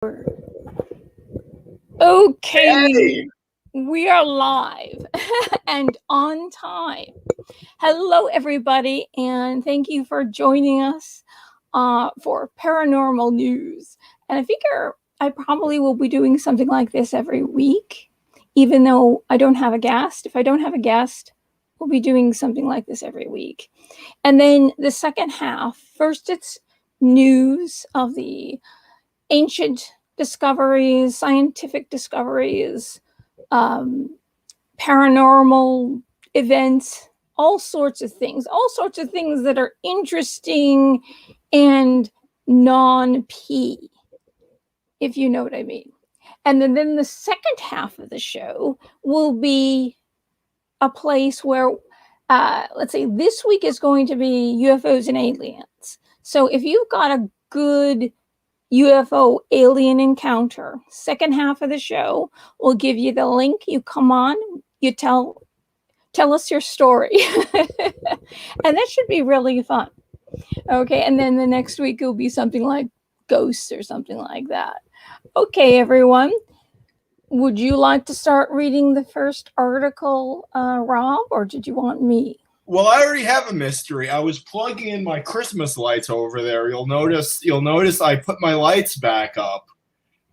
Okay, Hey! we are live and on time. Hello, everybody, and thank you for joining us for Paranormal News. And I figure I probably will be doing something like this every week, even though I don't have a guest. If I don't have a guest, we'll be doing something like this every week. And then the second half, first it's news of the ancient discoveries, scientific discoveries, paranormal events, all sorts of things that are interesting and non-P, if you know what I mean. And then the second half of the show will be a place where, let's say this week is going to be UFOs and aliens. So if you've got a good UFO alien encounter, second half of the show, we'll give you the link. You come on, you tell us your story. And that should be really fun. Okay, and then the next week will be something like ghosts or something like that. Okay, everyone. Would you like to start reading the first article, Rob, or did you want me? Well, I already have a mystery. I was plugging in my Christmas lights over there. You'll notice I put my lights back up,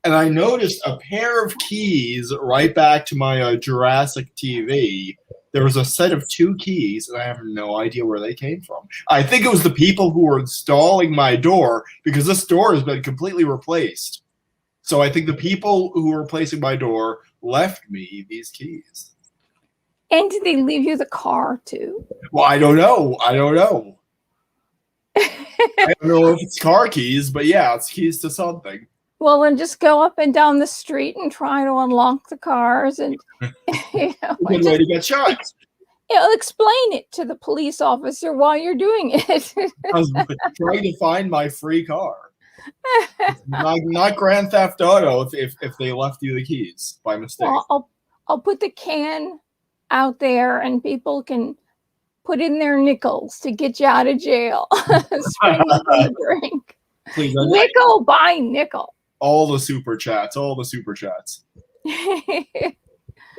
and I noticed a pair of keys right back to my Jurassic TV. There was a set of 2 keys, and I have no idea where they came from. I think it was the people who were installing my door, because this door has been completely replaced. So I think the people who were replacing my door left me these keys. And did they leave you the car too? Well, I don't know. I don't know if it's car keys, but yeah, it's keys to something. Well, then just go up and down the street and try to unlock the cars, and Good way to get shot. Explain it to the police officer while you're doing it. I was trying to find my free car. Not Grand Theft Auto if they left you the keys by mistake. Well, I'll put the can out there, and people can put in their nickels to get you out of jail. Spring a drink. Please, Nickel by nickel. All the super chats. Or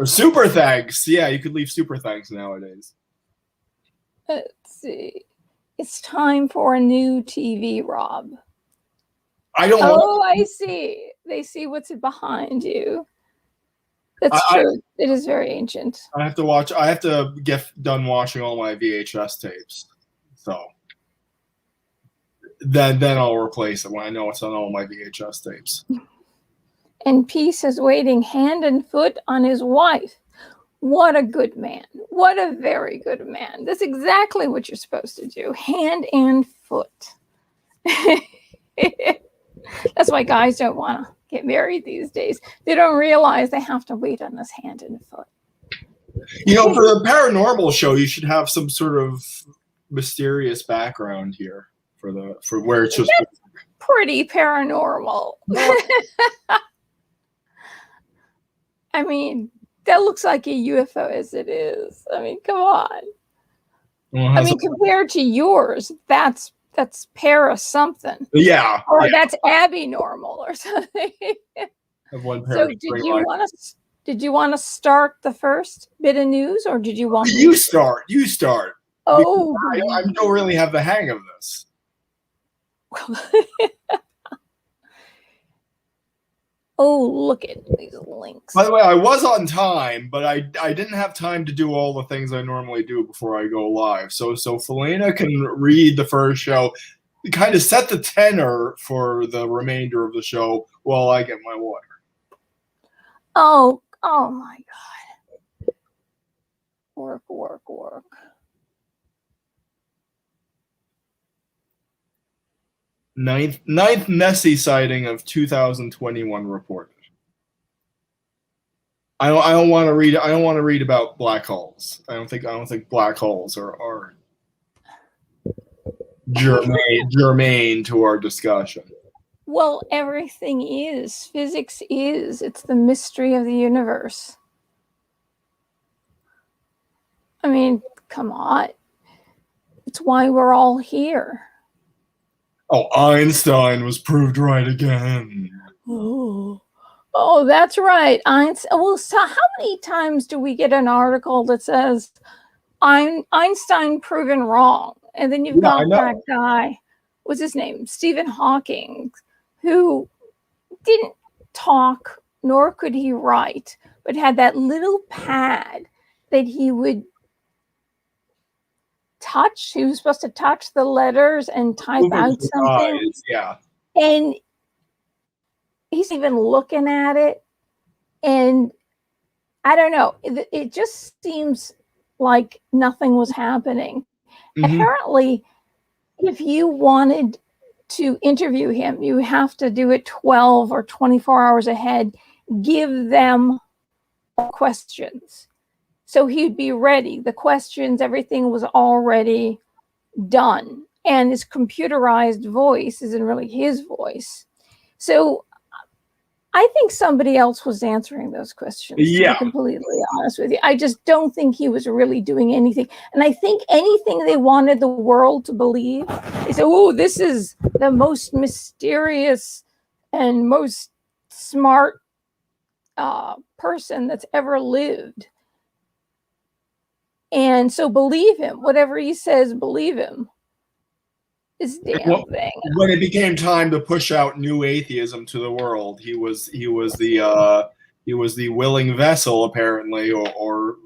super thanks. Yeah, you could leave super thanks nowadays. Let's see. It's time for a new TV, Rob. I see. They see what's behind you. That's true. It is very ancient. I have to get done watching all my VHS tapes. So then I'll replace it when I know it's on all my VHS tapes. And Peace is waiting hand and foot on his wife. What a good man. What a very good man. That's exactly what you're supposed to do. Hand and foot. That's why guys don't want to get married these days. They don't realize they have to wait on this hand and foot. You know, for the paranormal show, you should have some sort of mysterious background here for where it's just pretty paranormal. I mean, that looks like a UFO as it is. I mean, come on. I mean, compared to yours, that's para something. Yeah. Or that's Abby normal or something. So did you want to start the first bit of news, or did you want You start. Oh, I don't really have the hang of this. Oh, look at these links. By the way, I was on time, but I didn't have time to do all the things I normally do before I go live. So Felina can read the first show, kind of set the tenor for the remainder of the show while I get my water. Oh my God. Work. Ninth Nessie sighting of 2021 reported. I don't want to read. I don't want to read about black holes. I don't think black holes are germane to our discussion. Well, everything is. Physics is. It's the mystery of the universe. I mean, come on. It's why we're all here. Oh, Einstein was proved right again. Oh, that's right. Well, so how many times do we get an article that says Einstein proven wrong? And then you've got that guy, what's his name? Stephen Hawking, who didn't talk nor could he write, but had that little pad that he would touch. He was supposed to touch the letters and type out something. Yeah. And he's even looking at it. And I don't know. It just seems like nothing was happening. Mm-hmm. Apparently, if you wanted to interview him, you have to do it 12 or 24 hours ahead. Give them questions. So he'd be ready. The questions, everything was already done. And his computerized voice isn't really his voice. So I think somebody else was answering those questions, to be completely honest with you. I just don't think he was really doing anything. And I think anything they wanted the world to believe, they said, oh, this is the most mysterious and most smart person that's ever lived. And so believe him. Whatever he says, believe him. This damn thing. When it became time to push out new atheism to the world, he was the willing vessel, apparently, or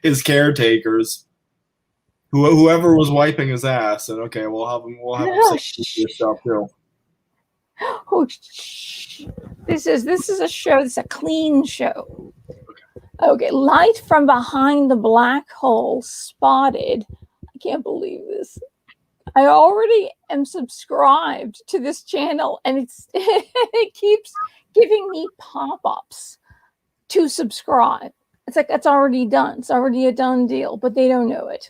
his caretakers, whoever was wiping his ass. And okay, we'll have him say this stuff too. Oh, this is a show. This is a clean show. Okay, light from behind the black hole spotted. I can't believe this. I already am subscribed to this channel, and it keeps giving me pop-ups to subscribe. It's like it's already done. It's already a done deal, but they don't know it.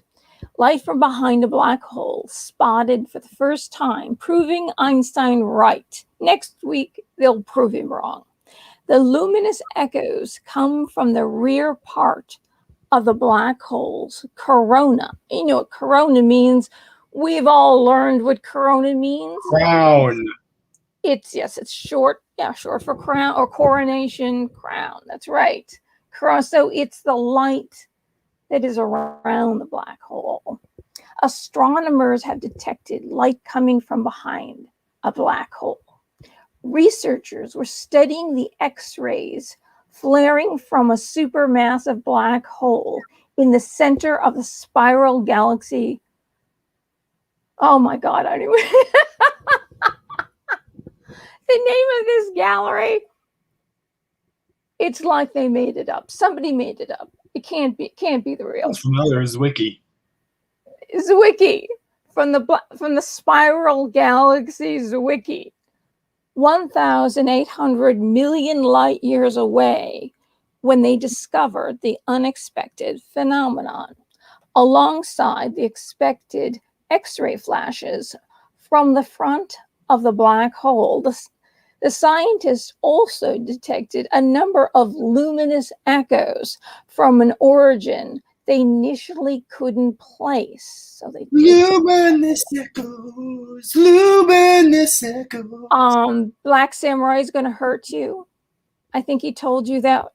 Light from behind a black hole spotted for the first time, proving Einstein right. Next week, they'll prove him wrong. The luminous echoes come from the rear part of the black hole's corona. You know what corona means? We've all learned what corona means. Crown. It's short. Yeah, short for crown or coronation, crown. That's right. So it's the light that is around the black hole. Astronomers have detected light coming from behind a black hole. Researchers were studying the X-rays flaring from a supermassive black hole in the center of the spiral galaxy. Oh my God, I don't even... The name of this gallery, it's like they made it up. Somebody made it up. It can't be the real. That's from others, Wiki. Zwicky from the spiral galaxy Zwicky. 1,800 million light years away when they discovered the unexpected phenomenon, alongside the expected X-ray flashes from the front of the black hole. The scientists also detected a number of luminous echoes from an origin they initially couldn't place. So they luminous echoes, luminous echoes. Black Samurai is going to hurt you. I think he told you that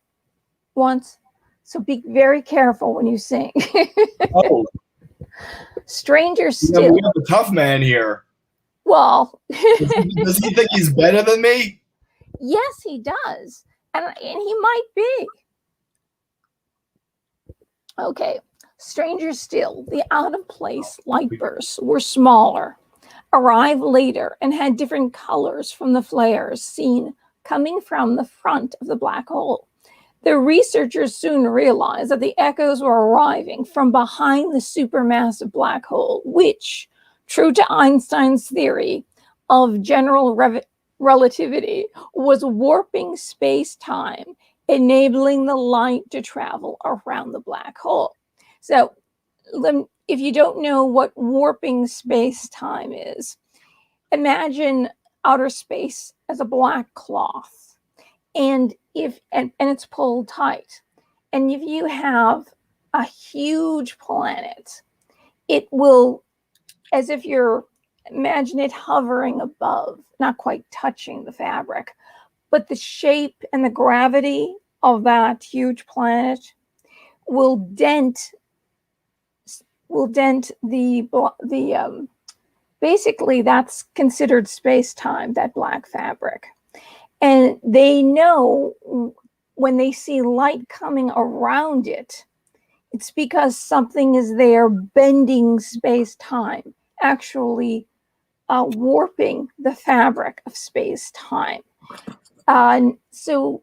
once. So be very careful when you sing. Oh. Stranger still. Yeah, we have a tough man here. Well, does he think he's better than me? Yes, he does. And he might be. Okay. Stranger still, the out-of-place light bursts were smaller, arrived later, and had different colors from the flares seen coming from the front of the black hole. The researchers soon realized that the echoes were arriving from behind the supermassive black hole, which, true to Einstein's theory of general relativity, was warping space-time, enabling the light to travel around the black hole. So if you don't know what warping space-time is, imagine outer space as a black cloth, and it's pulled tight. And if you have a huge planet, it will, as if imagine it hovering above, not quite touching the fabric, but the shape and the gravity of that huge planet will dent the basically that's considered space-time, that black fabric. And they know when they see light coming around it, it's because something is there bending space-time, actually warping the fabric of space-time. So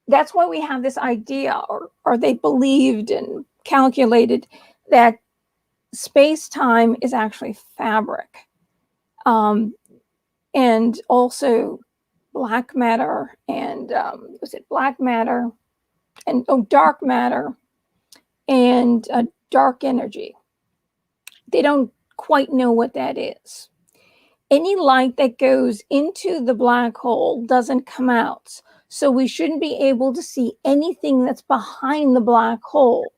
that's why we have this idea, or they believed and calculated that space-time is actually fabric. And also black matter and black matter and dark matter and dark energy. They don't quite know what that is. Any light that goes into the black hole doesn't come out. So we shouldn't be able to see anything that's behind the black hole.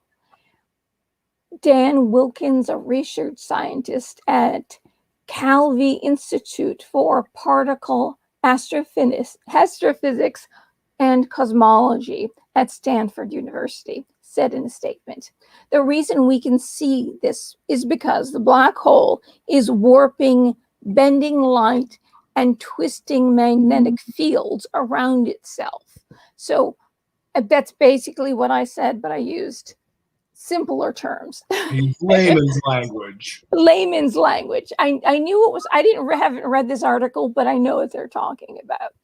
Dan Wilkins, a research scientist at Calvi Institute for Particle Astrophysics and Cosmology at Stanford University, said in a statement, the reason we can see this is because the black hole is warping, bending light, and twisting magnetic fields around itself. So that's basically what I said, but I used simpler terms. Layman's language. Layman's language. I knew it was, haven't read this article, but I know what they're talking about.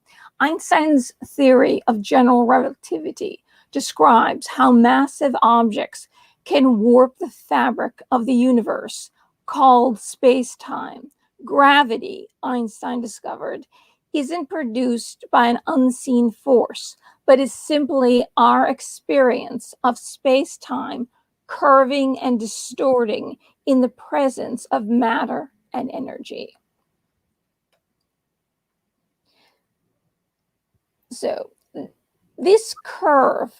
Einstein's theory of general relativity describes how massive objects can warp the fabric of the universe, called space-time. Gravity, Einstein discovered, isn't produced by an unseen force, but is simply our experience of space-time curving and distorting in the presence of matter and energy. So this curved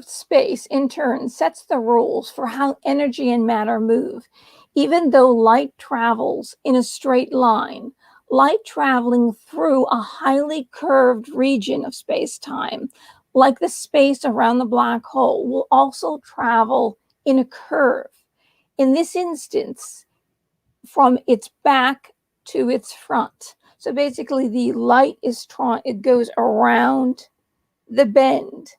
space in turn sets the rules for how energy and matter move. Even though light travels in a straight line, light traveling through a highly curved region of space-time, like the space around the black hole, will also travel in a curve. In this instance, from its back to its front. So basically the light it goes around the bend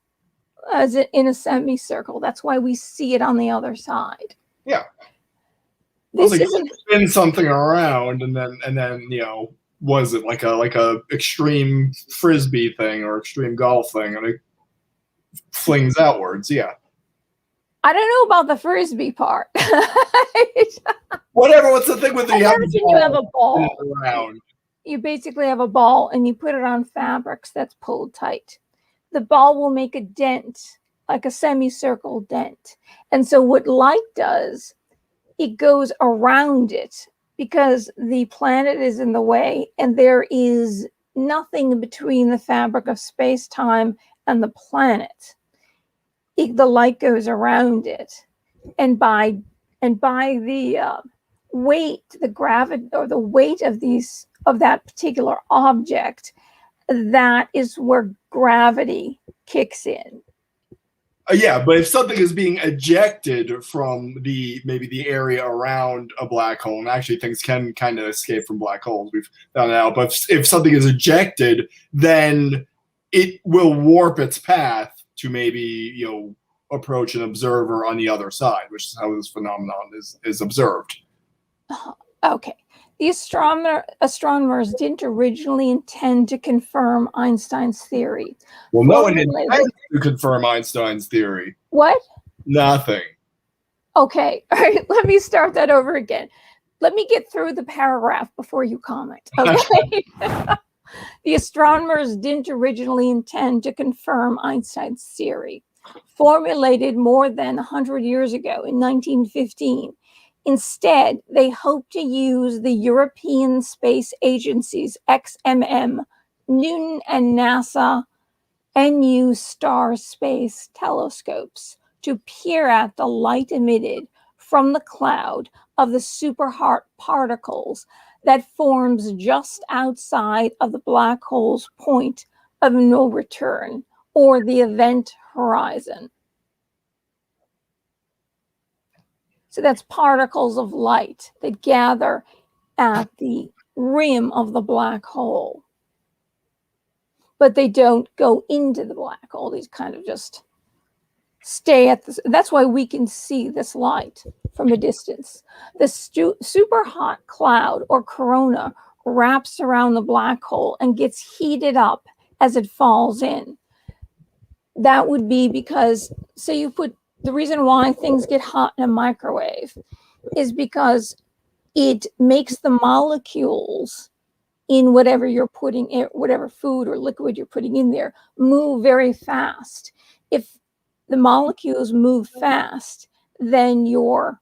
as in a semicircle. That's why we see it on the other side. Yeah. This like isn't spin something around and then was it like a extreme frisbee thing or extreme golf thing and it flings outwards? Yeah. I don't know about the frisbee part. Whatever. What's the thing with you have a ball around? You basically have a ball and you put it on fabrics that's pulled tight. The ball will make a dent, like a semicircle dent. And so what light does, it goes around it because the planet is in the way and there is nothing between the fabric of space-time and the planet. The light goes around it. And by the weight, the gravity or the weight of that particular object, that is where gravity kicks in. Yeah, but if something is being ejected from maybe the area around a black hole, and actually things can kind of escape from black holes, we've found out. But if something is ejected, then it will warp its path to maybe approach an observer on the other side, which is how this phenomenon is observed. Okay. The astronomers didn't originally intend to confirm Einstein's theory. Well, no one intended to confirm Einstein's theory. What? Nothing. Okay. All right. Let me start that over again. Let me get through the paragraph before you comment. Okay. The astronomers didn't originally intend to confirm Einstein's theory, formulated more than 100 years ago in 1915. Instead, they hope to use the European Space Agency's XMM, Newton and NASA NU star space telescopes to peer at the light emitted from the cloud of the super hot particles that forms just outside of the black hole's point of no return, or the event horizon. So that's particles of light that gather at the rim of the black hole. But they don't go into the black hole. These kind of just stay at this. That's why we can see this light from a distance. The super hot cloud or corona wraps around the black hole and gets heated up as it falls in. That would be because, say you put, the reason why things get hot in a microwave is because it makes the molecules in whatever you're putting in, whatever food or liquid you're putting in there, move very fast. If the molecules move fast, then your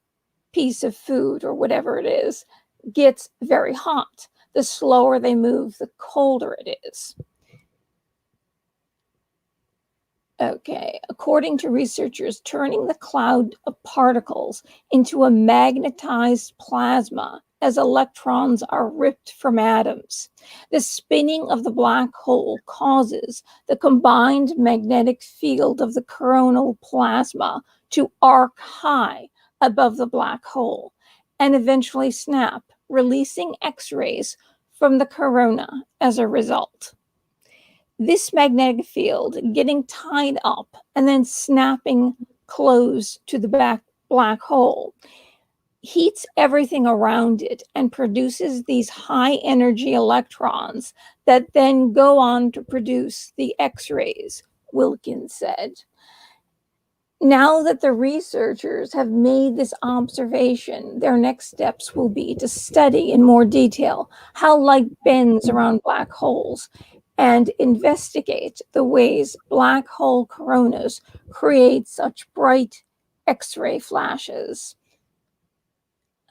piece of food or whatever it is gets very hot. The slower they move, the colder it is. Okay, according to researchers, turning the cloud of particles into a magnetized plasma as electrons are ripped from atoms. The spinning of the black hole causes the combined magnetic field of the coronal plasma to arc high above the black hole and eventually snap, releasing X-rays from the corona as a result. This magnetic field getting tied up and then snapping close to the black hole heats everything around it and produces these high energy electrons that then go on to produce the X-rays, Wilkins said. Now that the researchers have made this observation, their next steps will be to study in more detail how light bends around black holes and investigate the ways black hole coronas create such bright X-ray flashes.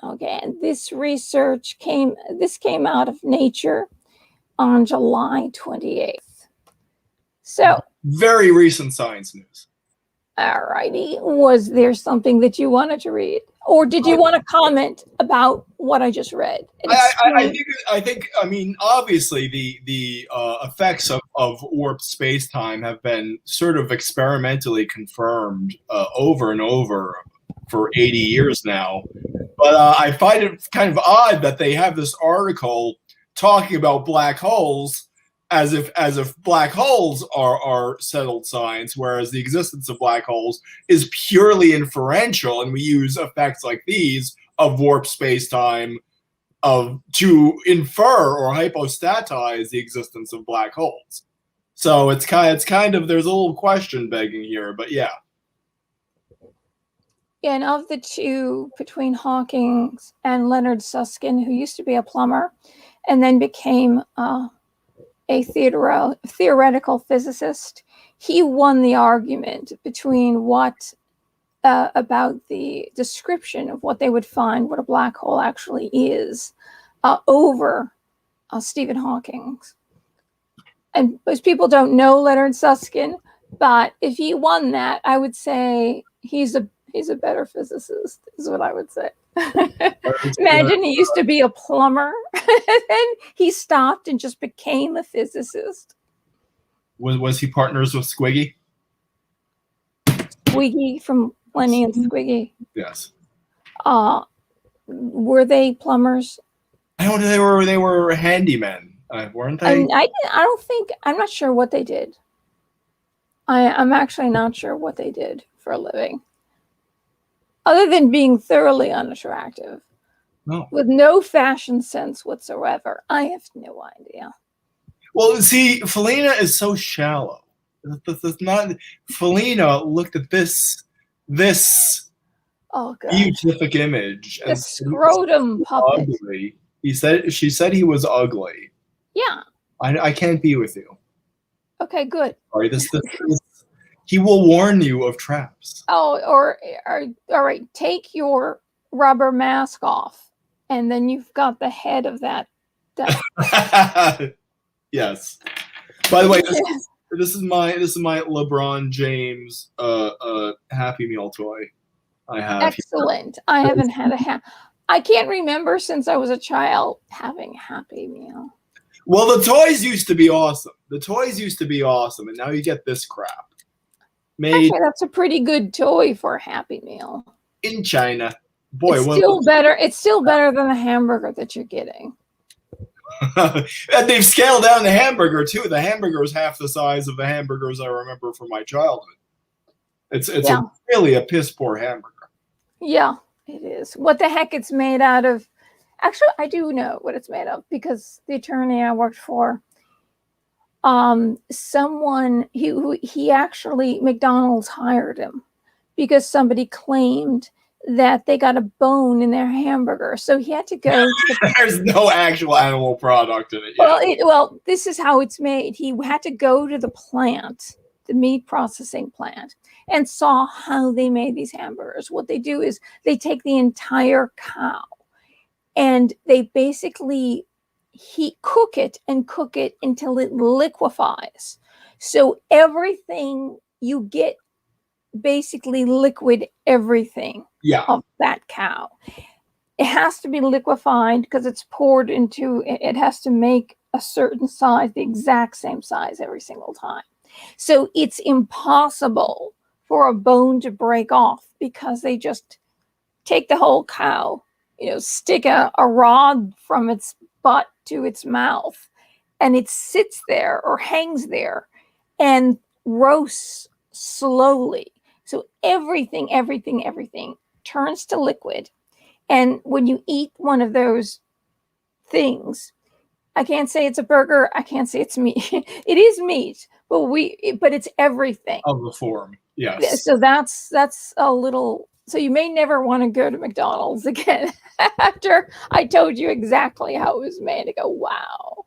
Okay, and this research came out of Nature on July 28th. So, very recent science news. All righty. Was there something that you wanted to read? Or did you want to comment about what I just read? I think, obviously the effects of warped space-time have been sort of experimentally confirmed over and over for 80 years now. But I find it kind of odd that they have this article talking about black holes as if black holes are settled science, whereas the existence of black holes is purely inferential, and we use effects like these of warped space-time to infer or hypostatize the existence of black holes. So it's kind of there's a little question begging here, but yeah. And of the two, between Hawking and Leonard Susskind, who used to be a plumber and then became a theoretical physicist, he won the argument between what about the description of what they would find, what a black hole actually is, over Stephen Hawking. And most people don't know Leonard Susskind, but if he won that, I would say he's a better physicist, is what I would say. Imagine he used to be a plumber, and then he stopped and just became a physicist. Was he partners with Squiggy? Squiggy from Lenny and Squiggy. Yes. Were they plumbers? I don't know. They were handymen, weren't they? I'm not sure what they did. I'm actually not sure what they did for a living, other than being thoroughly unattractive, with no fashion sense whatsoever. I have no idea. Well, see, Felina is so shallow. Felina looked at this beatific image and scrotum puppet. Ugly. She said he was ugly. Yeah. I can't be with you. Okay, good. Sorry, he will warn you of traps. Oh, all right. Take your rubber mask off, and then you've got the head of that. Yes. By the way, this is my LeBron James Happy Meal toy. I have. Excellent. I haven't had a I can't remember since I was a child having a Happy Meal. Well, the toys used to be awesome. And now you get this crap made. Actually, that's a pretty good toy for a Happy Meal. In China. Boy, it's still better. It's still better than the hamburger that you're getting. And they've scaled down the hamburger too. The hamburger is half the size of the hamburgers I remember from my childhood. It's really a piss poor hamburger. Yeah, it is. What the heck it's made out of? Actually, I do know what it's made of because the attorney I worked for, someone he actually McDonald's hired him because somebody claimed that they got a bone in their hamburger, so he had to go. There's no actual animal product in it. Well, this is how it's made. He had to go to the plant, the meat processing plant, and saw how they made these hamburgers. What they do is they take the entire cow and they basically cook it until it liquefies. So everything you get, basically liquid everything of that cow. It has to be liquefied because it's poured into, it has to make a certain size, the exact same size every single time. So it's impossible for a bone to break off because they just take the whole cow, stick a rod from its butt to its mouth, and it sits there or hangs there and roasts slowly. So everything turns to liquid. And when you eat one of those things, I can't say it's a burger. I can't say it's meat. It is meat, but it's everything. Of the form, yes. So that's a little. So you may never want to go to McDonald's again after I told you exactly how it was made. I go, wow.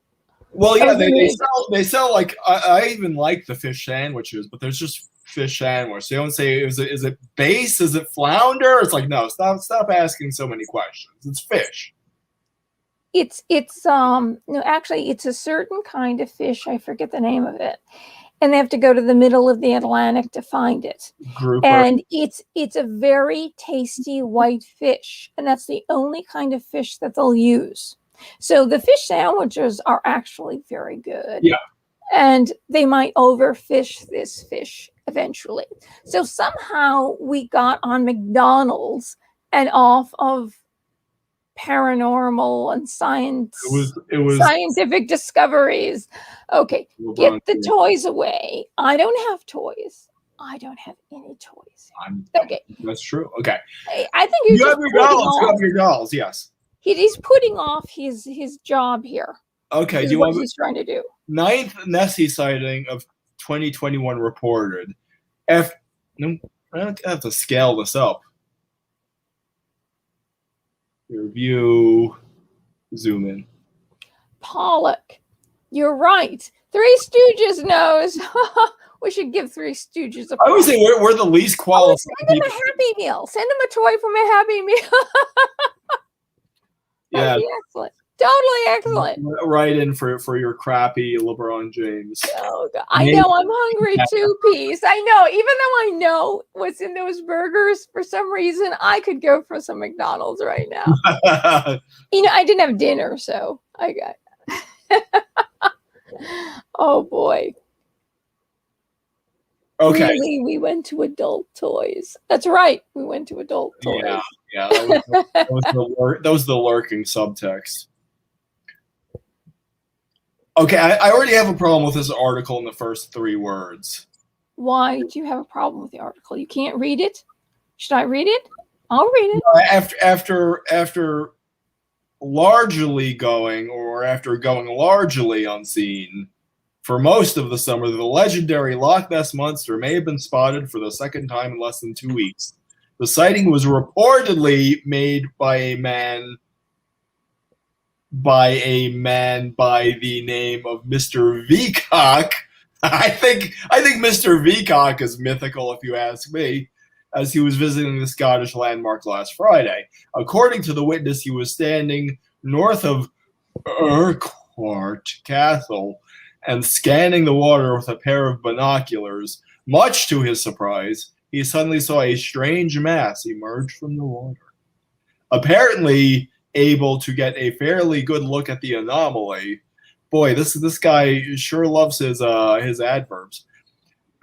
Well, yeah, they sell like I even like the fish sandwiches, but there's just fish sandwich. They don't say is it bass? Is it flounder? It's like, no, stop asking so many questions. It's fish. It's no, actually it's a certain kind of fish. I forget the name of it. And they have to go to the middle of the Atlantic to find it. Grouper. And it's a very tasty white fish. And that's the only kind of fish that they'll use. So the fish sandwiches are actually very good. Yeah. And they might overfish this fish eventually. So somehow we got on McDonald's and off of paranormal and science. It was scientific discoveries. Okay, get the toys away. I don't have toys. I don't have any toys. Okay, that's true. Okay, I think you have your dolls. You have your dolls. Yes. He's putting off his job here. Okay, do you want what he's trying to do? 9th Nessie sighting of 2021 reported. I have to scale this up. Your view, zoom in. Pollock, you're right. Three Stooges knows. We should give Three Stooges a I would say we're the least qualified. Send him a Happy Meal. Send him a toy from a Happy Meal. That'd be excellent. Totally excellent. Right in for your crappy LeBron James. Oh God. I know I'm hungry too, Peace. I know. Even though I know what's in those burgers, for some reason I could go for some McDonald's right now. I didn't have dinner, so I got. Oh boy. Okay. Really, we went to adult toys. That's right. We went to adult toys. Yeah. That was the lurking subtext. Okay, I already have a problem with this article in the first 3 words. Why do you have a problem with the article? You can't read it? Should I read it? I'll read it. After largely going largely unseen for most of the summer, the legendary Loch Ness Monster may have been spotted for the second time in less than 2 weeks. The sighting was reportedly made by a man by the name of Mr. Veacock. I think Mr. Veacock is mythical, if you ask me, as he was visiting the Scottish landmark last Friday. According to the witness, he was standing north of Urquhart Castle and scanning the water with a pair of binoculars. Much to his surprise, he suddenly saw a strange mass emerge from the water. apparently able to get a fairly good look at the anomaly. Boy, this guy sure loves his adverbs.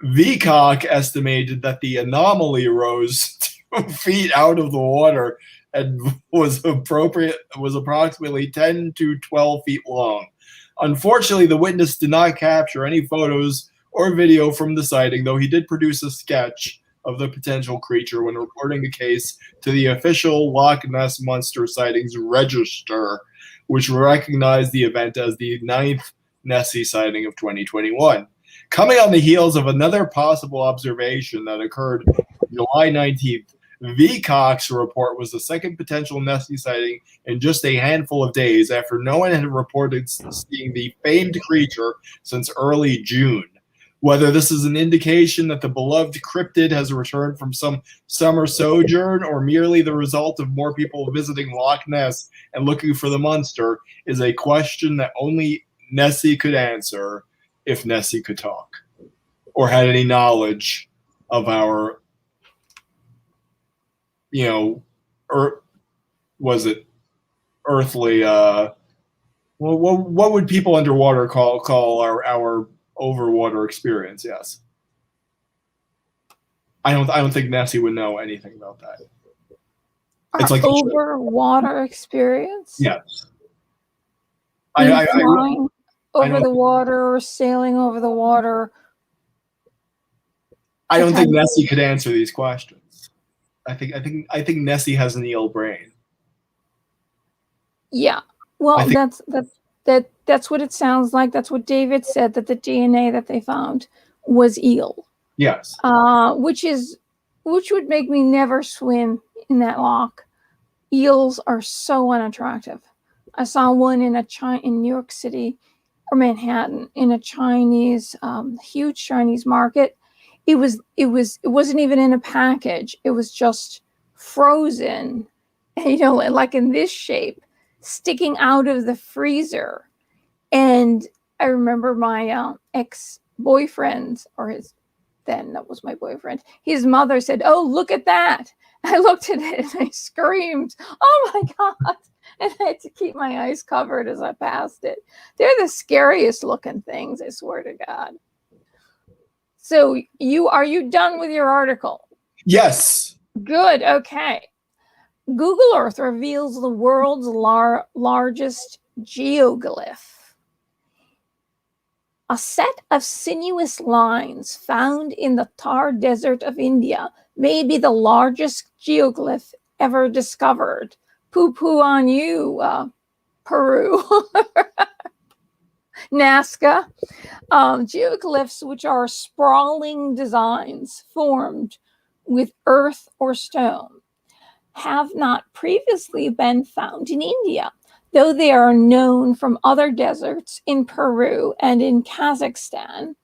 Vcock estimated that the anomaly rose 2 feet out of the water and was approximately 10 to 12 feet long. Unfortunately, the witness did not capture any photos or video from the sighting, though he did produce a sketch of the potential creature when reporting the case to the official Loch Ness Monster Sightings Register, which recognized the event as the 9th Nessie sighting of 2021. Coming on the heels of another possible observation that occurred July 19th, Vcock's report was the second potential Nessie sighting in just a handful of days after no one had reported seeing the famed creature since early June. Whether this is an indication that the beloved cryptid has returned from some summer sojourn or merely the result of more people visiting Loch Ness and looking for the monster is a question that only Nessie could answer, if Nessie could talk or had any knowledge of our, or was it earthly? What would people underwater call our overwater experience? Yes, I don't think Nessie would know anything about that. It's like overwater experience. Yes, flying over the water or sailing over the water. I don't think Nessie could answer these questions. I think Nessie has an eel brain. Yeah. Well, that's what it sounds like. That's what David said, that the DNA that they found was eel. Yes. Which would make me never swim in that loch. Eels are so unattractive. I saw one in New York City or Manhattan in a huge Chinese market. It wasn't even in a package. It was just frozen, like in this shape, sticking out of the freezer. And I remember my ex-boyfriend, that was my boyfriend, his mother said, "Oh, look at that." I looked at it and I screamed, "Oh my God." And I had to keep my eyes covered as I passed it. They're the scariest looking things, I swear to God. So are you done with your article? Yes. Good. Okay. Google Earth reveals the world's largest geoglyph. A set of sinuous lines found in the Thar Desert of India may be the largest geoglyph ever discovered. Poo-poo on you, Peru. Nazca. Geoglyphs, which are sprawling designs formed with earth or stone, have not previously been found in India, though they are known from other deserts in Peru and in Kazakhstan.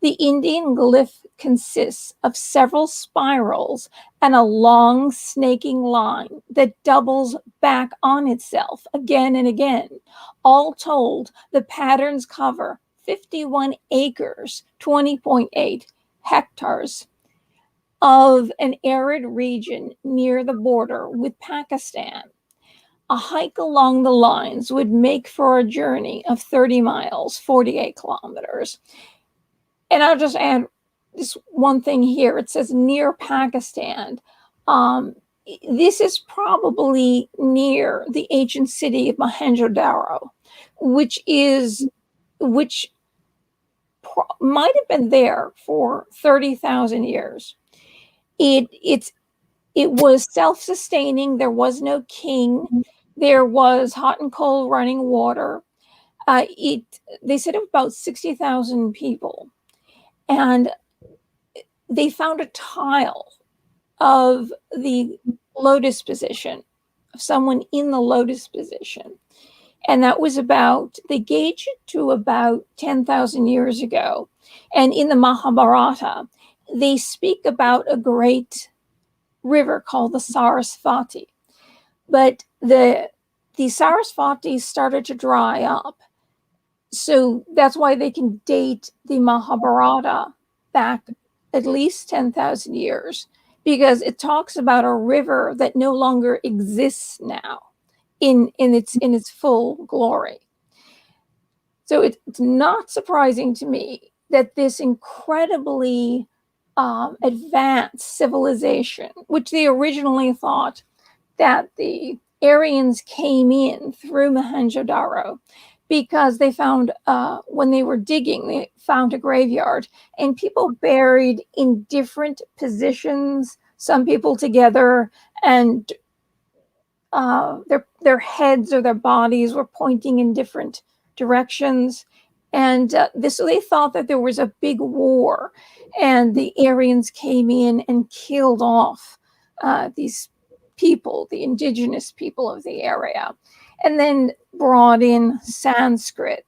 The Indian glyph consists of several spirals and a long snaking line that doubles back on itself again and again. All told, the patterns cover 51 acres, 20.8 hectares of an arid region near the border with Pakistan. A hike along the lines would make for a journey of 30 miles, 48 kilometers. And I'll just add this one thing here. It says near Pakistan. This is probably near the ancient city of Mohenjo-daro, which might have been there for 30,000 years. It was self-sustaining. There was no king. There was hot and cold running water. They said it was about 60,000 people. And they found a tile of the lotus position, of someone in the lotus position. And that was they gauged it to about 10,000 years ago. And in the Mahabharata, they speak about a great river called the Sarasvati. But the Sarasvati started to dry up. So that's why they can date the Mahabharata back at least 10,000 years. because it talks about a river that no longer exists now in its full glory. So it's not surprising to me that this incredibly advanced civilization, which they originally thought that the Aryans came in through Mohenjo-daro, because they found, when they were digging, they found a graveyard and people buried in different positions, some people together, and their heads or their bodies were pointing in different directions. And so they thought that there was a big war, and the Aryans came in and killed off these people, the indigenous people of the area, and then brought in Sanskrit.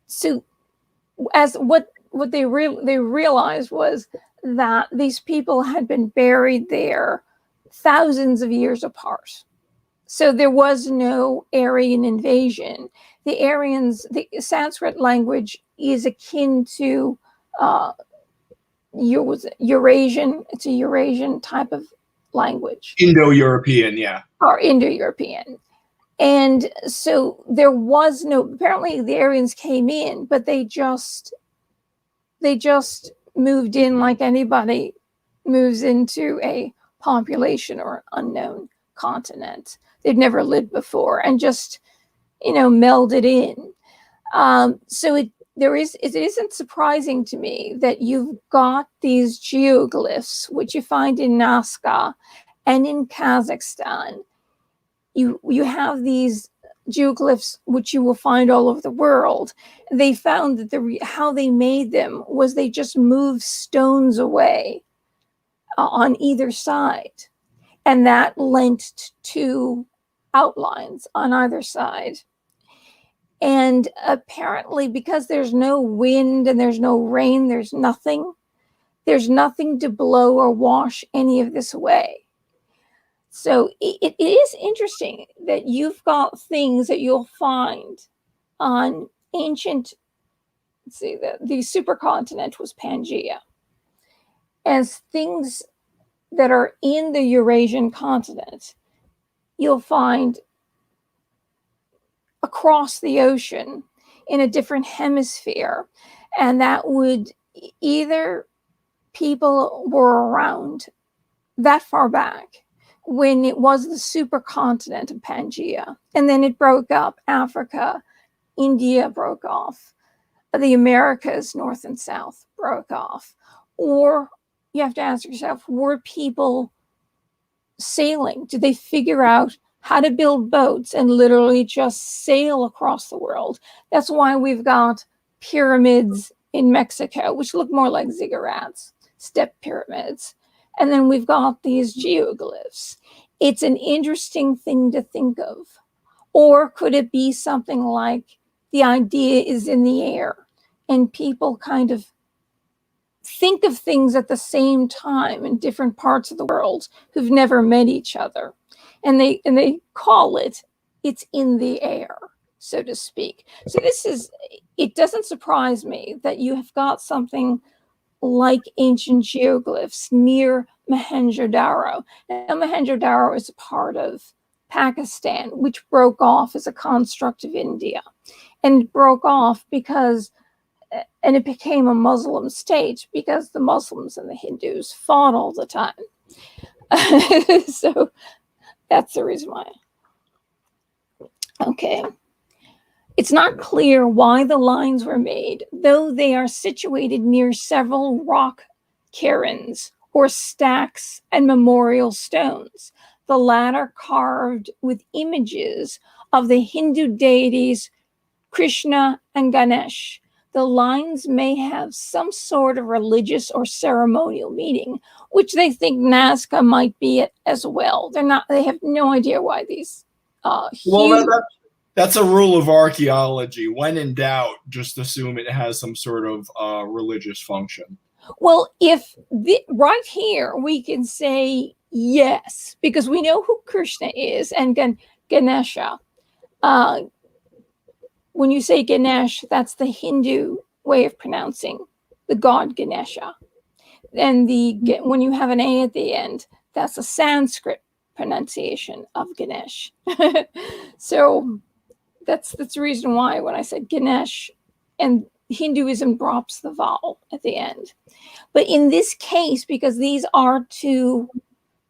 So, as what they realized was that these people had been buried there thousands of years apart. So there was no Aryan invasion. The Aryans, the Sanskrit language is akin to Eurasian. It's a Eurasian type of language. Indo-European, yeah. Or Indo-European. And so there was no, apparently the Aryans came in, but they just moved in like anybody moves into a population or unknown continent they'd never lived before, and just, melded in. So it isn't surprising to me that you've got these geoglyphs, which you find in Nazca and in Kazakhstan. You have these geoglyphs, which you will find all over the world. They found that how they made them was they just moved stones away on either side, and that lent to outlines on either side. And apparently, because there's no wind and there's no rain, there's nothing to blow or wash any of this away. So it is interesting that you've got things that you'll find on ancient, let's see, the supercontinent was Pangaea, as things that are in the Eurasian continent, you'll find across the ocean in a different hemisphere. And that would either people were around that far back when it was the supercontinent of Pangaea, and then it broke up. Africa, India broke off. The Americas, North and South, broke off. Or you have to ask yourself, were people sailing? Did they figure out how to build boats and literally just sail across the world? That's why we've got pyramids in Mexico, which look more like ziggurats, step pyramids. And then we've got these geoglyphs. It's an interesting thing to think of. Or could it be something like the idea is in the air and people kind of think of things at the same time in different parts of the world who've never met each other, and they call it's in the air, so to speak. So it doesn't surprise me that you have got something like ancient geoglyphs near Mohenjo-daro. Now, Mohenjo-daro is a part of Pakistan, which broke off as a construct of India, and broke off because, and it became a Muslim state because the Muslims and the Hindus fought all the time. So that's the reason why. Okay. It's not clear why the lines were made, though they are situated near several rock cairns or stacks and memorial stones, the latter carved with images of the Hindu deities Krishna and Ganesh. The lines may have some sort of religious or ceremonial meaning, which they think Nazca might be as well. They have no idea why these huge... That's a rule of archaeology. When in doubt, just assume it has some sort of religious function. Well, right here we can say yes, because we know who Krishna is and Ganesha. When you say Ganesh, that's the Hindu way of pronouncing the god Ganesha. and when you have an A at the end, that's a Sanskrit pronunciation of Ganesh. So that's the reason why when I said Ganesh, and Hinduism drops the vowel at the end. But in this case, because these are two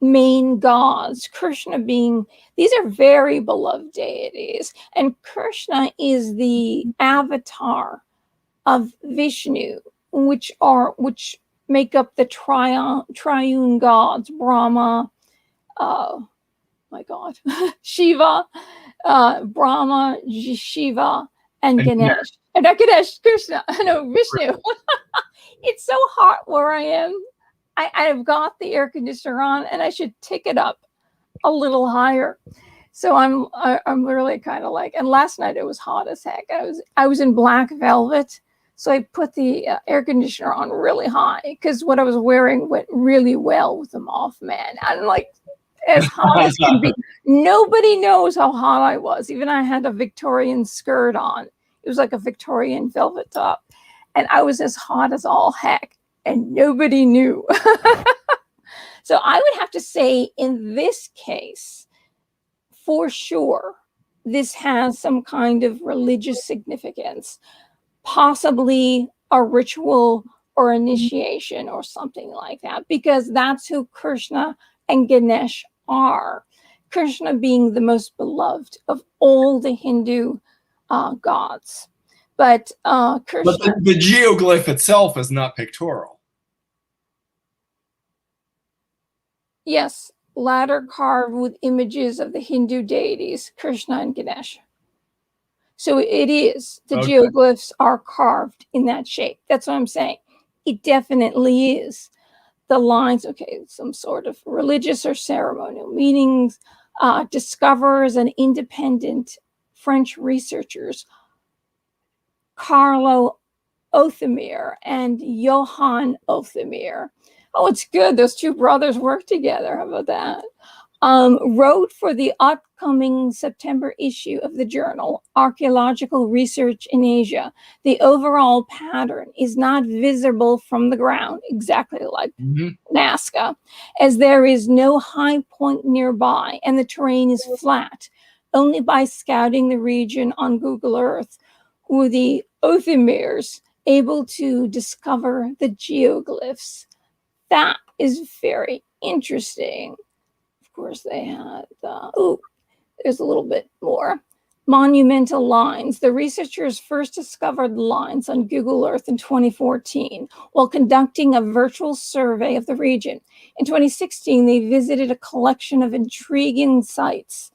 main gods, Krishna being, these are very beloved deities, and Krishna is the avatar of Vishnu, which make up the triune gods, Brahma, my God, Shiva, Brahma, Shiva, and Ganesh. And not Ganesh, Krishna, no, Vishnu. It's so hot where I am. I've got the air conditioner on, and I should tick it up a little higher. So I'm really kind of like, and last night it was hot as heck. I was in black velvet, so I put the air conditioner on really high because what I was wearing went really well with the Mothman. I'm like as hot as can be. Nobody knows how hot I was. Even I had a Victorian skirt on. It was like a Victorian velvet top, and I was as hot as all heck. And nobody knew. So I would have to say in this case, for sure, this has some kind of religious significance, possibly a ritual or initiation or something like that, because that's who Krishna and Ganesh are. Krishna being the most beloved of all the Hindu gods. But Krishna. But the geoglyph itself is not pictorial. Yes, ladder carved with images of the Hindu deities, Krishna and Ganesh. So it is. The geoglyphs are carved in that shape. That's what I'm saying. It definitely is. The lines, okay, some sort of religious or ceremonial meanings. Discoverers and independent French researchers, Carlo Othemir and Johann Othemir. Oh, it's good. Those two brothers work together. How about that? Wrote for the upcoming September issue of the journal, Archaeological Research in Asia. The overall pattern is not visible from the ground, exactly like Nazca, as there is no high point nearby and the terrain is flat. Only by scouting the region on Google Earth were the Othemirs able to discover the geoglyphs. That is very interesting. Of course, they had, there's a little bit more. Monumental lines. The researchers first discovered lines on Google Earth in 2014 while conducting a virtual survey of the region. In 2016, they visited a collection of intriguing sites.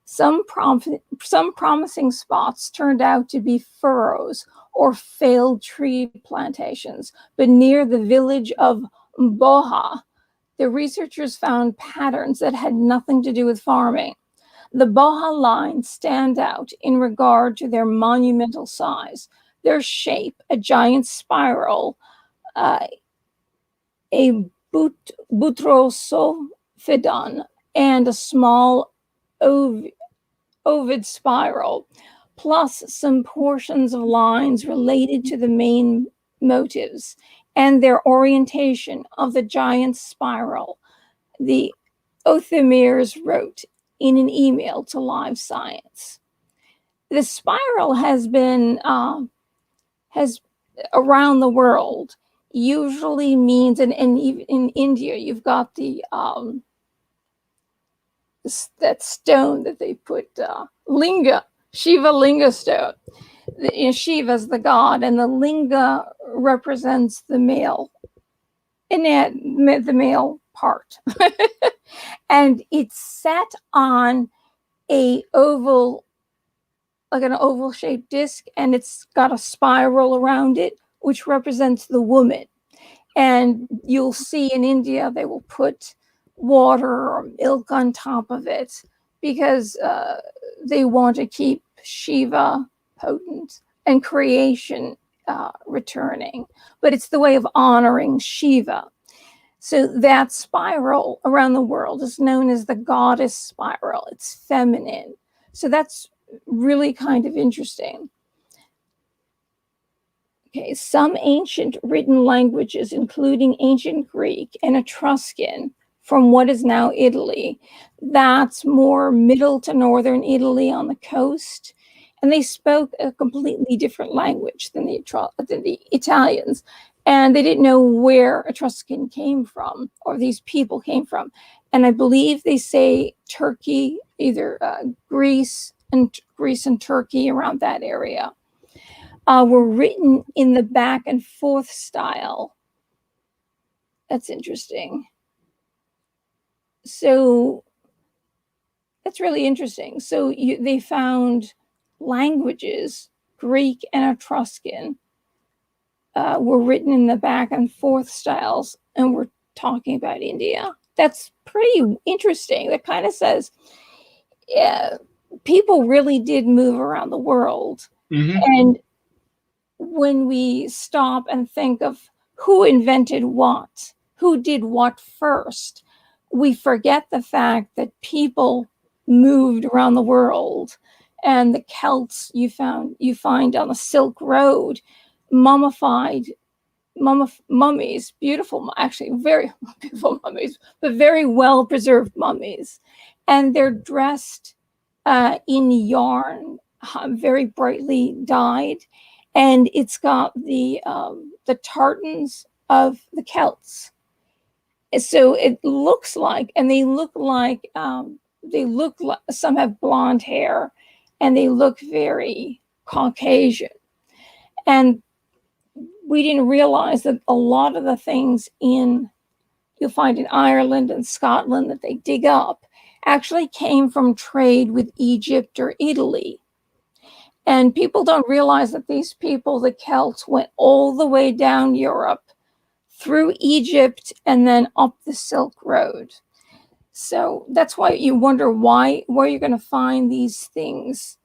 Some promising spots turned out to be furrows or failed tree plantations, but near the village of Boha, the researchers found patterns that had nothing to do with farming. The Boha lines stand out in regard to their monumental size, their shape, a giant spiral, a butrosophodon, and a small ovid spiral, plus some portions of lines related to the main motives and their orientation of the giant spiral. The Othemirs wrote in an email to Live Science. The spiral has been around the world, usually means, and in India, you've got the that stone that they put linga, Shiva linga stone. Shiva is the god, and the linga represents the male, and the male part. And it's set on a oval, like an oval shaped disc, and it's got a spiral around it, which represents the woman. And you'll see in India, they will put water or milk on top of it because they want to keep Shiva potent and creation returning. But it's the way of honoring Shiva. So that spiral around the world is known as the goddess spiral. It's feminine. So that's really kind of interesting. Okay, some ancient written languages, including ancient Greek and Etruscan, from what is now Italy. That's more middle to northern Italy on the coast. And they spoke a completely different language than the Italians. And they didn't know where Etruscan came from, or these people came from. And I believe they say Turkey, either Greece and Turkey, around that area. Were written in the back and forth style. That's interesting. So that's really interesting. So they found languages, Greek and Etruscan, were written in the back and forth styles, and we're talking about India. That's pretty interesting. That kind of says, yeah, people really did move around the world. Mm-hmm. And when we stop and think of who invented what, who did what first, we forget the fact that people moved around the world. And the Celts you find on the Silk Road, mummified mummies, beautiful, actually very beautiful mummies, but very well preserved mummies, and they're dressed in yarn, very brightly dyed, and it's got the tartans of the Celts. So it looks like, and they look like some have blonde hair, and they look very Caucasian. And we didn't realize that a lot of the things you'll find in Ireland and Scotland that they dig up actually came from trade with Egypt or Italy. And people don't realize that these people, the Celts, went all the way down Europe, through Egypt, and then up the Silk Road. So that's why you wonder where you're going to find these things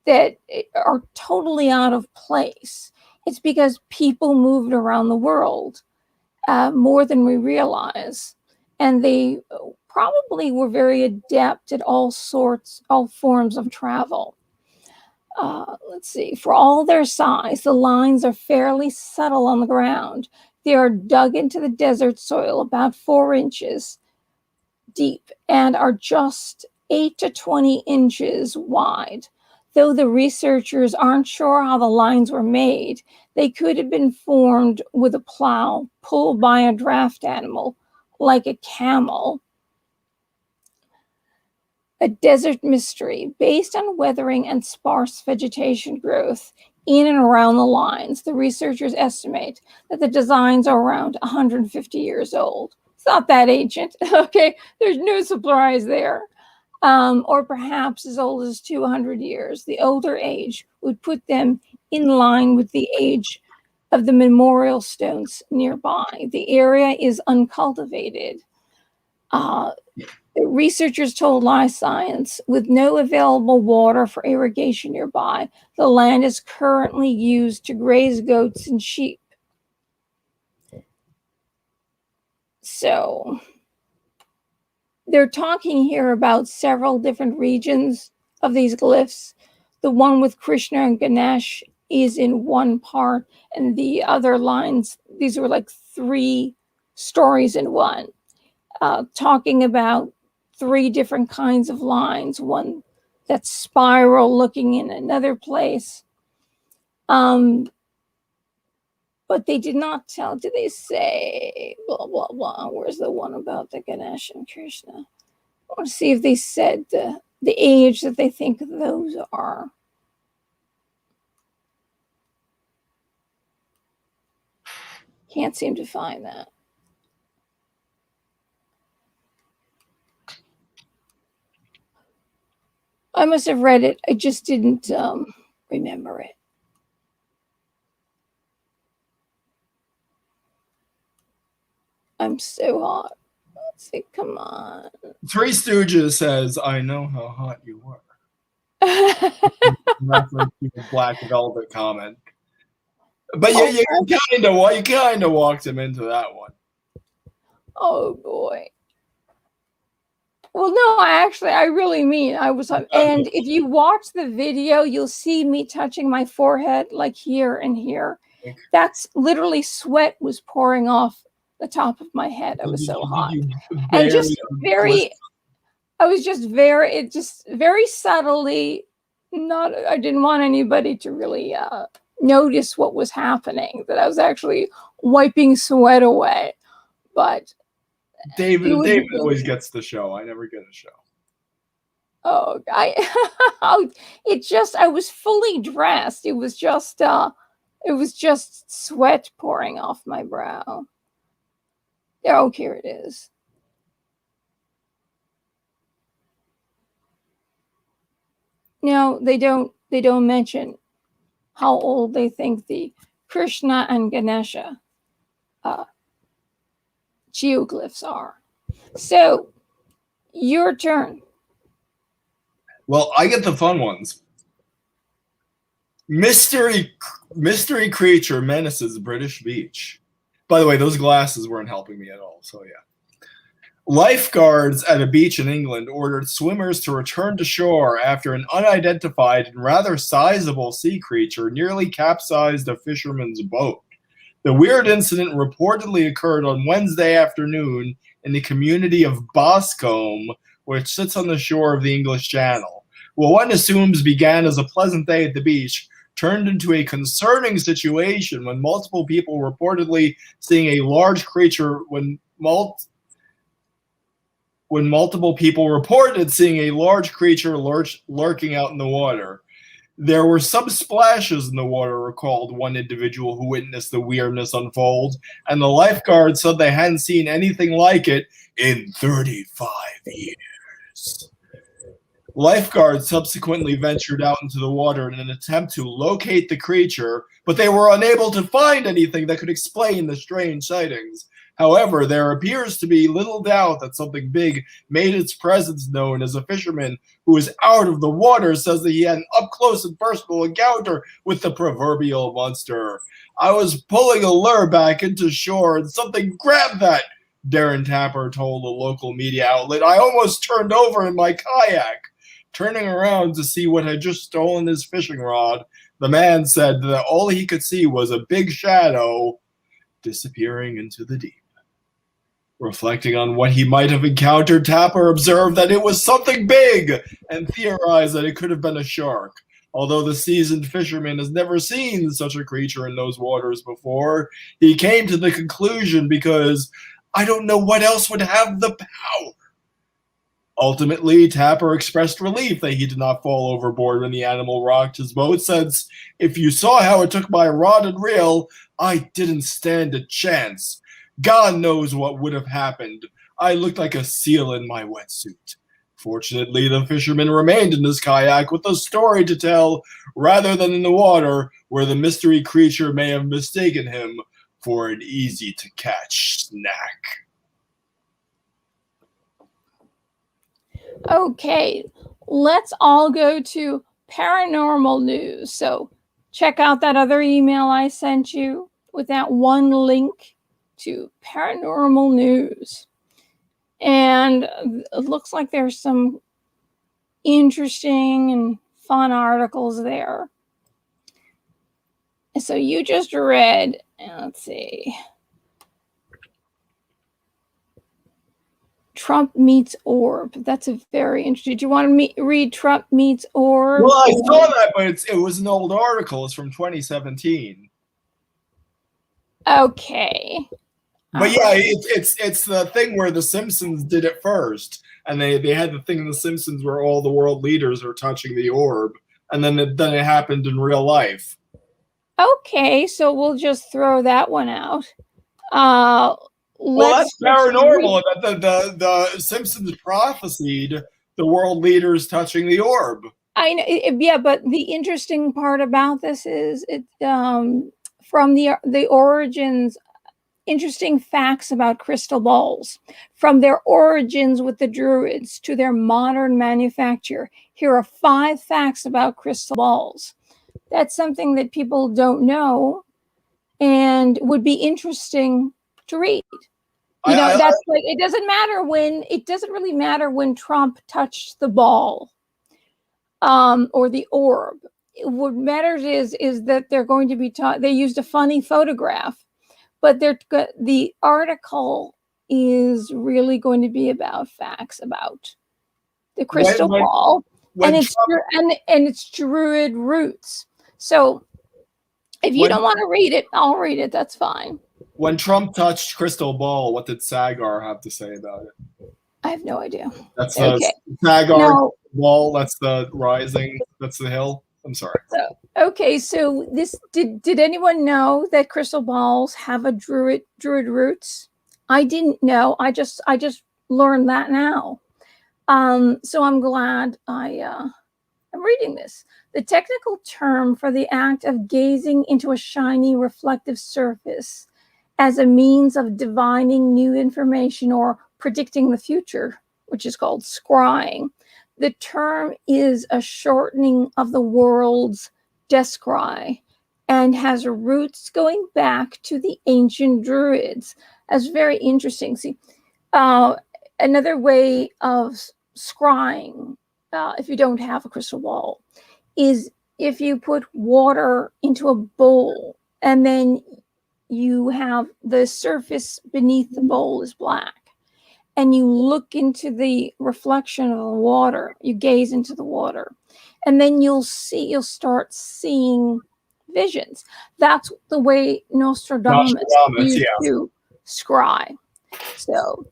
that are totally out of place. It's because people moved around the world more than we realize. And they probably were very adept at all forms of travel. Let's see, for all their size, the lines are fairly subtle on the ground. They are dug into the desert soil about 4 inches deep and are just 8 to 20 inches wide. Though the researchers aren't sure how the lines were made, they could have been formed with a plow pulled by a draft animal, like a camel. A desert mystery based on weathering and sparse vegetation growth in and around the lines. The researchers estimate that the designs are around 150 years old. It's not that ancient. Okay, there's no surprise there. Or perhaps as old as 200 years. The older age would put them in line with the age of the memorial stones nearby. The area is uncultivated. Researchers told Live Science, with no available water for irrigation nearby, the land is currently used to graze goats and sheep. So they're talking here about several different regions of these glyphs. The one with Krishna and Ganesh is in one part, and the other lines, these were like 3 stories in one, talking about 3 different kinds of lines, one that's spiral looking in another place. But they did not tell, did they say, blah, blah, blah. Where's the one about the Ganesh and Krishna? I want to see if they said the age that they think those are. Can't seem to find that. I must have read it. I just didn't remember it. I'm so hot. Let's see. Come on. Three Stooges says, "I know how hot you were." Reference to the Black Velvet comment. But yeah, you kind of walked him into that one. Oh boy. Well, no, I really mean I was, and if you watch the video, you'll see me touching my forehead like here and here. That's literally sweat was pouring off the top of my head. I was so hot. And just very, I was just very, it just very subtly, not, I didn't want anybody to really notice what was happening, that I was actually wiping sweat away. But David always gets the show. I never get a show. Oh, I was fully dressed. It was just sweat pouring off my brow. Oh, here it is. Now they don't mention how old they think the Krishna and Ganesha geoglyphs are. So, your turn. Well, I get the fun ones. Mystery creature menaces British beach. By the way, those glasses weren't helping me at all, so yeah. Lifeguards at a beach in England ordered swimmers to return to shore after an unidentified and rather sizable sea creature nearly capsized a fisherman's boat. The weird incident reportedly occurred on Wednesday afternoon in the community of Boscombe, which sits on the shore of the English Channel. What one assumes began as a pleasant day at the beach turned into a concerning situation when multiple people reportedly seeing a large creature multiple people reported seeing a large creature lurking out in the water. There were some splashes in the water, recalled one individual who witnessed the weirdness unfold, and the lifeguards said they hadn't seen anything like it in 35 years. Lifeguards subsequently ventured out into the water in an attempt to locate the creature, but they were unable to find anything that could explain the strange sightings. However, there appears to be little doubt that something big made its presence known, as a fisherman who is out of the water says that he had an up-close and personal encounter with the proverbial monster. I was pulling a lure back into shore and something grabbed that, Darren Tapper told a local media outlet. I almost turned over in my kayak. Turning around to see what had just stolen his fishing rod, the man said that all he could see was a big shadow disappearing into the deep. Reflecting on what he might have encountered, Tapper observed that it was something big and theorized that it could have been a shark. Although the seasoned fisherman has never seen such a creature in those waters before, he came to the conclusion because I don't know what else would have the power. Ultimately, Tapper expressed relief that he did not fall overboard when the animal rocked his boat, since if you saw how it took my rod and reel, I didn't stand a chance. God knows what would have happened. I looked like a seal in my wetsuit. Fortunately, the fisherman remained in his kayak with a story to tell, rather than in the water, where the mystery creature may have mistaken him for an easy-to-catch snack. Okay, let's all go to paranormal news. So check out that other email I sent you with that one link to paranormal news. And it looks like there's some interesting and fun articles there. So you just read, let's see, Trump meets orb. That's a very interesting. Do you want to read Trump meets orb? Well, I saw that, but it was an old article. It's from 2017. Okay. But yeah, it's the thing where the Simpsons did it first, and they had the thing in the Simpsons where all the world leaders are touching the orb, and then it happened in real life. Okay, so we'll just throw that one out. Well, that's paranormal. That the Simpsons prophesied the world leaders touching the orb. I know, yeah, but the interesting part about this is it from the origins. Interesting facts about crystal balls, from their origins with the Druids to their modern manufacture. Here are 5 facts about crystal balls. That's something that people don't know and would be interesting to read. You know, that's like, it doesn't really matter when Trump touched the ball or the orb. what matters is that they're going to be taught. They used a funny photograph, but the article is really going to be about facts about the crystal ball and its druid roots. So if you don't want to read it, I'll read it. That's fine. When Trump touched crystal ball, what did Sagar have to say about it? I have no idea. That's the Sagar wall. That's the rising. That's the hill. I'm sorry. So this did anyone know that crystal balls have a druid roots? I didn't know. I just learned that now. So I'm glad I'm reading this. The technical term for the act of gazing into a shiny reflective surface as a means of divining new information or predicting the future, which is called scrying. The term is a shortening of the world's descry and has roots going back to the ancient Druids. That's very interesting. See, another way of scrying, if you don't have a crystal ball, is if you put water into a bowl and then you have the surface beneath the bowl is black and you look into the reflection of the water, you gaze into the water, and then you'll start seeing visions. That's the way Nostradamus used to scry. So,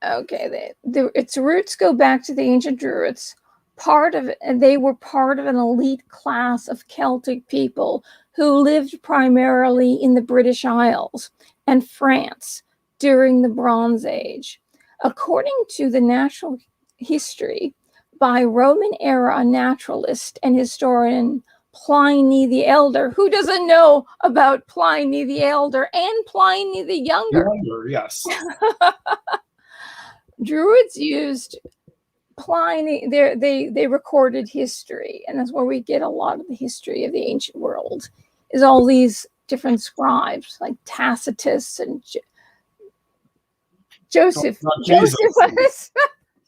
okay, its roots go back to the ancient Druids. They were part of an elite class of Celtic people who lived primarily in the British Isles and France during the Bronze Age. According to the Natural History by Roman era naturalist and historian Pliny the Elder. Who doesn't know about Pliny the Elder and Pliny the Younger? Yes. Druids used Pliny. They recorded history, and that's where we get a lot of the history of the ancient world. Is all these different scribes like Tacitus and Joseph. Joseph was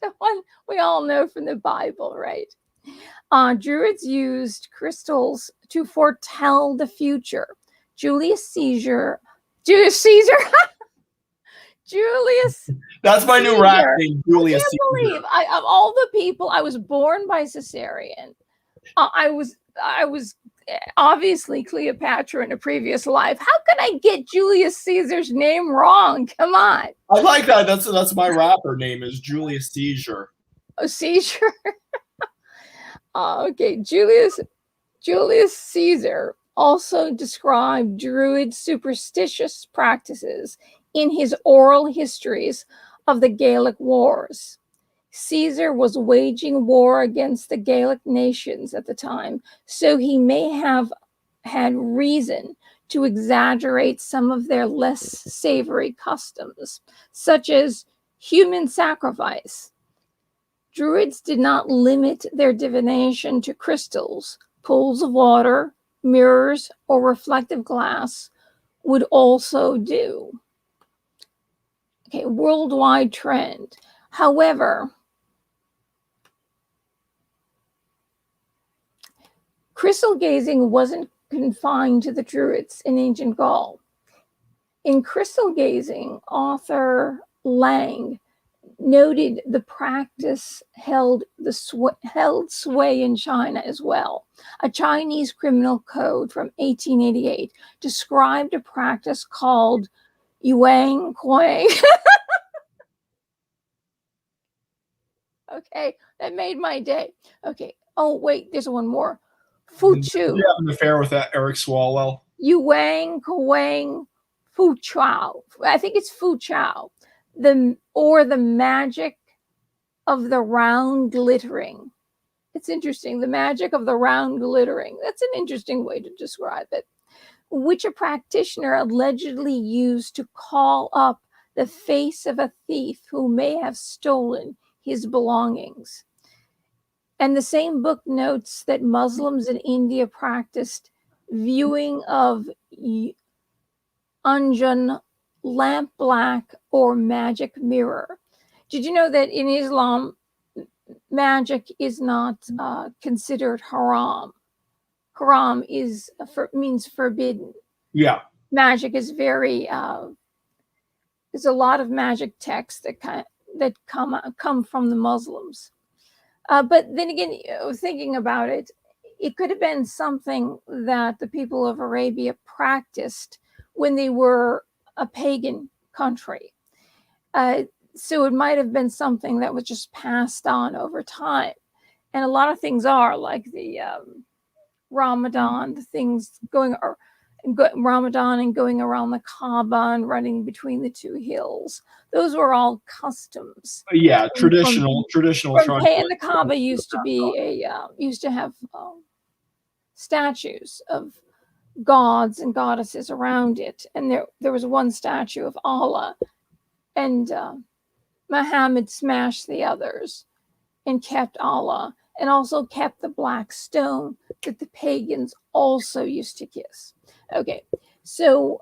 the one we all know from the Bible, right? Druids used crystals to foretell the future. Julius Caesar. That's my new rap name, Julius Caesar. I can't believe of all the people, I was born by cesarean. I was obviously Cleopatra in a previous life. How could I get Julius Caesar's name wrong? Come on. I like that. That's my rapper name is Julius Caesar. Oh, Caesar. Okay, Julius Caesar also described Druid superstitious practices in his oral histories of the Gaelic wars. Caesar was waging war against the Gaelic nations at the time, so he may have had reason to exaggerate some of their less savory customs, such as human sacrifice. Druids did not limit their divination to crystals. Pools of water, mirrors, or reflective glass would also do. Okay, worldwide trend. However, crystal gazing wasn't confined to the Druids in ancient Gaul. In crystal gazing, author Lang noted the practice held sway in China as well. A Chinese criminal code from 1888 described a practice called Yuan Kuai. Okay, that made my day. Okay. Oh, wait, there's one more. Fuchu. You have an affair with that Eric Swalwell? Yuan Kuang Fu Chao. I think it's Fu Chao. The magic of the round glittering. It's interesting. The magic of the round glittering. That's an interesting way to describe it. Which a practitioner allegedly used to call up the face of a thief who may have stolen his belongings. And the same book notes that Muslims in India practiced viewing of Anjan, lamp black, or magic mirror. Did you know that in Islam, magic is not considered haram? Quran means forbidden. Yeah. Magic is very there's a lot of magic texts that come from the Muslims. But then again, thinking about it, it could have been something that the people of Arabia practiced when they were a pagan country. So it might have been something that was just passed on over time. And a lot of things are like the Ramadan, the things Ramadan and going around the Kaaba and running between the two hills. Those were all customs. Yeah, traditional tribal. And the Kaaba used to have statues of gods and goddesses around it, and there was one statue of Allah, and Muhammad smashed the others and kept Allah, and also kept the black stone that the pagans also used to kiss. Okay, so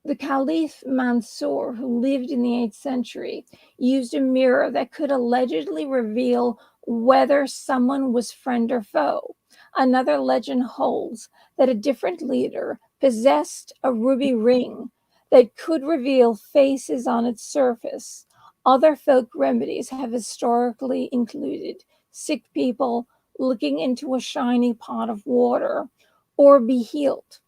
the Caliph Mansur, who lived in the 8th century, used a mirror that could allegedly reveal whether someone was friend or foe. Another legend holds that a different leader possessed a ruby ring that could reveal faces on its surface. Other folk remedies have historically included sick people looking into a shiny pot of water or be healed.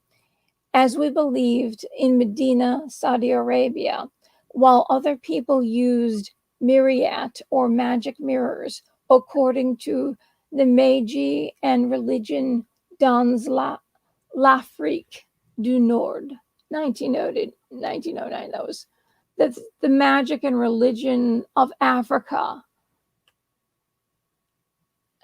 As we believed in Medina, Saudi Arabia, while other people used miriat or magic mirrors, according to the Magi and religion dans l'Afrique du Nord, 1909. That's the magic and religion of Africa.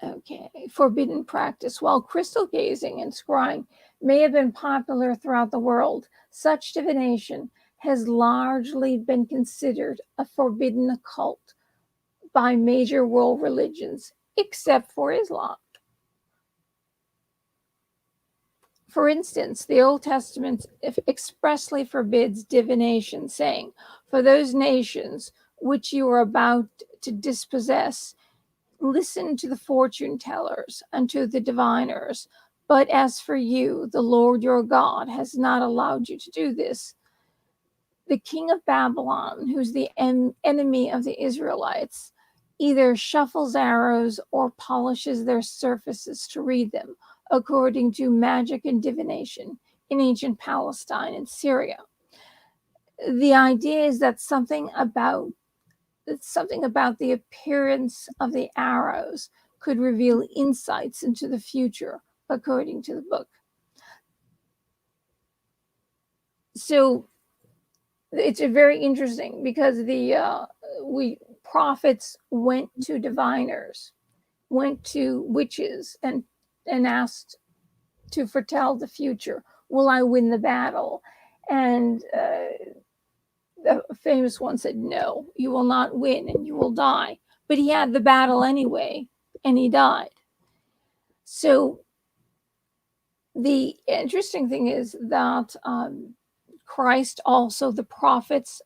Okay, forbidden practice. While crystal gazing and scrying may have been popular throughout the world, such divination has largely been considered a forbidden occult by major world religions, except for Islam. For instance, the Old Testament expressly forbids divination, saying, "For those nations which you are about to dispossess, listen to the fortune tellers and to the diviners. But as for you, the Lord your God has not allowed you to do this." The king of Babylon, who's the enemy of the Israelites, either shuffles arrows or polishes their surfaces to read them, according to magic and divination in ancient Palestine and Syria. The idea is that something about the appearance of the arrows could reveal insights into the future, according to the book. So it's very interesting because the prophets went to diviners, went to witches, and asked to foretell the future. Will I win the battle? And the famous one said, "No, you will not win and you will die." But he had the battle anyway, and he died. So the interesting thing is that Christ also, the prophets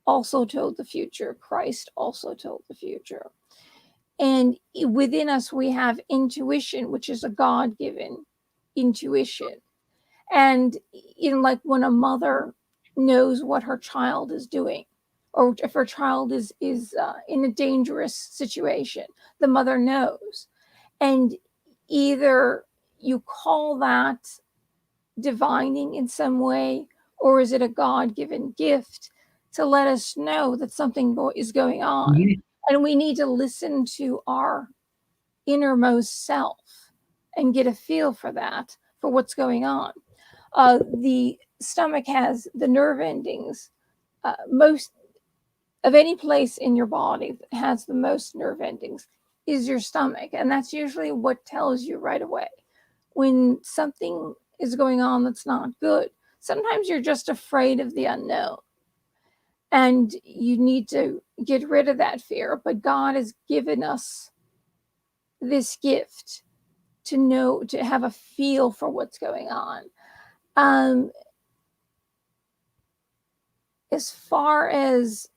also told the future. Christ also told the future. And within us, we have intuition, which is a God given intuition. And like when a mother knows what her child is doing, or if her child is in a dangerous situation, the mother knows. And either you call that divining in some way, or is it a God-given gift to let us know that something is going on? Mm-hmm. And we need to listen to our innermost self and get a feel for that, for what's going on. The stomach has the nerve endings. Most of any place in your body that has the most nerve endings is your stomach. And that's usually what tells you right away when something is going on that's not good. Sometimes you're just afraid of the unknown and you need to get rid of that fear. But God has given us this gift to know, to have a feel for what's going on. As far as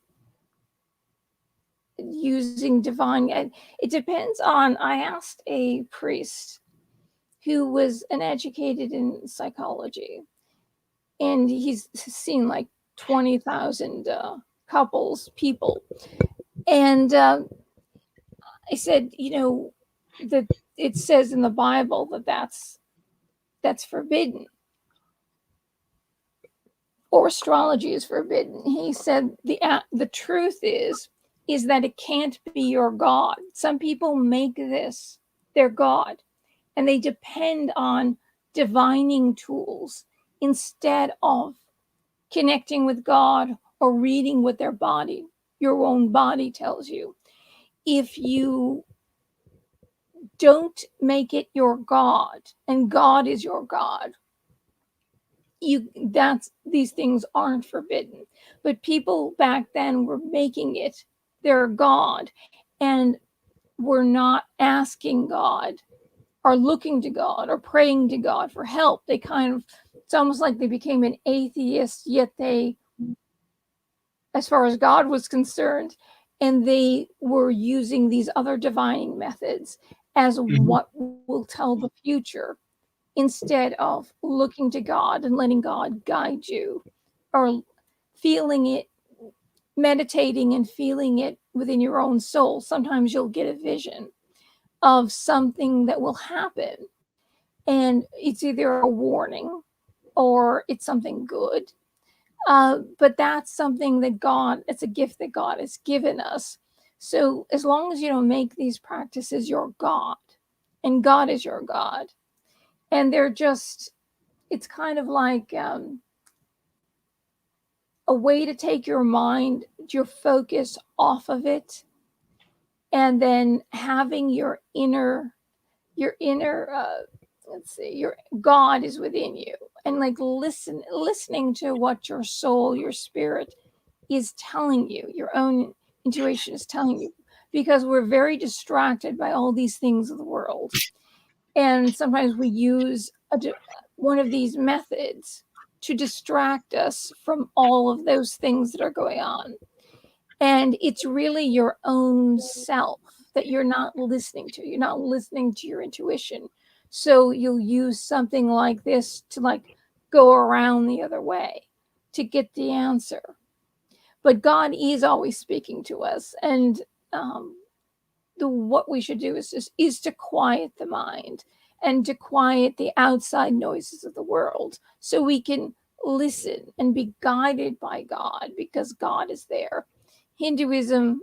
using divine, it depends on, I asked a priest who was an educated in psychology, and he's seen like 20,000 people. And I said, that it says in the Bible that that's forbidden, or astrology is forbidden. He said the truth is that it can't be your God. Some people make this their God, and they depend on divining tools instead of connecting with God or reading what your own body tells you. If you don't make it your God and God is your God, these things aren't forbidden. But people back then were making it their God, and were not asking God or looking to God or praying to God for help. It's almost like they became an atheist, yet they, as far as God was concerned, and they were using these other divining methods as what will tell the future, instead of looking to God and letting God guide you, or feeling it, meditating and feeling it within your own soul. Sometimes you'll get a vision of something that will happen, and it's either a warning or it's something good. But that's something that it's a gift that God has given us. So as long as you don't make these practices your God, and God is your God, and it's kind of like a way to take your mind, your focus off of it, and then having your inner let's see, your God is within you, and like listening to what your soul, your spirit is telling you, your own intuition is telling you, because we're very distracted by all these things of the world. And sometimes we use one of these methods to distract us from all of those things that are going on. And it's really your own self that you're not listening to. You're not listening to your intuition. So you'll use something like this to like go around the other way to get the answer. But God is always speaking to us. And what we should do is to quiet the mind and to quiet the outside noises of the world, so we can listen and be guided by God, because God is there. Hinduism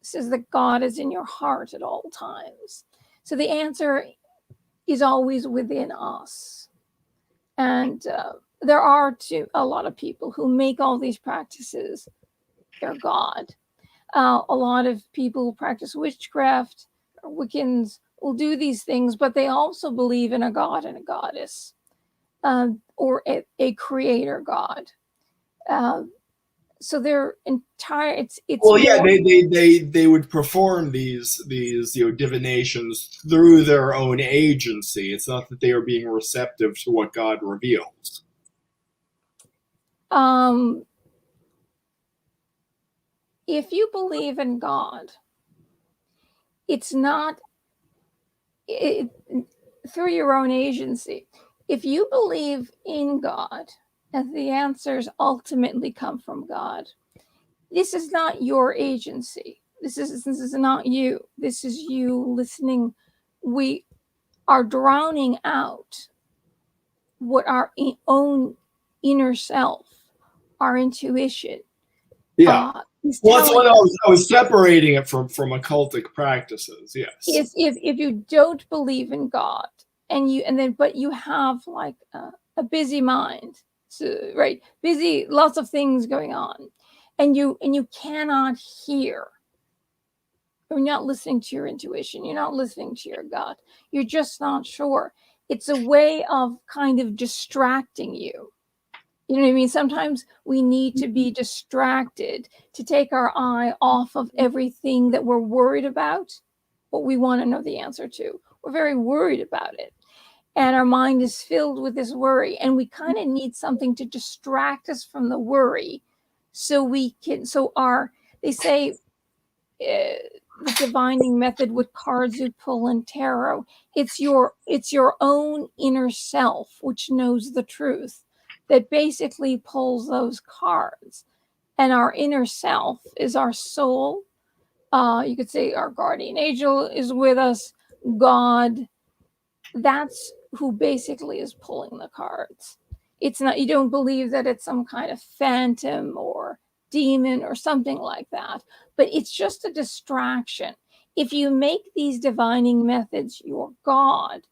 says that God is in your heart at all times. So the answer is always within us. And there are a lot of people who make all these practices their God. A lot of people who practice witchcraft or Wiccans will do these things, but they also believe in a god and a goddess, or a creator God. So they're entire. It's Well, yeah, more. they would perform these divinations through their own agency. It's not that they are being receptive to what God reveals. If you believe in God, it's not through your own agency. If you believe in God, and the answers ultimately come from God, this is not your agency. This is not you. This is you listening. We are drowning out what our own inner self, our intuition, Yeah. is Well, that's telling what us. I was separating it from occultic practices. Yes. Is if you don't believe in God, but you have like a busy mind, so, right? Busy, lots of things going on, and you cannot hear. You're not listening to your intuition. You're not listening to your gut. You're just not sure. It's a way of kind of distracting you. You know what I mean? Sometimes we need to be distracted to take our eye off of everything that we're worried about, what we want to know the answer to. We're very worried about it. And our mind is filled with this worry. And we kind of need something to distract us from the worry, so we can, they say, the divining method with cards you pull in tarot. It's your own inner self, which knows the truth, that basically pulls those cards. And our inner self is our soul. You could say our guardian angel is with us, God. That's who basically is pulling the cards. It's not, you don't believe that it's some kind of phantom or demon or something like that, but it's just a distraction. If you make these divining methods your God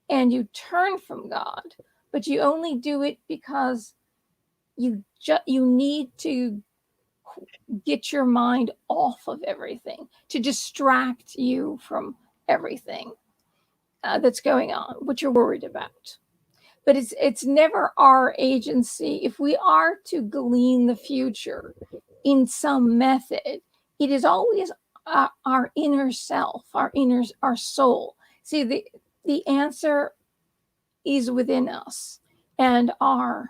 and you turn from God, but you only do it because you need to get your mind off of everything, to distract you from everything that's going on, what you're worried about. But it's never our agency. If we are to glean the future in some method, it is always our inner self, our soul. See, the answer is within us, and our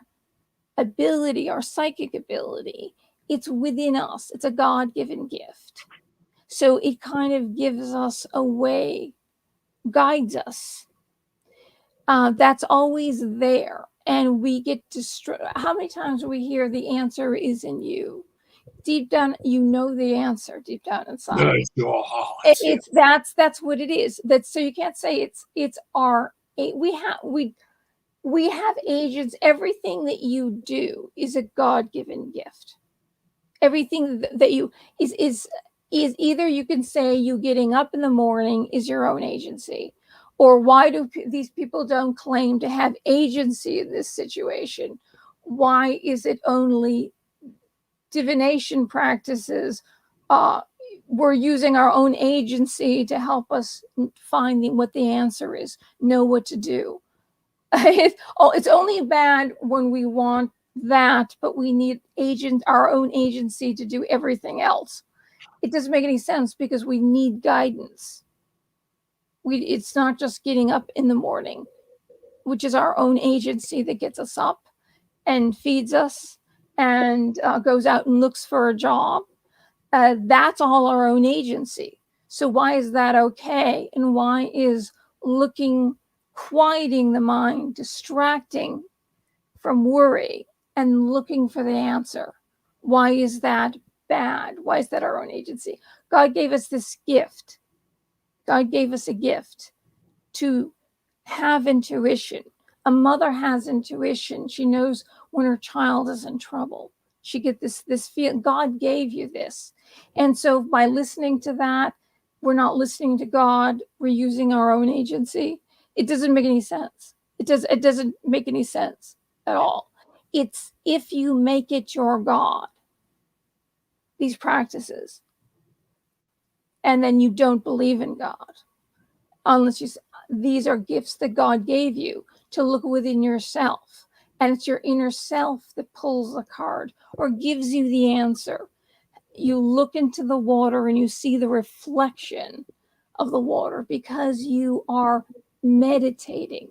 ability, our psychic ability, it's within us. It's a God-given gift. So it kind of gives us a way, guides us. That's always there. And we get distracted. How many times do we hear the answer is in you? Deep down, you know the answer deep down inside. It's that's what it is. That's, so you can't say it's our, we have agents. Everything that you do is a God-given gift. Everything that you is either, you can say you getting up in the morning is your own agency, or why do these people don't claim to have agency in this situation? Why is it only divination practices? We're using our own agency to help us find what the answer is, know what to do. It's only bad when we want that, but we need our own agency to do everything else. It doesn't make any sense because we need guidance. It's not just getting up in the morning, which is our own agency that gets us up and feeds us and goes out and looks for a job. That's all our own agency. So why is that okay? And why is quieting the mind, distracting from worry and looking for the answer, why is that bad? Why is that our own agency? God gave us this gift. God gave us a gift to have intuition. A mother has intuition. She knows when her child is in trouble. She gets this feel. God gave you this. And so by listening to that, we're not listening to God. We're using our own agency. It doesn't make any sense. It doesn't make any sense at all. It's if you make it your God, these practices, and then you don't believe in God, unless these are gifts that God gave you to look within yourself. And it's your inner self that pulls the card or gives you the answer. You look into the water and you see the reflection of the water because you are meditating.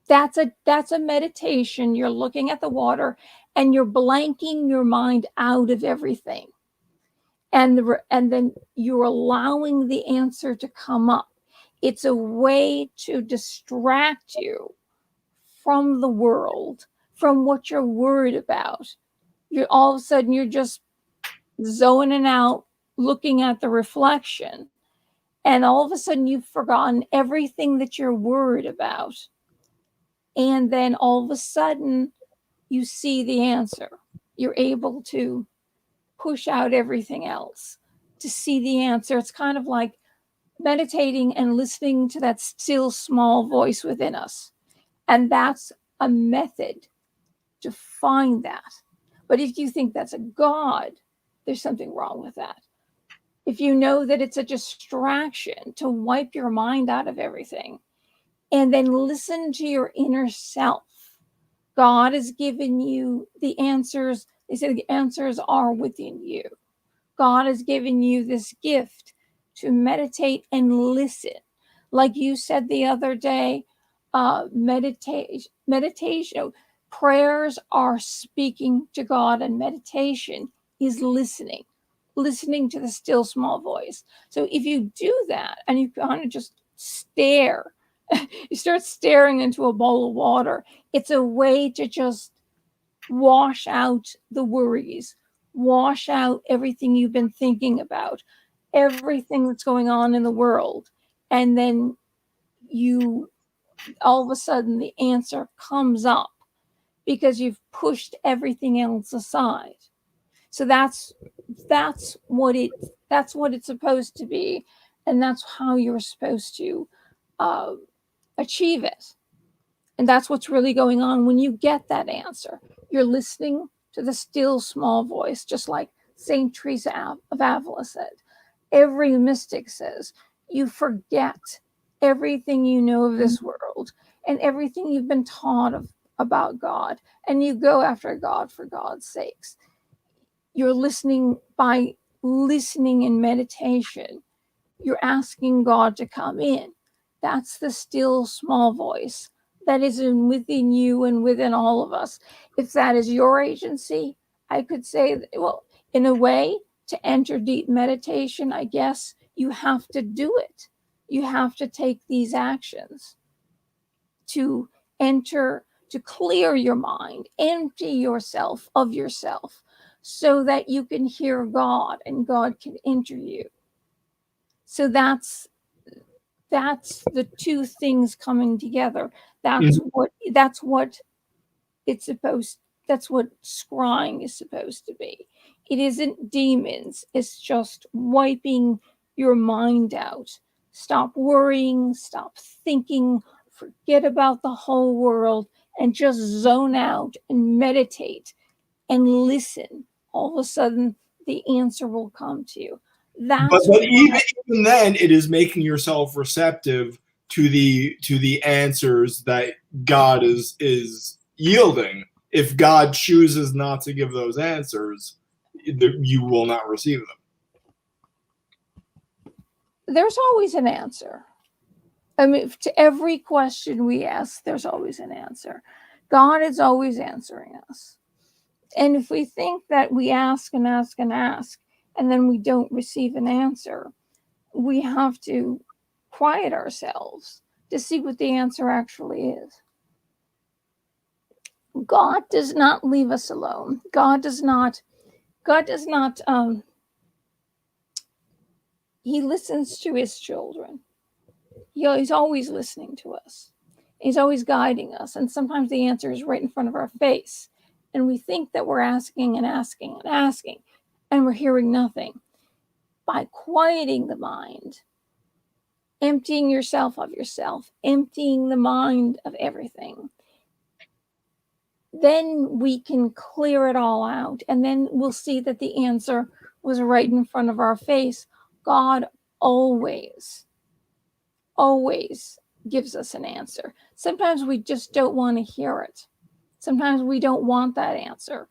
That's a meditation. You're looking at the water and you're blanking your mind out of everything. And then you're allowing the answer to come up. It's a way to distract you from the world, from what you're worried about. All of a sudden, you're just zoning out, looking at the reflection. And all of a sudden, you've forgotten everything that you're worried about. And then all of a sudden, you see the answer. You're able to push out everything else to see the answer. It's kind of like meditating and listening to that still small voice within us. And that's a method to find that. But if you think that's a God, there's something wrong with that. If you know that it's a distraction to wipe your mind out of everything, and then listen to your inner self. God has given you the answers. They say the answers are within you. God has given you this gift to meditate and listen. Like you said the other day, meditation, prayers are speaking to God, and meditation is listening. listening to the still small voice. So if you do that and you kind of just stare, you start staring into a bowl of water, it's a way to just wash out the worries, wash out everything you've been thinking about, everything that's going on in the world. And then you, all of a sudden, the answer comes up because you've pushed everything else aside. So that's what it's supposed to be, and that's how you're supposed to uh, achieve it. And that's what's really going on when you get that answer. You're listening to the still small voice, just like Saint Teresa of Avila said. Every mystic says, you forget everything you know of this world and everything you've been taught about God, and you go after God for God's sakes. You're listening. By listening in meditation, you're asking God to come in. That's the still small voice that is within you and within all of us. If that is your agency, I could say, well, in a way, to enter deep meditation, I guess you have to do it. You have to take these actions to enter, to clear your mind, empty yourself of yourself, so that you can hear God and God can enter you. So that's the two things coming together. That's what it's supposed that's what scrying is supposed to be. It isn't demons, it's just wiping your mind out. Stop worrying, stop thinking, forget about the whole world, and just zone out and meditate and listen. All of a sudden the answer will come to you. But even then, it is making yourself receptive to the answers that God is yielding. If God chooses not to give those answers, you will not receive them. There's always an answer. I mean, to every question we ask, there's always an answer. God is always answering us. And if we think that we ask and ask and ask, and then we don't receive an answer, we have to quiet ourselves to see what the answer actually is. God does not leave us alone. God does not, he listens to his children. He's always listening to us. He's always guiding us. And sometimes the answer is right in front of our face. And we think that we're asking and asking and asking, and we're hearing nothing. By quieting the mind, emptying yourself of yourself, emptying the mind of everything, then we can clear it all out. And then we'll see that the answer was right in front of our face. God always gives us an answer. Sometimes we just don't want to hear it. Sometimes we don't want that answer,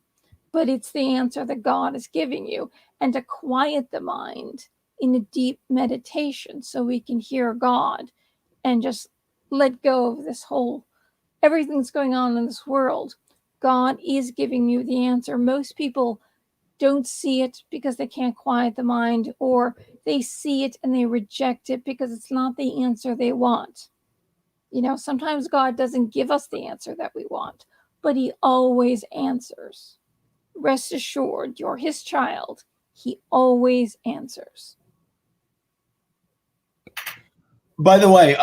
but it's the answer that God is giving you. And to quiet the mind in a deep meditation so we can hear God and just let go of this whole, everything that's going on in this world. God is giving you the answer. Most people don't see it because they can't quiet the mind, or they see it and they reject it because it's not the answer they want. You know, sometimes God doesn't give us the answer that we want, but he always answers. Rest assured, you're his child. He always answers. By the way,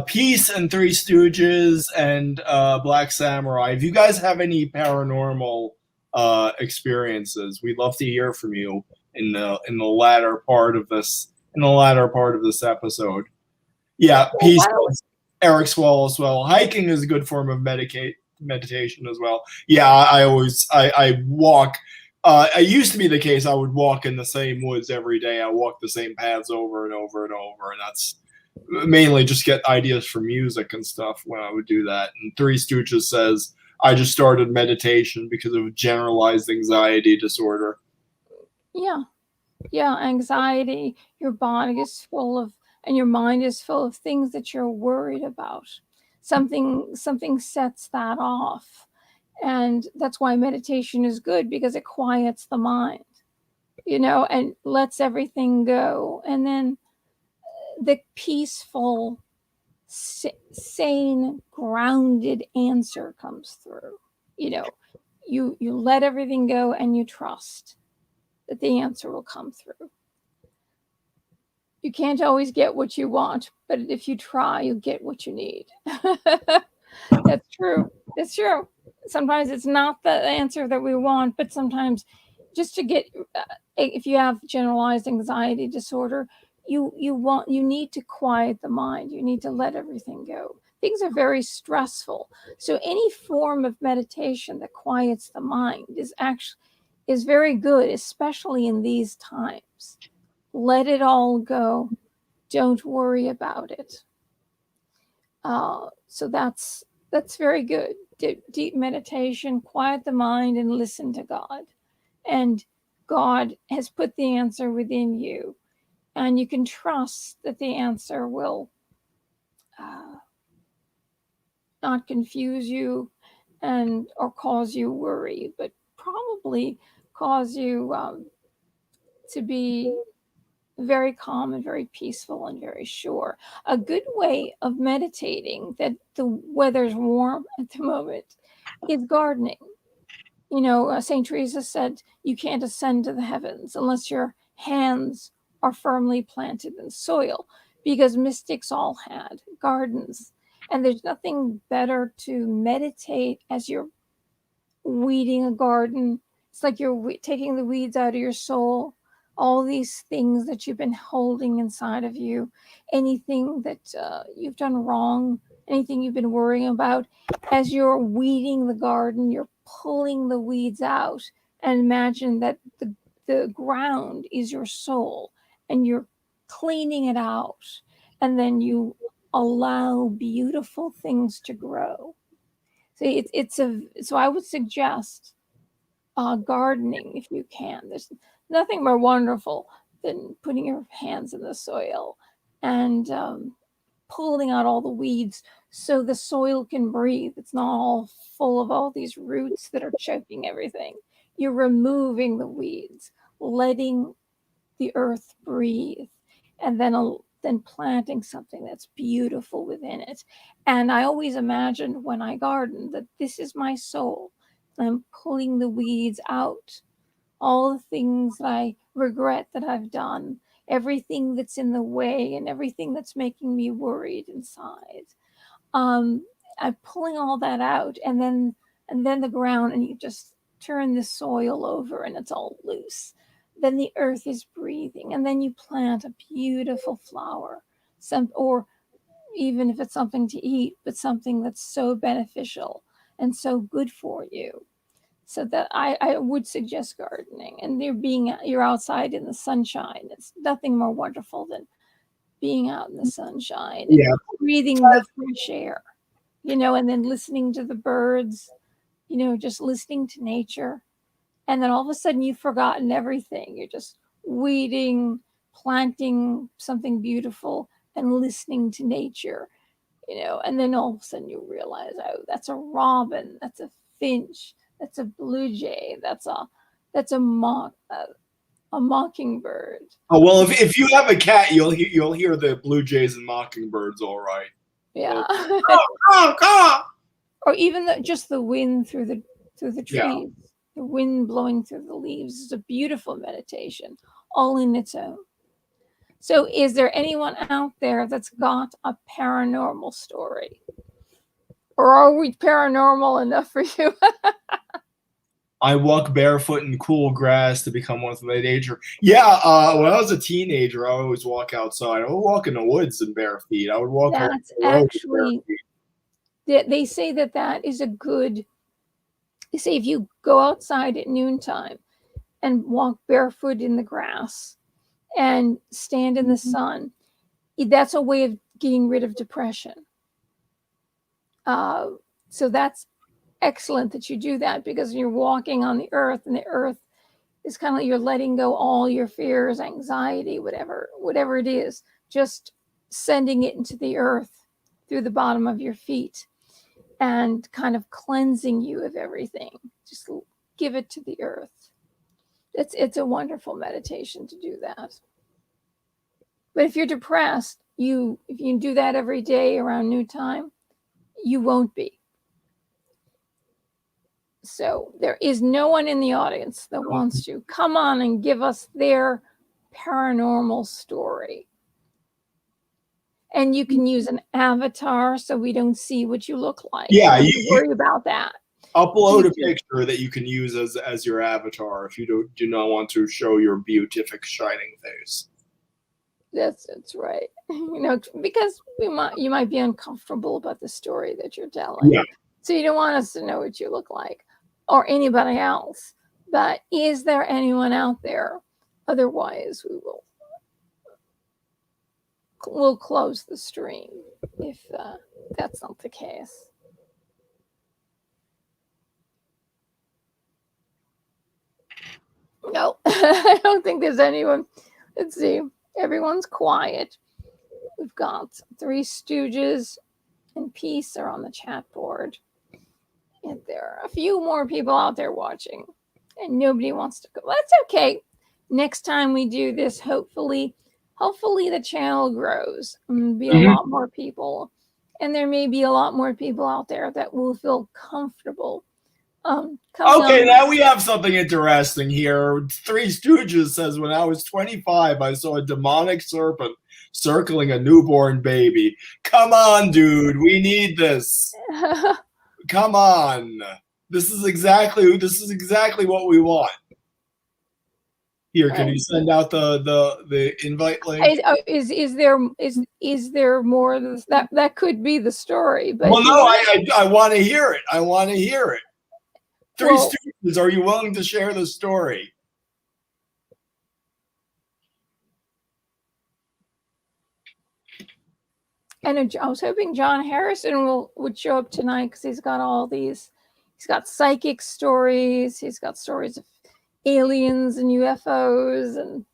Peace and Three Stooges and Black Samurai, if you guys have any paranormal experiences, we'd love to hear from you in the latter part of this episode. Yeah, Peace. Eric Swallow as well. Hiking is a good form of meditation as well. Yeah, I walk. It used to be the case I would walk in the same woods every day. I walk the same paths over and over and over, and that's mainly just get ideas for music and stuff when I would do that. And Three Stooges says, I just started meditation because of generalized anxiety disorder. Yeah, anxiety. Your body is full of, and your mind is full of things that you're worried about. Something sets that off. And that's why meditation is good, because it quiets the mind. and lets everything go. And then the peaceful, sane, grounded answer comes through. You let everything go and you trust that the answer will come through. You can't always get what you want, but if you try, you'll get what you need. That's true. It's true. Sometimes it's not the answer that we want, but sometimes just to get, if you have generalized anxiety disorder, you need to quiet the mind. You need to let everything go. Things are very stressful. So any form of meditation that quiets the mind is very good, especially in these times. Let it all go. Don't worry about it. So that's very good. Deep meditation, quiet the mind, and listen to God. And God has put the answer within you, and you can trust that the answer will not confuse you or cause you worry, but probably cause you to be very calm and very peaceful and very sure. A good way of meditating that the weather's warm at the moment is gardening. St. Teresa said, you can't ascend to the heavens unless your hands are firmly planted in soil, because mystics all had gardens. And there's nothing better to meditate as you're weeding a garden. It's like you're taking the weeds out of your soul, all these things that you've been holding inside of you, anything that you've done wrong, anything you've been worrying about. As you're weeding the garden, you're pulling the weeds out, and imagine that the ground is your soul, and you're cleaning it out, and then you allow beautiful things to grow. So I would suggest gardening if you can. There's nothing more wonderful than putting your hands in the soil and pulling out all the weeds so the soil can breathe. It's not all full of all these roots that are choking everything. You're removing the weeds, letting the earth breathe, and then planting something that's beautiful within it. And I always imagined when I garden that this is my soul. I'm pulling the weeds out, all the things that I regret that I've done, everything that's in the way, and everything that's making me worried inside. I'm pulling all that out, and then the ground, and you just turn the soil over, and it's all loose. Then the earth is breathing, and then you plant a beautiful flower, or even if it's something to eat, but something that's so beneficial and so good for you. So that I would suggest gardening, and you're outside in the sunshine. It's nothing more wonderful than being out in the sunshine and Yeah. breathing the fresh air, and then listening to the birds, just listening to nature. And then all of a sudden you've forgotten everything. You're just weeding, planting something beautiful, and listening to nature, and then all of a sudden you realize, oh, that's a robin, that's a finch, that's a blue jay, that's a mockingbird. Oh well, if you have a cat, you'll hear the blue jays and mockingbirds, all right. Yeah. Caw, caw. Or even just the wind through the Yeah. trees, the wind blowing through the leaves is a beautiful meditation, all in its own. So, is there anyone out there that's got a paranormal story? Or are we paranormal enough for you? I walk barefoot in cool grass to become one of the nature. Yeah, when I was a teenager, I would always walk outside. I would walk in the woods in bare feet. I would walk along That's the road in bare actually, feet. they say that is a good, they say if you go outside at noontime and walk barefoot in the grass and stand in the sun, that's a way of getting rid of depression. So that's excellent that you do that, because you're walking on the earth, and the earth is kind of like you're letting go all your fears, anxiety, whatever it is, just sending it into the earth through the bottom of your feet and kind of cleansing you of everything. Just give it to the earth. It's a wonderful meditation to do that. But if you're depressed, if you do that every day around noon time, you won't be. So there is no one in the audience that wants to come on and give us their paranormal story. And you can use an avatar so we don't see what you look like. Yeah, don't worry about that. Upload a picture that you can use as your avatar if you do not want to show your beatific shining face. That's right. Because you might be uncomfortable about the story that you're telling. Yeah. So you don't want us to know what you look like or anybody else. But is there anyone out there? Otherwise, we'll close the stream if that's not the case. No, I don't think there's anyone. Let's see. Everyone's quiet. We've got Three Stooges and Peace are on the chat board. And there are a few more people out there watching. And nobody wants to go. That's okay. Next time we do this, hopefully the channel grows. And be a lot more people. And there may be a lot more people out there that will feel comfortable. Okay, now we have something interesting here. Three Stooges says, when I was 25, I saw a demonic serpent circling a newborn baby. Come on, dude. We need this. Come on. This is exactly what we want. Here, can you send out the invite link? Is there more? That could be the story. But well, no, I want to hear it. I want to hear it. Three Stooges, are you willing to share the story? And I was hoping John Harrison would show up tonight because he's got all these. He's got psychic stories. He's got stories of aliens and UFOs, and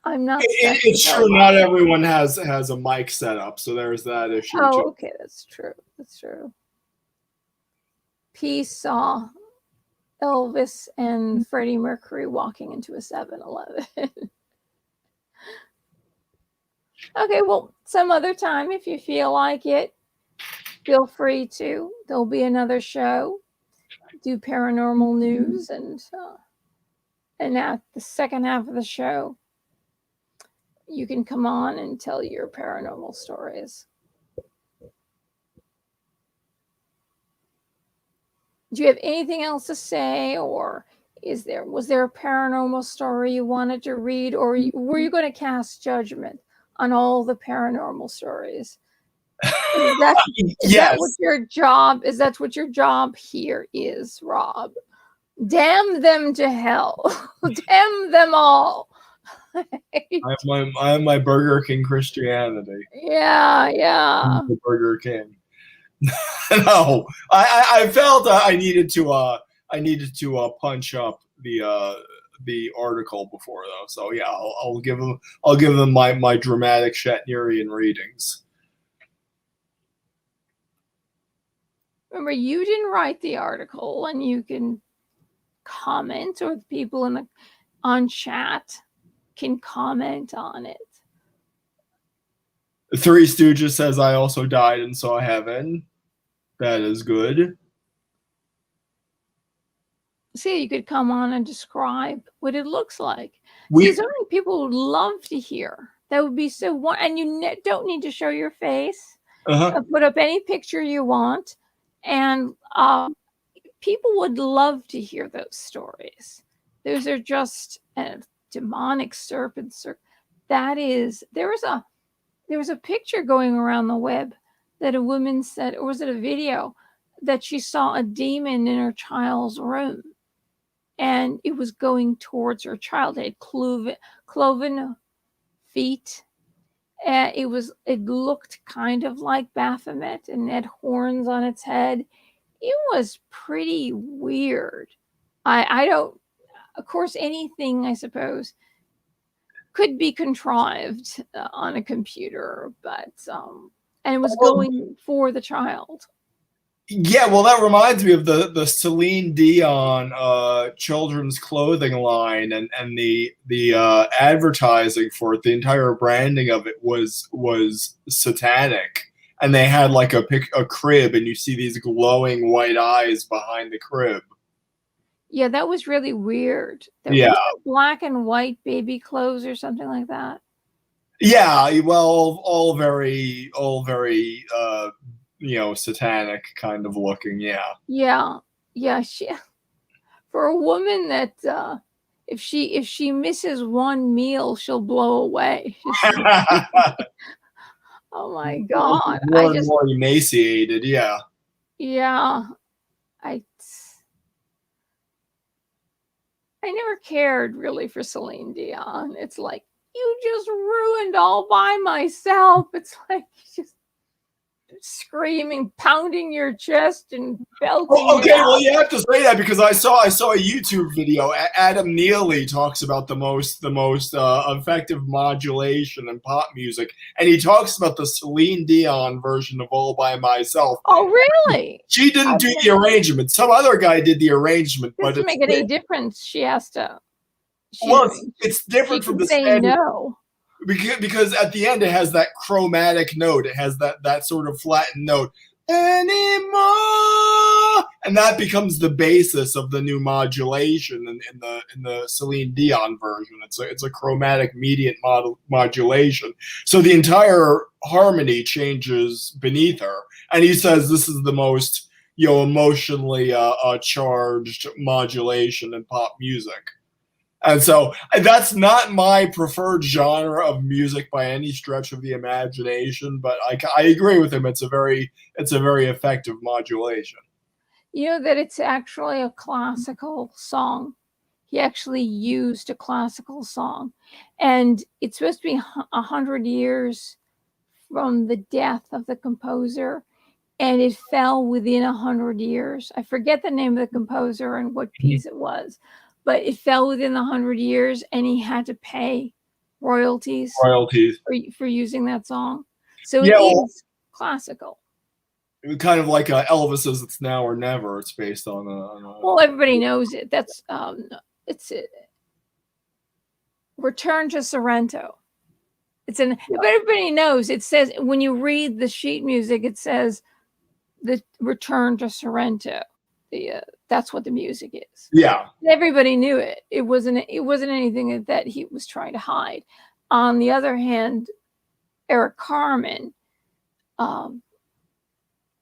I'm not. It's true. Not everyone has a mic set up, so there's that issue. Oh, too. okay, that's true. That's true. Peace saw Elvis and Freddie Mercury walking into a 7-Eleven. Okay, well, some other time, if you feel like it, feel free to. There'll be another show. Do paranormal news, and at the second half of the show, you can come on and tell your paranormal stories. Do you have anything else to say, or was there a paranormal story you wanted to read, or were you going to cast judgment on all the paranormal stories? Is that what your job is? That's what your job here is, Rob. Damn them to hell. Damn them all. I have my Burger King Christianity. Yeah. The Burger King. No, I felt I needed to punch up the article before though. So yeah, I'll give them my dramatic Shatnerian readings. Remember, you didn't write the article, and you can comment, or the people on chat can comment on it. Three Stooges says, I also died and saw heaven. That is good. See, you could come on and describe what it looks like. These are people would love to hear. That would be so wonderful. And you don't need to show your face. Put up any picture you want. And people would love to hear those stories. Those are just demonic serpents. There was a picture going around the web that a woman said, or was it a video, that she saw a demon in her child's room, and it was going towards her child. It had cloven feet. It looked kind of like Baphomet and had horns on its head. It was pretty weird. I don't, of course, anything, I suppose, could be contrived on a computer, but and it was going for the child. Yeah, well, that reminds me of the Celine Dion children's clothing line, and the advertising for it. The entire branding of it was satanic, and they had like a crib, and you see these glowing white eyes behind the crib. Yeah, that was really weird. That Yeah, was black and white baby clothes or something like that. yeah. Well, all very satanic kind of looking. Yeah. Yeah, yeah. She for a woman that if she misses one meal, she'll blow away. Oh my God. More and more emaciated. Yeah. Yeah, I I never cared really for Celine Dion. It's like, you just ruined All by Myself. It's like just screaming, pounding your chest and belting Oh, it okay, well, out. you have to say that because I saw a YouTube video. Adam Neely talks about the most effective modulation in pop music, and he talks about the Celine Dion version of "All by Myself." Oh, really? She didn't do the arrangement; some other guy did the arrangement, but Doesn't make any difference. She has to. well, it's She different from can the say standard no. because at the end it has that chromatic note. It has that sort of flattened note anymore, and that becomes the basis of the new modulation in the Celine Dion version. It's a chromatic median modulation, so the entire harmony changes beneath her. And he says this is the most emotionally charged modulation in pop music. And so that's not my preferred genre of music by any stretch of the imagination, but I agree with him. It's a very effective modulation. You know that it's actually a classical song. He actually used a classical song, and it's supposed to be 100 years from the death of the composer, and it fell within 100 years. I forget the name of the composer and what piece it was, but it fell within the 100 years, and he had to pay royalties Royalties. for using that song. So it Yeah, well, is classical. kind of like Elvis's "It's Now or Never." It's based on. Well, everybody knows it. That's it's Return to Sorrento. But everybody knows it says when you read the sheet music, it says the Return to Sorrento. That's what the music is. Yeah. Everybody knew it. It wasn't anything that he was trying to hide. On the other hand, Eric Carmen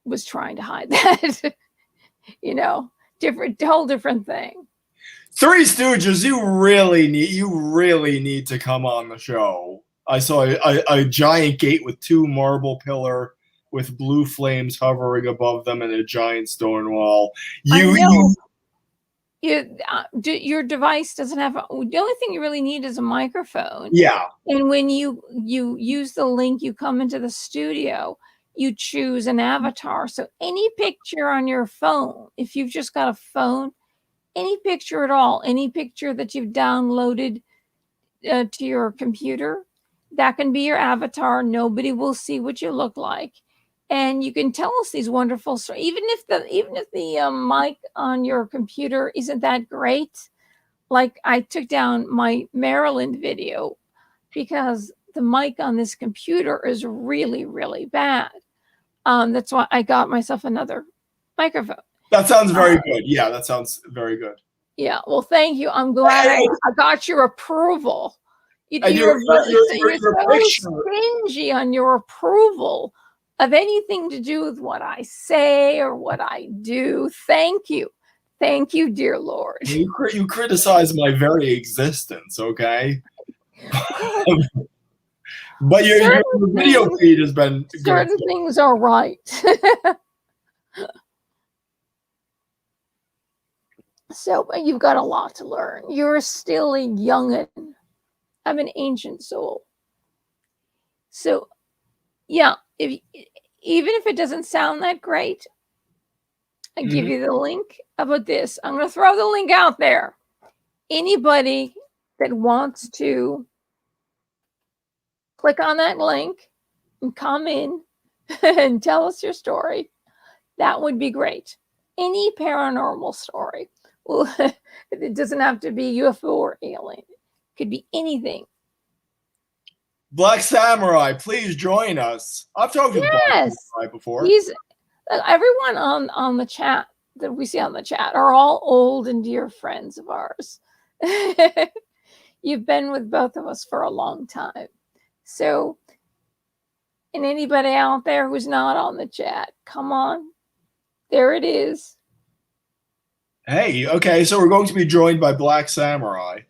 was trying to hide that. Whole different thing. Three Stooges, you really need to come on the show. I saw a giant gate with two marble pillar with blue flames hovering above them and a giant stone wall. Your device doesn't have. The only thing you really need is a microphone. Yeah. And when you use the link, you come into the studio. You choose an avatar. So any picture on your phone, if you've just got a phone, any picture at all, any picture that you've downloaded to your computer, that can be your avatar. Nobody will see what you look like, and you can tell us these wonderful stories. Even if the mic on your computer isn't that great, like I took down my Maryland video because the mic on this computer is really, really bad. That's why I got myself another microphone. That sounds very good. Yeah, that sounds very good. Yeah, well, thank you. I'm glad I got your approval. You're so stingy on your approval of anything to do with what I say or what I do. Thank you. Thank you, dear Lord. You criticize my very existence, okay? But your video feed has been good. Certain things are right. So you've got a lot to learn. You're still a young'un. I'm an ancient soul. So, yeah, even if it doesn't sound that great, I give you the link. How about this? I'm going to throw the link out there. Anybody that wants to click on that link and come in and tell us your story, That would be great. Any paranormal story. Well, it doesn't have to be UFO or alien. It could be anything. Black Samurai, please join us. I've talked with Black Samurai before. Everyone on the chat that we see on the chat are all old and dear friends of ours. You've been with both of us for a long time. So, and anybody out there who's not on the chat, come on. There it is. Hey, okay, so we're going to be joined by Black Samurai.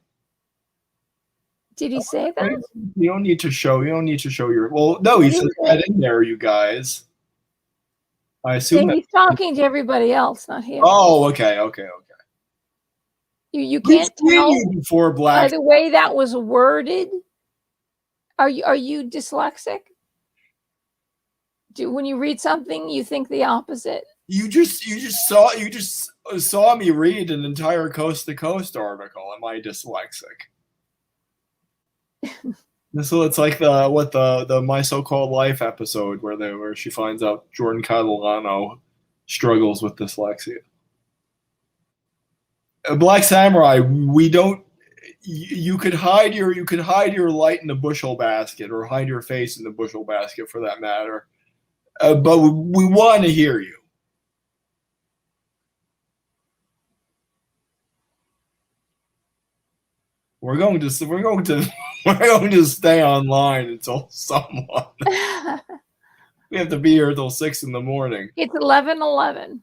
Did he say that? You don't need to show your. Well, no, he said that in there, you guys. I assume he's talking to everybody else, not him. Oh, okay. You can't tell before Black. By the way that was worded. Are you dyslexic? When you read something, you think the opposite? You just saw me read an entire Coast to Coast article. Am I dyslexic? So it's like the My So-Called Life episode where she finds out Jordan Catalano struggles with dyslexia. Black Samurai, we don't. You could hide your light in a bushel basket, or hide your face in the bushel basket, for that matter. But we want to hear you. We're going to stay online until someone. We have to be here until 6 in the morning. It's 11:11.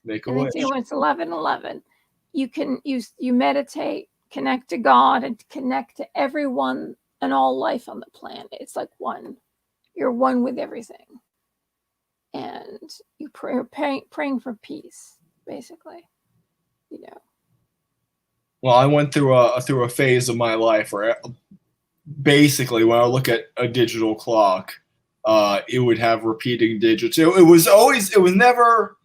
Make a wish. When it's 11:11, you meditate, connect to God, and connect to everyone and all life on the planet. It's like one. You're one with everything, and you praying for peace, basically. You know. Well, I went through a phase of my life where, basically, when I look at a digital clock, it would have repeating digits. It was never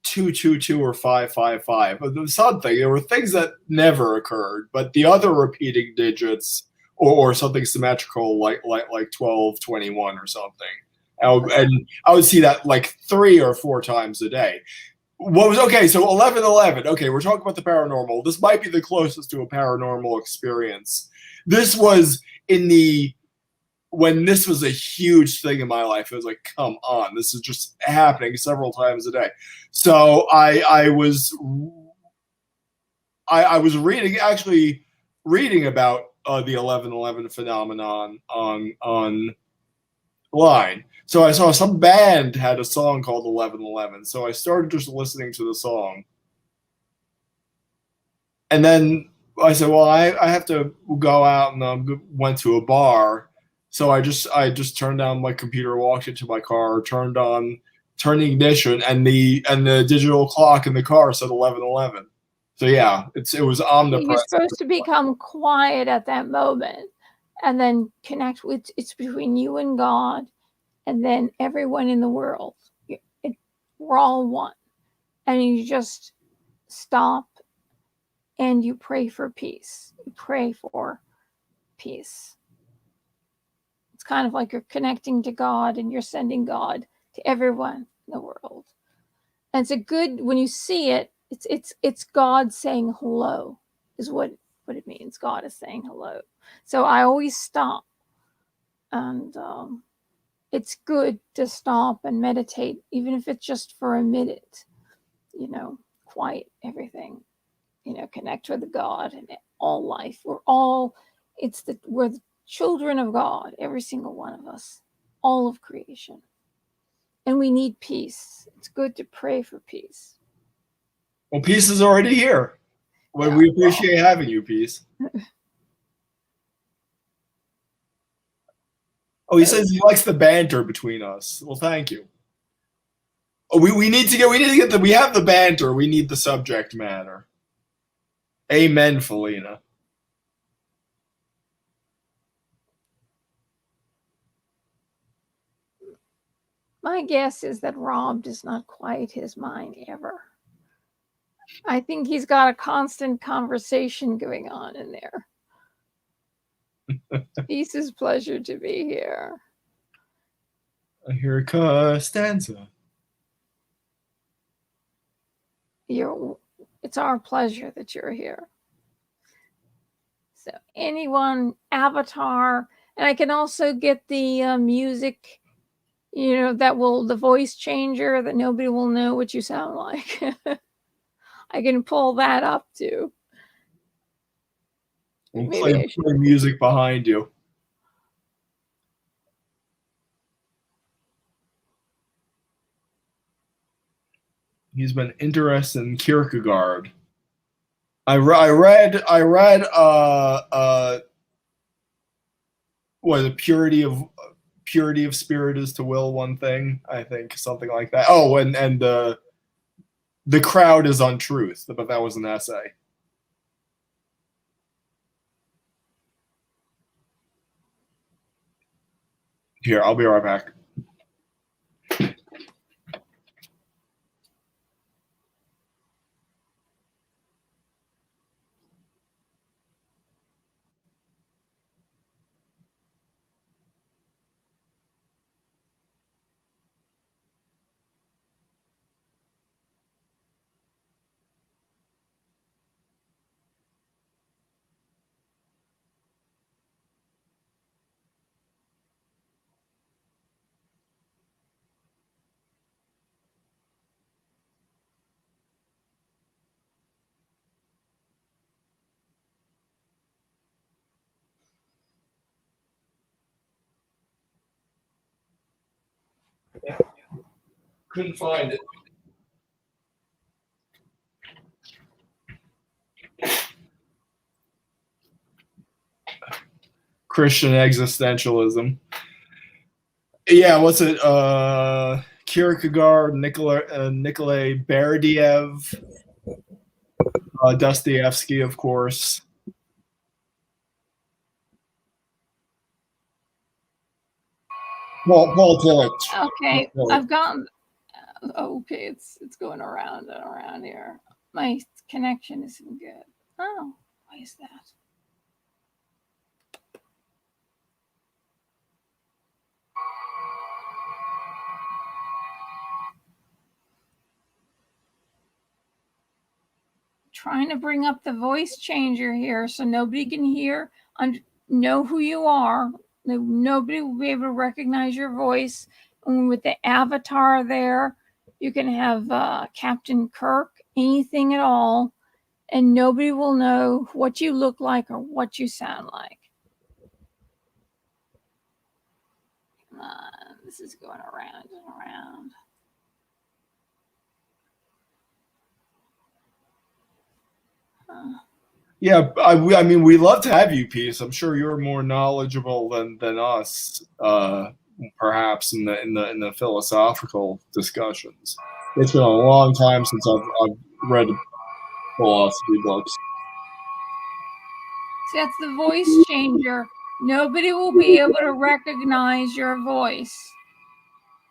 222 or 555. But there was something. There were things that never occurred, but the other repeating digits, or something symmetrical like 1221 or something, and I would see that like 3 or 4 times a day. What was okay? So 11:11. Okay, we're talking about the paranormal. This might be the closest to a paranormal experience. This was when this was a huge thing in my life. It was like, come on, this is just happening several times a day. So I was reading about the 11:11 phenomenon on line. So I saw some band had a song called 11:11. So I started just listening to the song. And then I said, well, I have to go out, and went to a bar. So I just turned down my computer, walked into my car, turned the ignition, and the digital clock in the car said 11:11. So yeah, it was omnipresent. You're supposed to become quiet at that moment, and then connect with. It's between you and God, and then everyone in the world. We're all one, and you just stop, and you pray for peace. You pray for peace. It's kind of like you're connecting to God, and you're sending God to everyone in the world. And it's a good, when you see it, it's God saying hello, is what it means. God is saying hello. So I always stop, and it's good to stop and meditate, even if it's just for a minute. Quiet everything. Connect with God and all life. We're the children of God, every single one of us, all of creation. And we need peace. It's good to pray for peace. Well, peace is already here. Well, we appreciate having you, Peace. Oh, he says he likes the banter between us. Well, thank you. Oh, we need to get we have the banter. We need the subject matter. Amen, Felina. My guess is that Rob does not quiet his mind ever. I think he's got a constant conversation going on in there. Peace's pleasure to be here. I hear Costanza. It's our pleasure that you're here. So anyone, avatar, and I can also get the music, the voice changer that nobody will know what you sound like. I can pull that up too. We'll play music behind you. He's been interested in Kierkegaard. I read what the purity of spirit is to will one thing, I think, something like that. Oh, and the crowd is untruth, but that was an essay. Here, I'll be right back. Couldn't find it. Christian existentialism. Yeah, what's it? Kierkegaard, Nikolai Berdiev, Dostoevsky, of course. Paul Tillich. Okay, I've gotten. Okay, it's going around and around here. My connection isn't good. Oh, why is that? Trying to bring up the voice changer here so nobody can hear, know who you are. Nobody will be able to recognize your voice. And with the avatar there, you can have Captain Kirk, anything at all, and nobody will know what you look like or what you sound like. Come on, this is going around and around. Yeah, I mean, we love to have you, Peace. I'm sure you're more knowledgeable than us, perhaps in the philosophical discussions. It's been a long time since I've read philosophy books. See, that's the voice changer. Nobody will be able to recognize your voice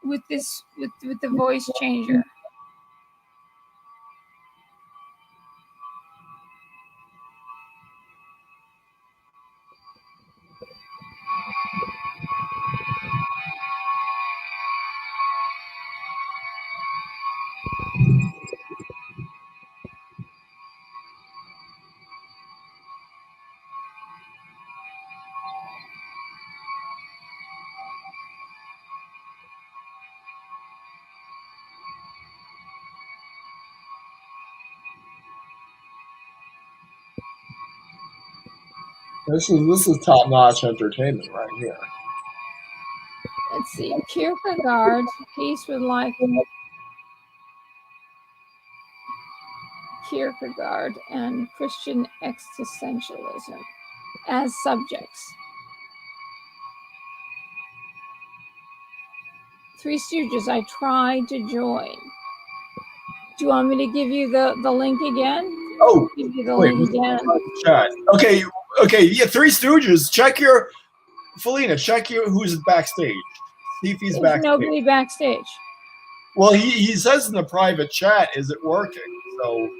with this with the voice changer. This is top notch entertainment right here. Let's see, Kierkegaard, Peace would like Kierkegaard and Christian existentialism as subjects. Three Stooges, I tried to join. Do you want me to give you the link again? Oh, give you the link again. Chat. Okay, yeah, Three Stooges. Check your Felina. Check your who's backstage. See if he's There's backstage. nobody backstage. Well, he says in the private chat, "Is it working?" So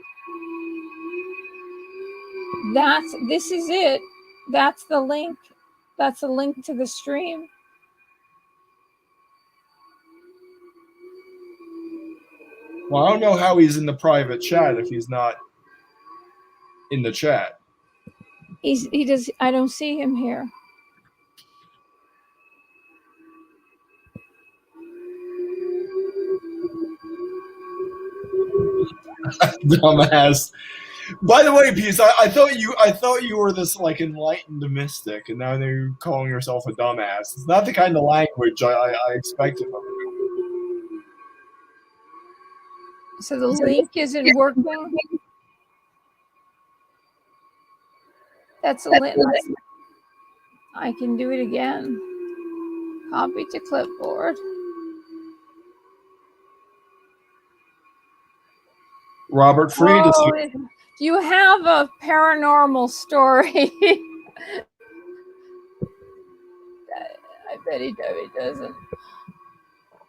this is it. That's the link. That's a link to the stream. Well, I don't know how he's in the private chat if he's not in the chat. He does. I don't see him here. Dumbass. By the way, Peace, I thought you were this like enlightened mystic, and now you're calling yourself a dumbass. It's not the kind of language I expected from you. So the link isn't working. That's a link. I can do it again. Copy to clipboard. Robert Fried is here. Do you have a paranormal story? I bet he doesn't.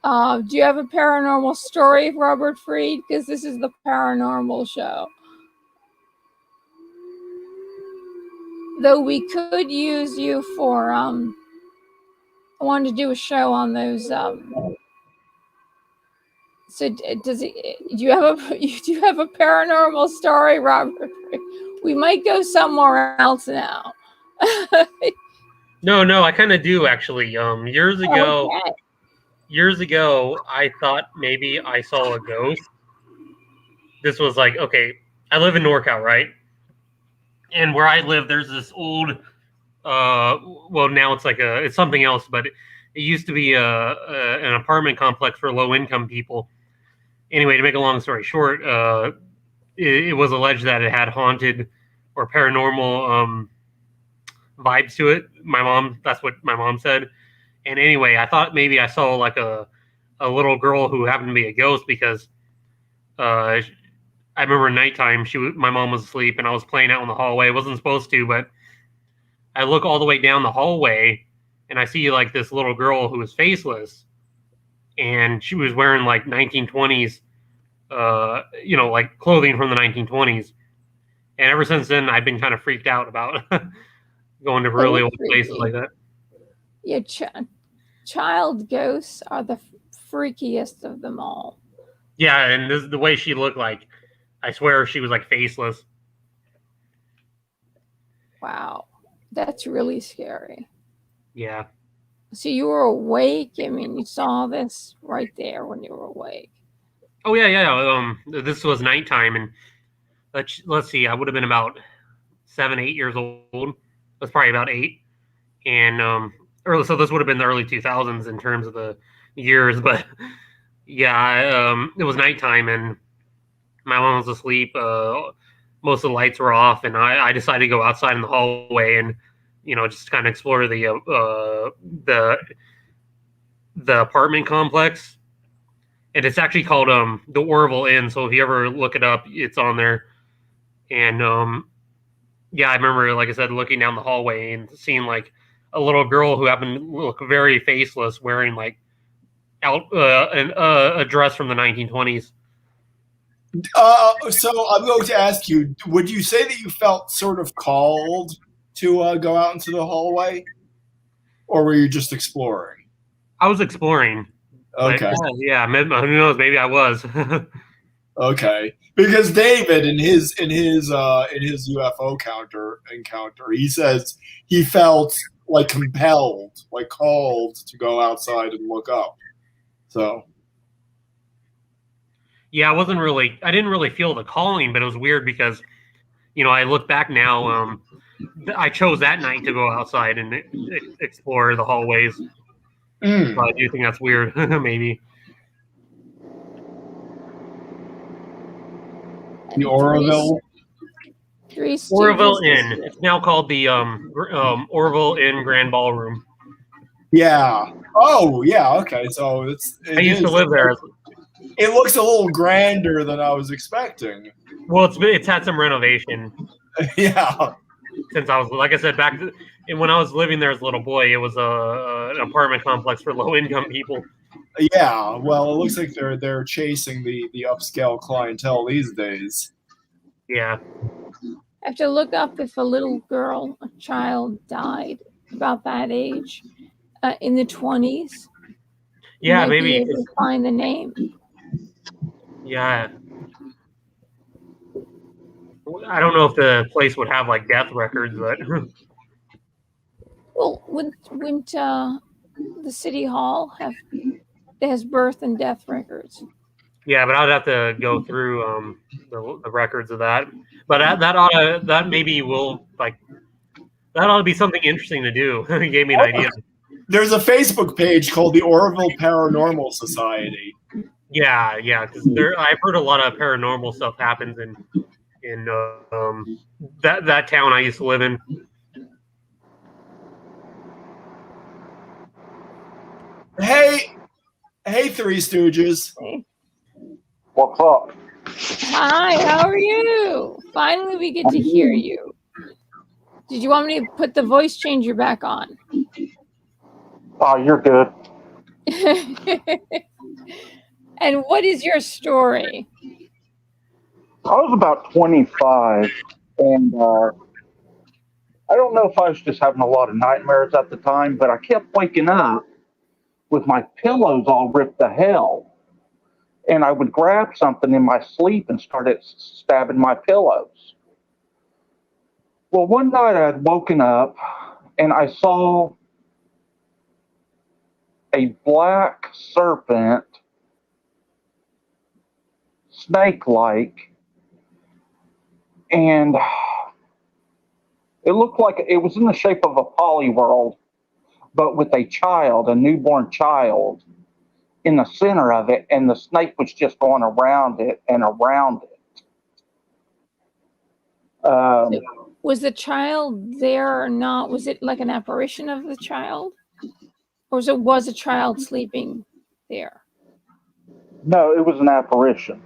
Do you have a paranormal story, Robert Fried? Because this is the paranormal show. Though we could use you for I wanted to do a show on those so do you have a paranormal story, Robert? We might go somewhere else now. No, I kind of do actually. Years ago, I thought maybe I saw a ghost. This was like, okay, I live in NorCal, right? And where I live, there's this old, well, now it's something else, but it used to be an apartment complex for low-income people. Anyway, to make a long story short, it was alleged that it had haunted or paranormal vibes to it. That's what my mom said. And anyway, I thought maybe I saw like a little girl who happened to be a ghost because I remember nighttime my mom was asleep and I was playing out in the hallway. I wasn't supposed to, but I look all the way down the hallway and I see like this little girl who was faceless, and she was wearing like 1920s, like clothing from the 1920s. And ever since then, I've been kind of freaked out about going to really old places like that. Yeah, child ghosts are the freakiest of them all. Yeah, and this is the way she looked like. I swear she was like faceless. Wow, that's really scary. Yeah. So you were awake? I mean, you saw this right there when you were awake. Oh yeah. This was nighttime, and let's see. I would have been about 7, 8 years old. I was probably about 8, and so this would have been the early 2000s in terms of the years. But yeah, it was nighttime, and my mom was asleep. Most of the lights were off, and I decided to go outside in the hallway and just kind of explore the apartment complex. And it's actually called the Orville Inn. So if you ever look it up, it's on there. And yeah, I remember, like I said, looking down the hallway and seeing like a little girl who happened to look very faceless, wearing like a dress from the 1920s. So I'm going to ask you: would you say that you felt sort of called to go out into the hallway, or were you just exploring? I was exploring. Okay. But, yeah, who knows? Maybe I was. Okay, because David in his UFO encounter, he says he felt like compelled, like called to go outside and look up. So yeah, I didn't really feel the calling, but it was weird because, I look back now, I chose that night to go outside and explore the hallways. So I do think that's weird, maybe. The Orville Inn. It's now called the Orville Inn Grand Ballroom. Yeah. Oh, yeah. Okay. So I used to live there. It looks a little grander than I was expecting. Well, it's had some renovation. Yeah. Since I was, like I said, when I was living there as a little boy, it was an apartment complex for low income people. Yeah. Well, it looks like they're chasing the upscale clientele these days. Yeah. I have to look up if a child died about that age in the 20s. Yeah, maybe find the name. Yeah. I don't know if the place would have like death records, but Well, wouldn't the city hall have that has birth and death records? yeah, but I'd have to go through the records of that. But that maybe will like that ought to be something interesting to do. You gave me an idea. There's a Facebook page called the Orville Paranormal Society. Yeah, because I've heard a lot of paranormal stuff happens in that town I used to live in. Hey, Three Stooges. Hey. What's up? Hi, how are you? Finally, we get to hear you. Did you want me to put the voice changer back on? Oh, you're good. And what is your story? I was about 25, and I don't know if I was just having a lot of nightmares at the time, but I kept waking up with my pillows all ripped to hell. And I would grab something in my sleep and started stabbing my pillows. Well, one night I had woken up and I saw a black serpent, snake-like, and it looked like it was in the shape of a polyworld, but with a child, a newborn child, in the center of it, and the snake was just going around it and around it. Was the child there or not? Was it like an apparition of the child? Or was a child sleeping there? No, it was an apparition.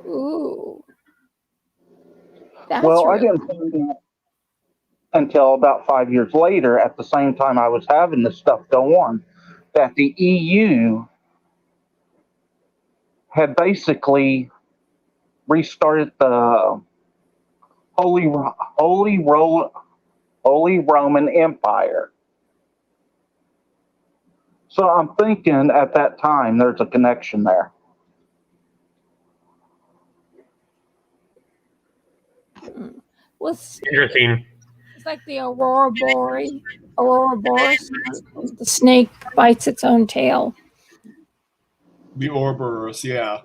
Ooh. Well, I didn't find out until about 5 years later, at the same time I was having this stuff go on, that the EU had basically restarted the Holy Roman Empire. So I'm thinking at that time there's a connection there. Well, Interesting. it's like the Aurora Borealis. The snake bites its own tail. The Ouroboros, yeah.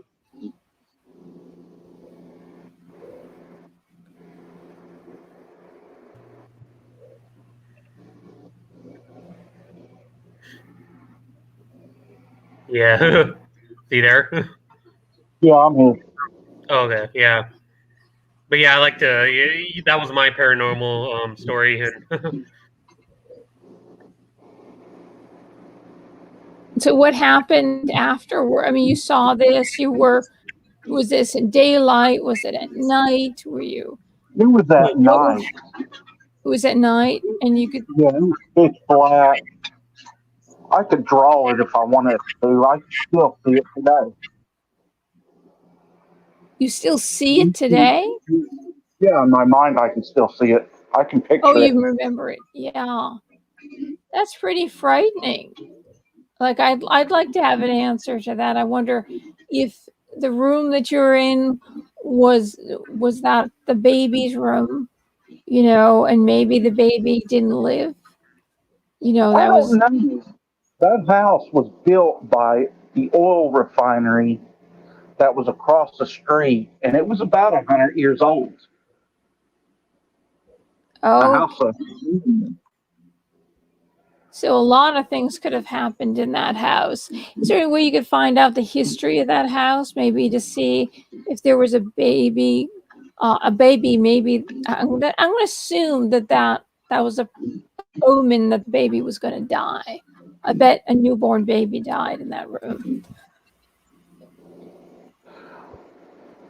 Yeah. See there? Yeah, I'm here. Okay, yeah. But yeah, I like to. That was my paranormal story. And So what happened after? I mean, you saw this. Was this in daylight? Was it at night? Were you? It was at night. It was at night, and you could. Yeah, it was pitch black. I could draw it if I wanted to. I still see it today. You still see it today? Yeah, in my mind, I can still see it. I can picture it. Oh, you remember it? Yeah, that's pretty frightening. Like I'd like to have an answer to that. I wonder if the room that you're in was that the baby's room, and maybe the baby didn't live. That was. Know. That house was built by the oil refinery that was across the street, and it was about 100 years old. Oh. So a lot of things could have happened in that house. Is there any way you could find out the history of that house? Maybe to see if there was a baby. Maybe I'm going to assume that was a omen that the baby was going to die. I bet a newborn baby died in that room.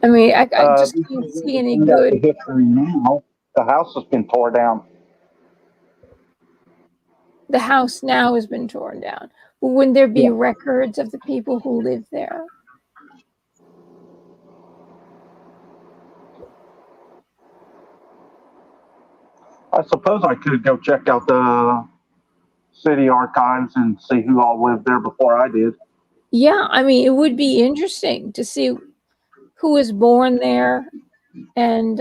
I mean, I just can't see any good. History now. The house has been torn down. The house now has been torn down. But wouldn't there be records of the people who lived there? I suppose I could go check out the city archives and see who all lived there before I did. Yeah, I mean, it would be interesting to see who was born there, and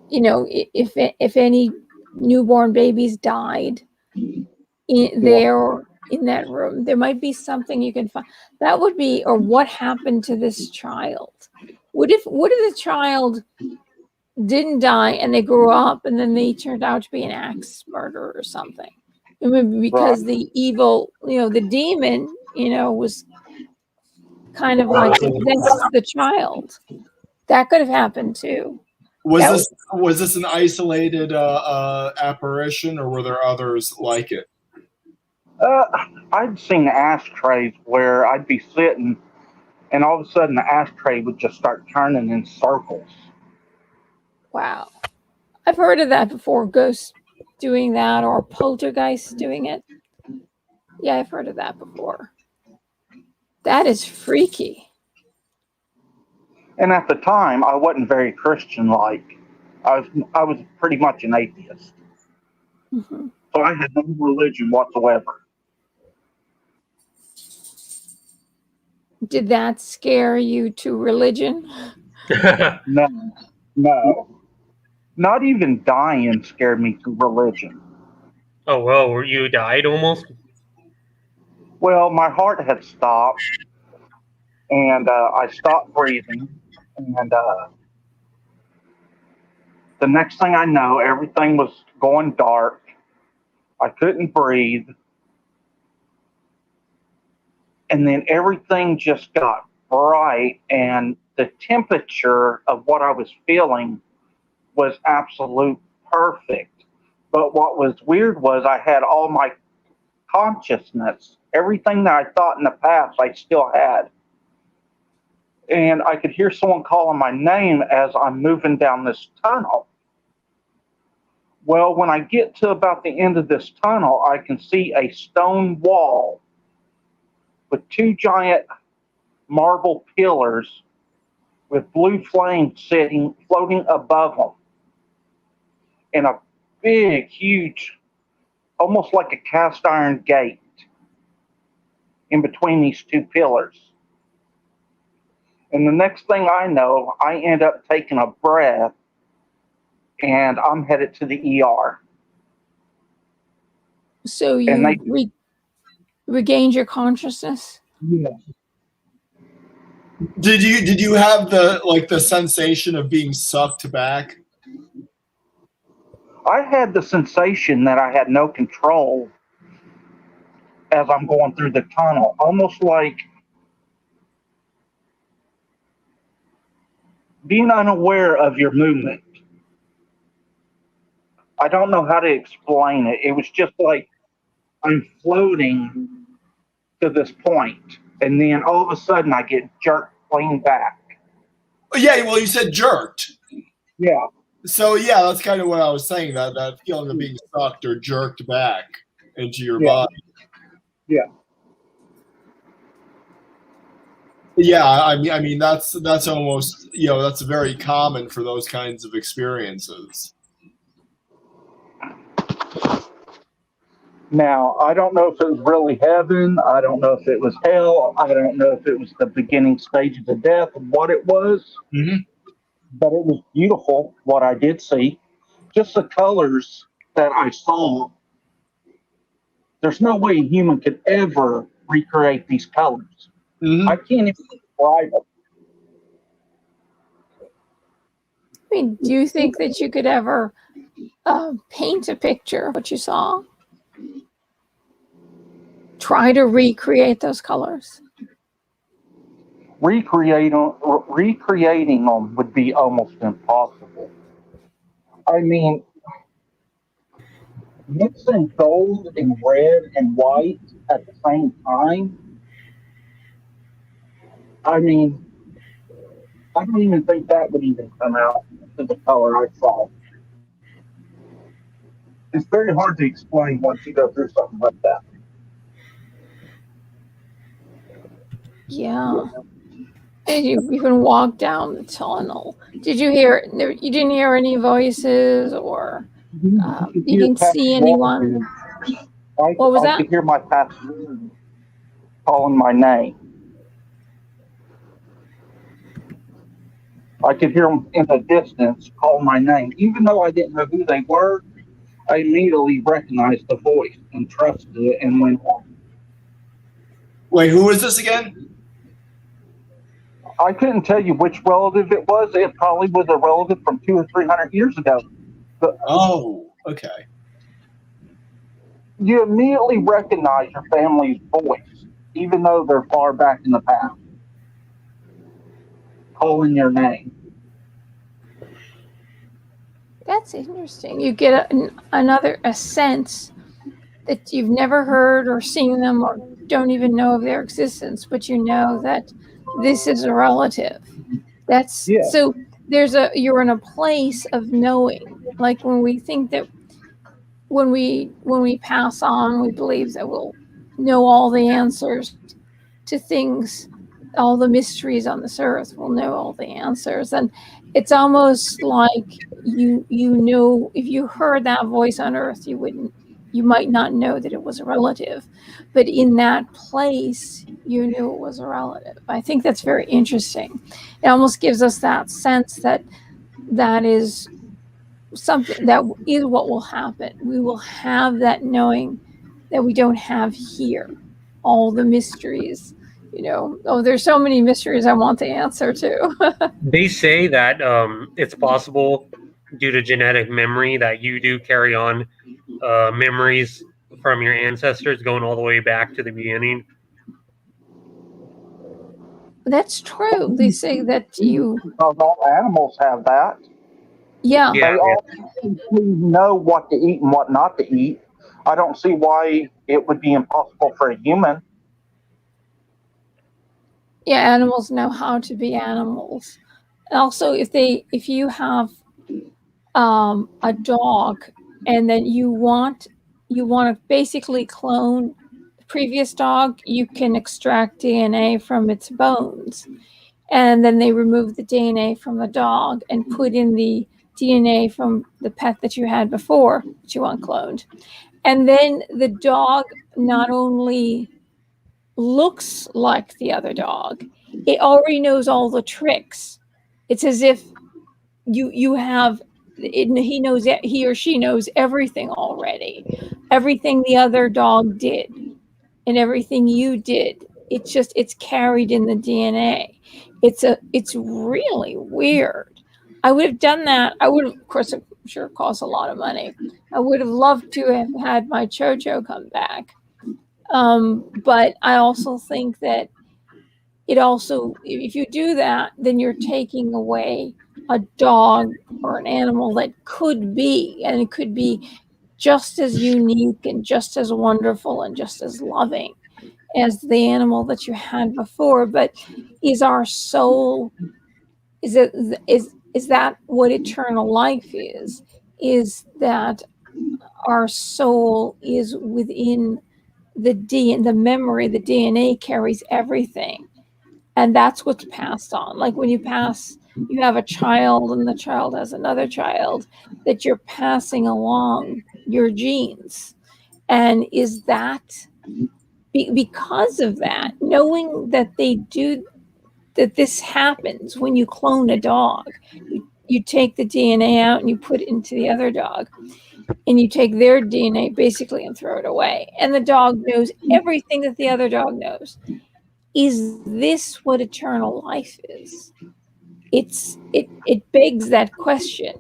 if any newborn babies died there in that room, there might be something you can find. That would be, or what happened to this child? What if the child didn't die and they grew up and then they turned out to be an axe murderer or something? Because the evil, the demon, was kind of like possessed the child. That could have happened too. Was this an isolated apparition, or were there others like it? I'd seen ashtrays where I'd be sitting, and all of a sudden the ashtray would just start turning in circles. Wow. I've heard of that before, ghosts doing that, or poltergeists doing it. Yeah, I've heard of that before. That is freaky. And at the time, I wasn't very Christian-like. I was pretty much an atheist. Mm-hmm. So I had no religion whatsoever. Did that scare you to religion? No. Not even dying scared me to religion. Oh, well, you died almost? Well, my heart had stopped, and I stopped breathing, and the next thing I know, everything was going dark. I couldn't breathe. And then everything just got bright, and the temperature of what I was feeling was absolute perfect. But what was weird was I had all my consciousness, everything that I thought in the past, I still had. And I could hear someone calling my name as I'm moving down this tunnel. Well, when I get to about the end of this tunnel, I can see a stone wall with two giant marble pillars with blue flames floating above them. And a big, huge, almost like a cast iron gate in between these two pillars. And the next thing I know, I end up taking a breath and I'm headed to the ER. So you regained your consciousness? Yeah. Did you have the sensation of being sucked back? I had the sensation that I had no control as I'm going through the tunnel, almost like being unaware of your movement. I don't know how to explain it. It was just like I'm floating to this point, and then all of a sudden I get jerked clean back. Yeah, well, you said jerked. Yeah. So yeah, that's kind of what I was saying. That feeling of being sucked or jerked back into your body. Yeah. Yeah, I mean that's almost that's very common for those kinds of experiences. Now, I don't know if it was really heaven. I don't know if it was hell. I don't know if it was the beginning stages of death, what it was. Mm-hmm. But it was beautiful, what I did see. Just the colors that I saw. There's no way a human could ever recreate these colors. Mm-hmm. I can't even describe them. I mean, do you think that you could ever paint a picture of what you saw? Try to recreate those colors. Recreating them would be almost impossible. I mean, mixing gold and red and white at the same time. I mean, I don't even think that would even come out to the color I saw. It's very hard to explain once you go through something like that. Yeah. And you even walk down the tunnel. Did you hear? You didn't hear any voices, or you didn't see anyone? What was that? I could hear my pastor calling my name. I could hear them in the distance call my name. Even though I didn't know who they were, I immediately recognized the voice and trusted it and went on. Wait, who was this again? I couldn't tell you which relative it was. It probably was a relative from 200 or 300 years ago. But Oh, okay. you immediately recognize your family's voice, even though they're far back in the past, calling your name. That's interesting. You get a sense that you've never heard or seen them or don't even know of their existence, but you know that this is a relative. That's Yeah. so you're in a place of knowing. Like when we think that when we pass on, we believe that we'll know all the answers to things, all the mysteries on this earth. We'll know all the answers, and it's almost like you know, if you heard that voice on earth, you might not know that it was a relative, but in that place you knew it was a relative. I think that's very interesting. It almost gives us that sense that is something that is what will happen. We will have that knowing that we don't have here. All the mysteries, there's so many mysteries I want the answer to. They say that it's possible due to genetic memory that you do carry on memories from your ancestors going all the way back to the beginning. That's true. They say that you, Because all animals have that. yeah. Yeah, They all know what to eat and what not to eat. I don't see why it would be impossible for a human. Yeah, animals know how to be animals. Also, if you have a dog and then you want to basically clone the previous dog, you can extract DNA from its bones, and then they remove the DNA from the dog and put in the DNA from the pet that you had before that you want cloned. And then the dog not only looks like the other dog, it already knows all the tricks. It's as if you have he or she knows everything already, everything the other dog did and everything you did. It's carried in the DNA. It's really weird. I would have done that. I would have, of course, I'm sure it costs a lot of money. I would have loved to have had my Chocho come back. But I also think that it also, if you do that, then you're taking away a dog or an animal that could be, and it could be just as unique and just as wonderful and just as loving as the animal that you had before. But is our soul, is that what eternal life is? Is that our soul is within the memory, the DNA carries everything. And that's what's passed on. Like when you have a child and the child has another child, that you're passing along your genes. And is that because of that, knowing that that this happens when you clone a dog, you take the DNA out and you put it into the other dog, and you take their DNA basically and throw it away. And the dog knows everything that the other dog knows. Is this what eternal life is? It begs that question.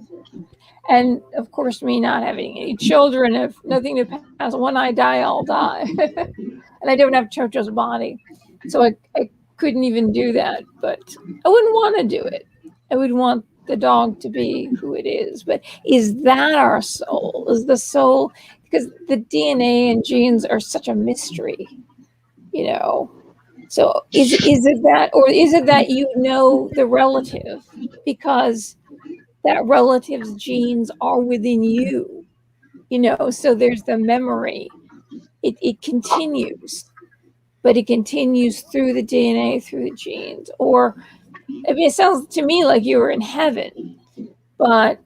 And of course, me not having any children, if nothing to pass, when I die, I'll die. And I don't have Chocho's body, so I couldn't even do that. But I wouldn't want to do it. I would want the dog to be who it is. But is that our soul? Is the soul, because the DNA and genes are such a mystery, So is it that, or is it that you know the relative because that relative's genes are within you? So there's the memory. It continues, but it continues through the DNA, through the genes. Or I mean, it sounds to me like you were in heaven, but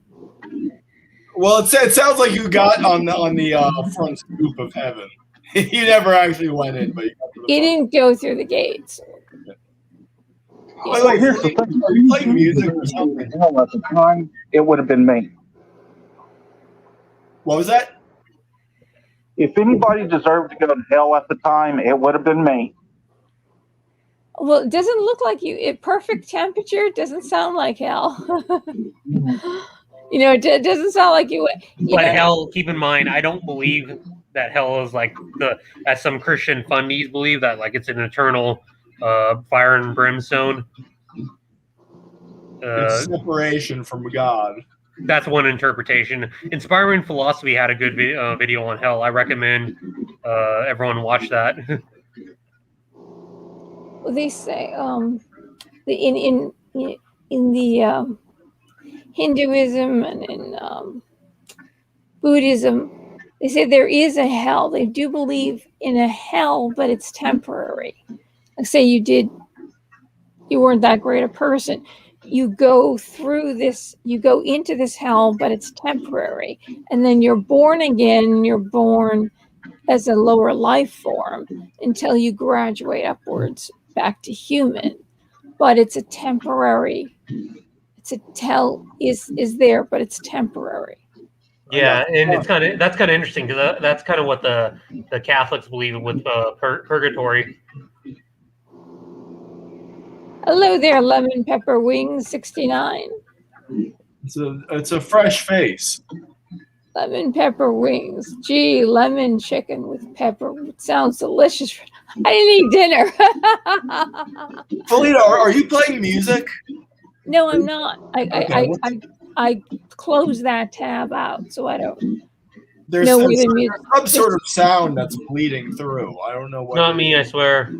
Well, it sounds like you got on the front stoop of heaven. You never actually went in, but you got to the it front. didn't go through the gates. By the way, Here's the thing. are you playing music or something? Hell, at the time, it would have been me. What was that? If anybody deserved to go to hell at the time, it would have been me. Well, it doesn't look like you. At perfect temperature, doesn't sound like hell. It doesn't sound like you would. But hell, keep in mind, I don't believe that hell is like as some Christian fundies believe, that like it's an eternal fire and brimstone. It's separation from God. That's one interpretation. Inspiring Philosophy had a good video on hell. I recommend everyone watch that. They say in the Hinduism and in Buddhism, they say there is a hell. They do believe in a hell, but it's temporary. Like say you weren't that great a person. You go through this, you go into this hell, but it's temporary. And then you're born again, you're born as a lower life form until you graduate upwards back to human. But it's a temporary, hell is there, but it's temporary. Yeah, and that's kind of interesting because that's kind of what the Catholics believe with purgatory. Hello there, Lemon Pepper Wings 69. It's a fresh face. Lemon Pepper Wings. Gee, lemon chicken with pepper. It sounds delicious. I didn't eat dinner. Felina, are you playing music? No, I'm not. I closed that tab out, so I don't. There's some sort of sound that's bleeding through. I don't know what. Not me, I swear.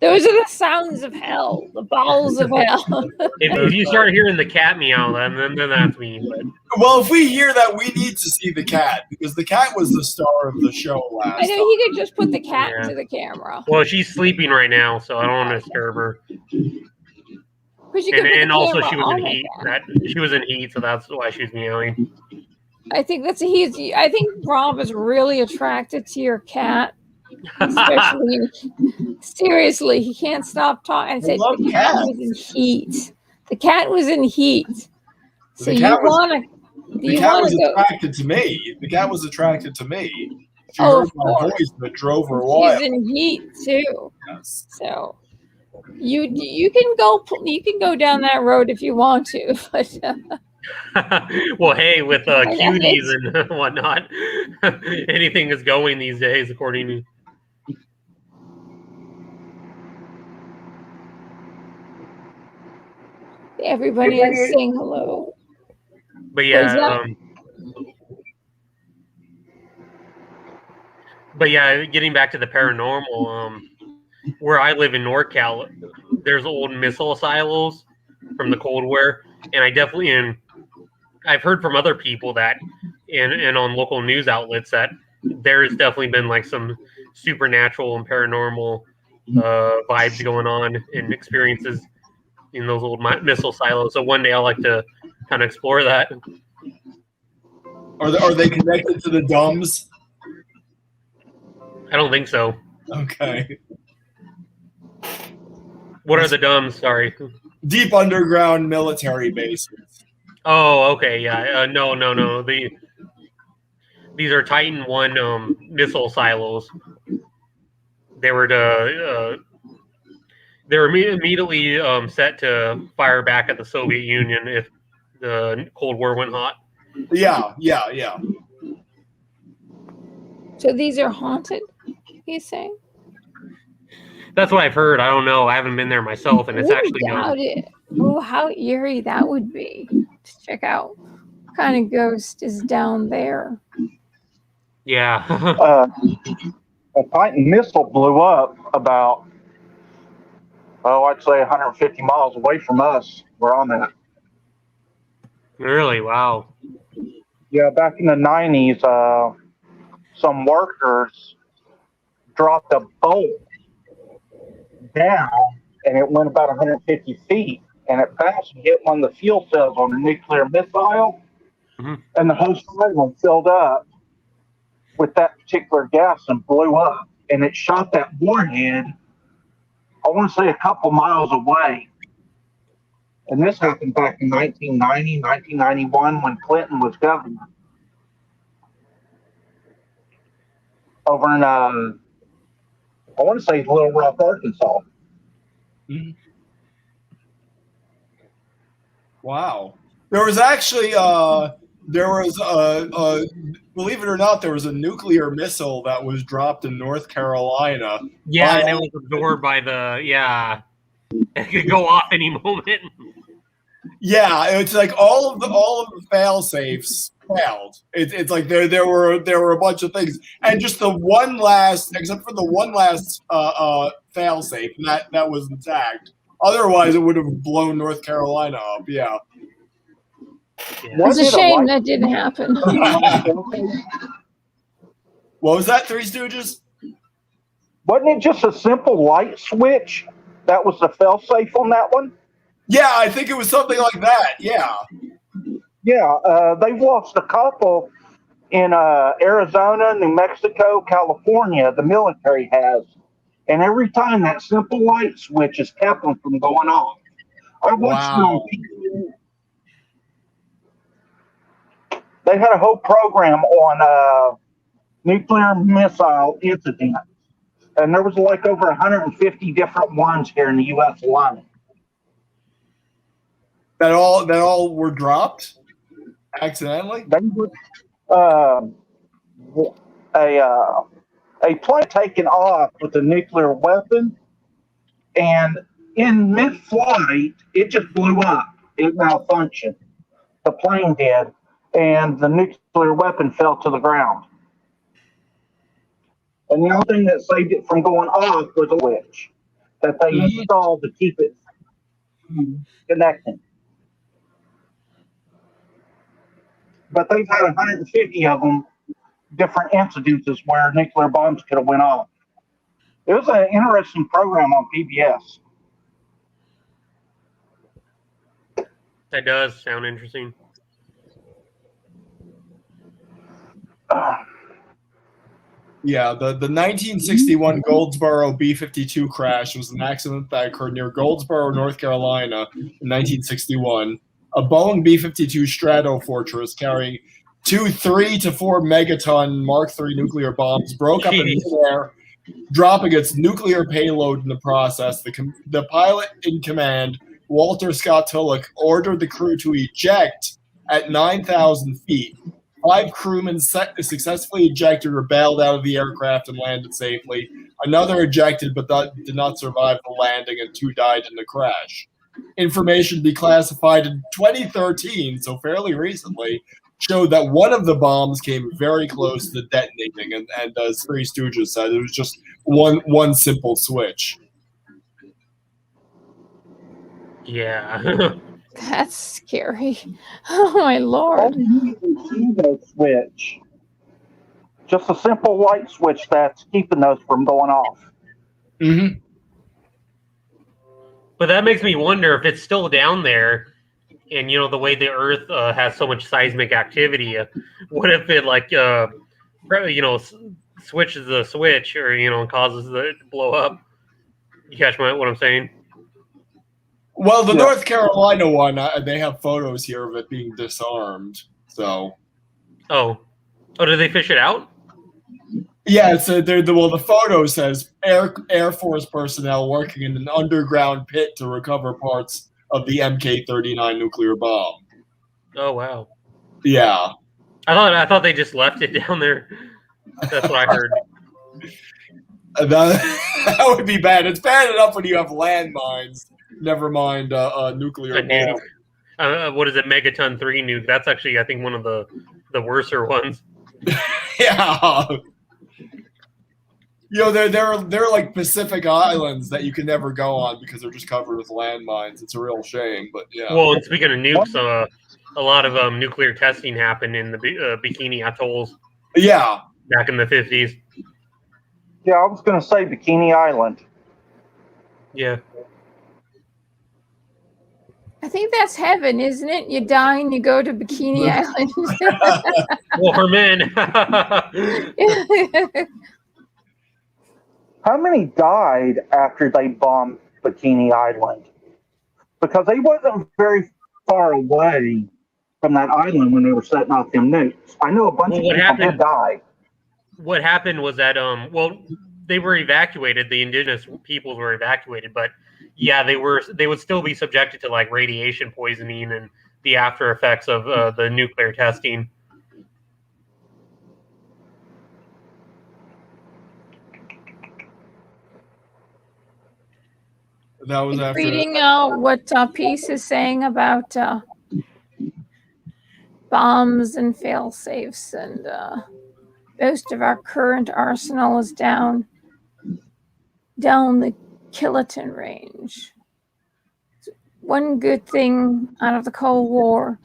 Those are the sounds of hell, the bowels of hell. If you start hearing the cat meow, then that's me. But. Well, if we hear that, we need to see the cat because the cat was the star of the show last. I know he could just put the cat into the camera. Well, she's sleeping right now, so I don't want to disturb her. And also, she was in heat. She was in heat, so that's why she was meowing. I think I think Rob is really attracted to your cat. Especially, seriously, he can't stop talking. I said the cat was in heat. The cat was in heat. So the cat was attracted to me. The cat was attracted to me. She heard my voice that drove her wild. She's in heat too. Yes. So you can go down that road if you want to, but. Well, hey, with cuties and whatnot, anything is going these days, according to. Everybody is saying hello. But yeah, getting back to the paranormal, where I live in NorCal, there's old missile silos from the Cold War, and I've heard from other people that, and on local news outlets, that there's definitely been like some supernatural and paranormal vibes going on and experiences in those old missile silos. So one day I'll like to kind of explore that. Are they connected to the DUMBs? I don't think so. Okay. What are the DUMBs? Sorry. Deep underground military bases. Oh, okay, yeah. No. These are Titan 1 missile silos. They were immediately set to fire back at the Soviet Union if the Cold War went hot. Yeah. So these are haunted, you say? That's what I've heard. I don't know. I haven't been there myself, and it's actually doubt it. Oh, how eerie that would be to check out. What kind of ghost is down there? Yeah. A Titan missile blew up about, I'd say 150 miles away from us, where I'm at. Really? Wow. Yeah, back in the 90s, some workers dropped a bolt down, and it went about 150 feet, and it bounced and hit one of the fuel cells on the nuclear missile, and the whole side filled up with that particular gas and blew up, and it shot that warhead I want to say a couple miles away. And this happened back in 1990, 1991 when Clinton was governor. Over in, I want to say Little Rock, Arkansas. Mhm. Wow. There was actually, believe it or not, there was a nuclear missile that was dropped in North Carolina. Yeah, and it was absorbed by the It could go off any moment. Yeah, it's like all of the fail safes failed. It's like there were a bunch of things, and just the one last, except for the one last fail safe, and that was intact. Otherwise, it would have blown North Carolina up. Yeah. It's a shame that didn't happen. What was that, Three Stooges? Wasn't it just a simple light switch that was the fail-safe on that one? Yeah, I think it was something like that. Yeah. Yeah, they've lost a couple in Arizona, New Mexico, California, the military has. And every time that simple light switch has kept them from going off. I watched them. They had a whole program on nuclear missile incidents. And there was like over 150 different ones here in the U.S. alone. That all were dropped accidentally? They were a plane taken off with a nuclear weapon, and in mid-flight, it just blew up. It malfunctioned. The plane did, and the nuclear weapon fell to the ground. And the only thing that saved it from going off was a switch that they installed to keep it connecting. But they've had 150 of them, different incidences where nuclear bombs could have went off. It was an interesting program on PBS. That does sound interesting. Yeah, the 1961 Goldsboro B-52 crash was an accident that occurred near Goldsboro, North Carolina in 1961. A Boeing B-52 Stratofortress carrying two 3 to 4 megaton Mark III nuclear bombs broke up in midair, dropping its nuclear payload in the process. The pilot in command, Walter Scott Tulloch, ordered the crew to eject at 9,000 feet. 5 crewmen successfully ejected or bailed out of the aircraft and landed safely. Another ejected but did not survive the landing, and 2 died in the crash. Information declassified in 2013, so fairly recently, showed that one of the bombs came very close to detonating, and as Three Stooges said, it was just one simple switch. Yeah. That's scary. Oh my lord. All you need is a pseudo switch. Just a simple light switch that's keeping those from going off. Mm-hmm. But that makes me wonder if it's still down there, and the way the Earth has so much seismic activity. What if it switches the switch, or causes it to blow up? You catch what I'm saying? Well, the North Carolina one, they have photos here of it being disarmed. So. Oh, did they fish it out? Yeah, so the photo says Air Force personnel working in an underground pit to recover parts of the MK-39 nuclear bomb. Oh wow. Yeah. I thought they just left it down there. That's what I heard. That would be bad. It's bad enough when you have landmines. Never mind a nuclear bomb. What is it? Megaton 3 nuke. That's actually, I think, one of the worser ones. Yeah. They're like Pacific Islands that you can never go on because they're just covered with landmines. It's a real shame, but yeah. Well, and speaking of nukes, a lot of nuclear testing happened in the Bikini Atolls. Yeah. Back in the 50s. Yeah, I was going to say Bikini Island. Yeah. I think that's heaven, isn't it? You die and you go to Bikini Island. Well, for men. how many died after they bombed Bikini Island? Because they wasn't very far away from that island when they were setting off them nukes. I know a bunch of people did die. What happened was that they were evacuated. The indigenous peoples were evacuated, but yeah, they would still be subjected to like radiation poisoning and the after effects of the nuclear testing. That was after reading what Peace is saying about bombs and fail safes, and most of our current arsenal is down the kiloton range. One good thing out of the Cold War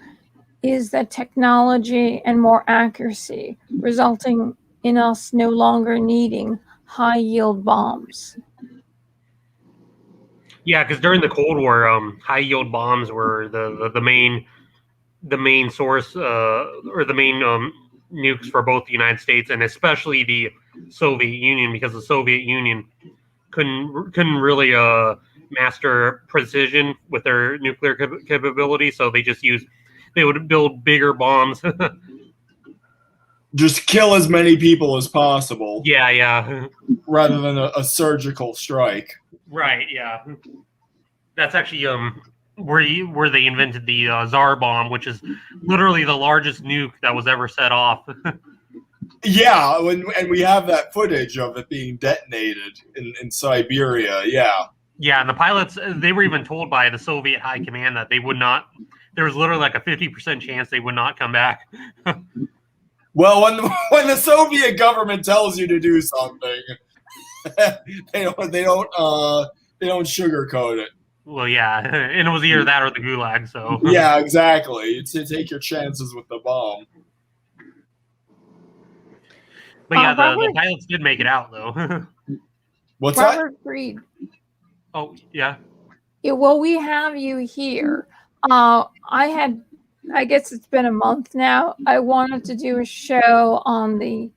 is that technology and more accuracy, resulting in us no longer needing high yield bombs. Yeah, because during the Cold War, high yield bombs were the main source or the main nukes for both the United States and especially the Soviet Union, because the Soviet Union couldn't really master precision with their nuclear capability, so they would build bigger bombs. just kill as many people as possible. Yeah. Rather than a surgical strike. Right. Yeah. That's actually where they invented the Tsar bomb, which is literally the largest nuke that was ever set off. Yeah, and we have that footage of it being detonated in Siberia. Yeah. Yeah, and the pilots, they were even told by the Soviet high command that they would not. There was literally like a 50% chance they would not come back. Well, when the Soviet government tells you to do something, they don't sugarcoat it. Well, yeah, and it was either that or the Gulag. So yeah, exactly. To take your chances with the bomb. But yeah, the pilots did make it out, though. What's Robert Reed. Oh, yeah. Yeah, well, we have you here. I guess it's been a month now. I wanted to do a show on the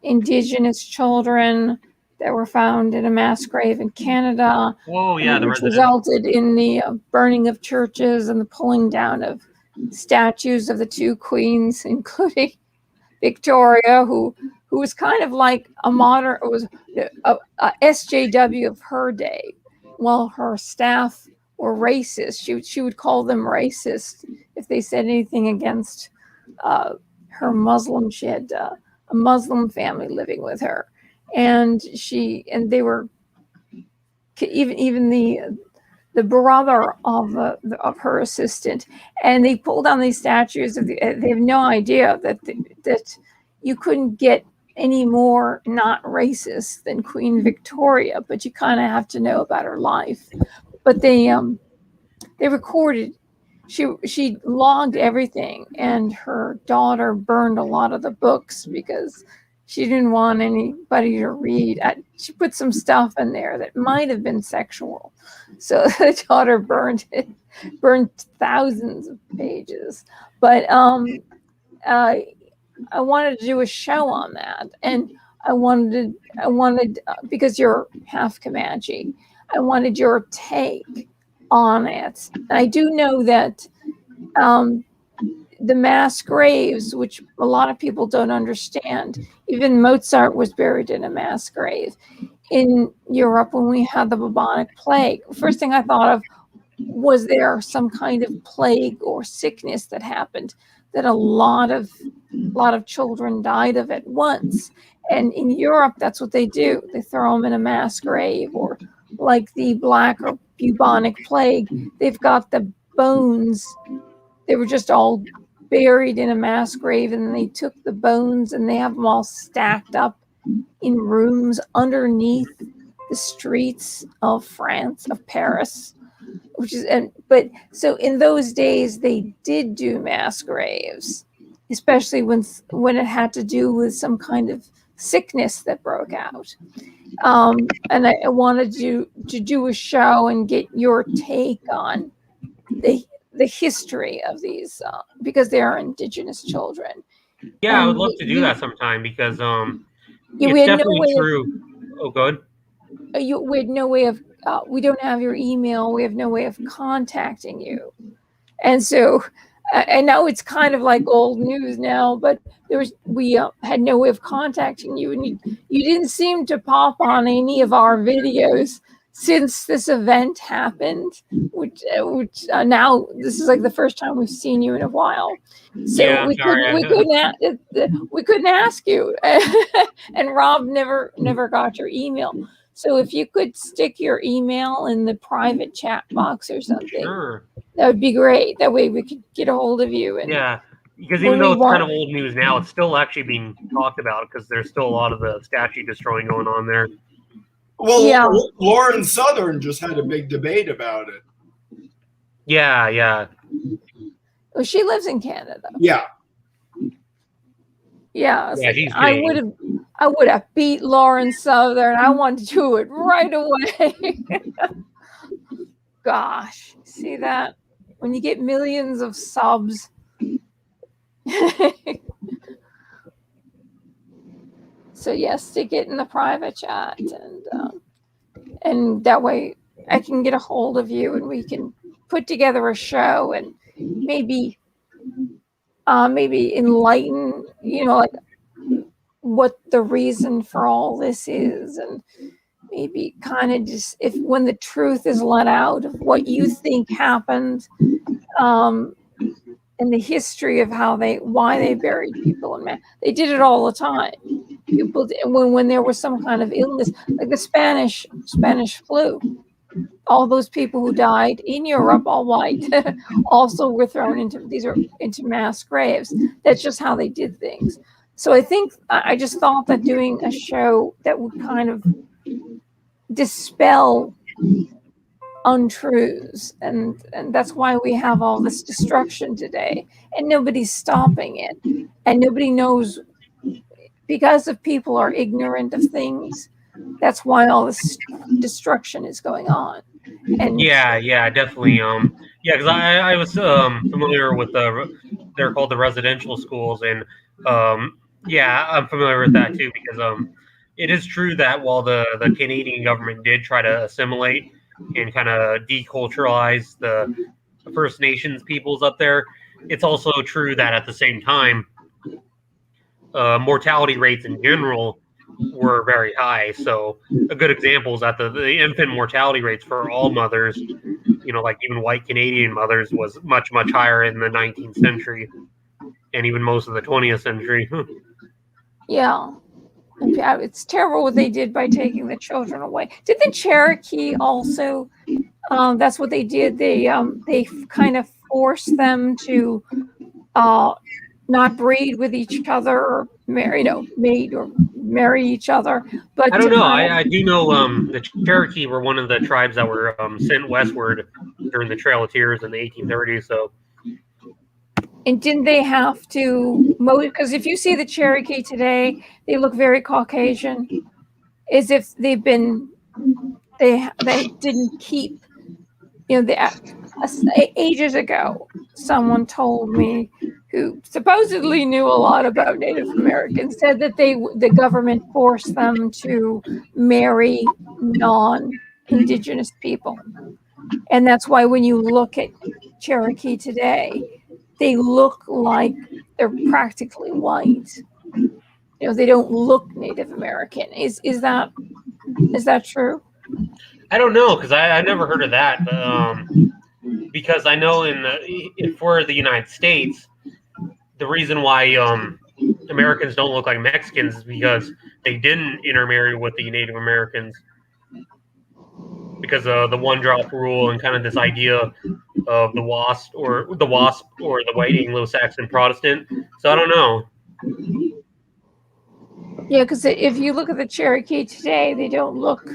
indigenous children that were found in a mass grave in Canada. Oh, yeah. Which resulted in the burning of churches and the pulling down of statues of the two queens, including Victoria, who was kind of like a modern, was a SJW of her day. While her staff were racist, she would call them racist if they said anything against her Muslim. She had a Muslim family living with her, and they were even the brother of her assistant, and they pulled down these statues they have no idea that you couldn't get any more not racist than Queen Victoria, but you kind of have to know about her life. But they recorded, she logged everything, and her daughter burned a lot of the books because she didn't want anybody to read. She put some stuff in there that might have been sexual, so the daughter burned thousands of pages. But I wanted to do a show on that, and I wanted because you're half Comanche, I wanted your take on it. I do know that the mass graves, which a lot of people don't understand, even Mozart was buried in a mass grave in Europe when we had the bubonic plague. First thing I thought of, was there some kind of plague or sickness that happened that a lot of children died of at once? And in Europe, that's what they do. They throw them in a mass grave, or like the black or bubonic plague, they've got the bones. They were just all buried in a mass grave, and then they took the bones and they have them all stacked up in rooms underneath the streets of France, of Paris, but so in those days they did do mass graves, especially when it had to do with some kind of sickness that broke out. And I wanted to do a show and get your take on the history of these, because they are indigenous children. Yeah, I would love to do that sometime, because we it's had definitely true. Oh, good. We had no way of. We don't have your email. We have no way of contacting you, and so. I know it's kind of like old news now, but we had no way of contacting you, and you didn't seem to pop on any of our videos since this event happened. Which now this is like the first time we've seen you in a while, so Yeah, we sorry. couldn't ask you, and Rob never got your email. So if you could stick your email in the private chat box or something. Sure. That would be great. That way we could get a hold of you. And Yeah, because even though it's kind of old news now, it's still actually being talked about because there's still a lot of the statue destroying going on there. Well, yeah. Lauren Southern just had a big debate about it. Yeah. Well, she lives in Canada. Yeah. Yeah. Yeah, like, I would have beat Lauren Southern. I want to do it right away. Gosh, see that? When you get millions of subs. So yes, stick it in the private chat, and that way I can get a hold of you, and we can put together a show, and maybe enlighten, like what the reason for all this is, and maybe kind of just when the truth is let out of what you think happened, and the history of why they buried people, and they did it all the time. People when there was some kind of illness, like the Spanish flu, all those people who died in Europe, all white, also were thrown into mass graves. That's just how they did things. So I just thought that doing a show that would kind of dispel untruths, and that's why we have all this destruction today, and nobody's stopping it, and nobody knows, because if people are ignorant of things, that's why all this destruction is going on. And yeah, definitely. Because I was familiar with they're called the residential schools, and yeah, I'm familiar with that too, because it is true that while the Canadian government did try to assimilate and kind of deculturalize the First Nations peoples up there, it's also true that at the same time, mortality rates in general were very high. So a good example is that the infant mortality rates for all mothers, like even white Canadian mothers, was much, much higher in the 19th century and even most of the 20th century. Yeah. It's terrible what they did by taking the children away. Did the Cherokee also? That's what they did. They kind of forced them to not breed with each other, or mate or marry each other. But I don't know. I do know the Cherokee were one of the tribes that were sent westward during the Trail of Tears in the 1830s. So. And didn't they have to? Because if you see the Cherokee today, they look very Caucasian, as if they didn't keep. Ages ago, someone told me, who supposedly knew a lot about Native Americans, said that the government forced them to marry non-Indigenous people, and that's why when you look at Cherokee today, they look like they're practically white. They don't look Native American. Is that true? I don't know, because I never heard of that. Because I know for the United States, the reason why Americans don't look like Mexicans is because they didn't intermarry with the Native Americans, because of the one-drop rule and kind of this idea of the WASP or the white Anglo-Saxon Protestant. So I don't know. Yeah, because if you look at the Cherokee today, they don't look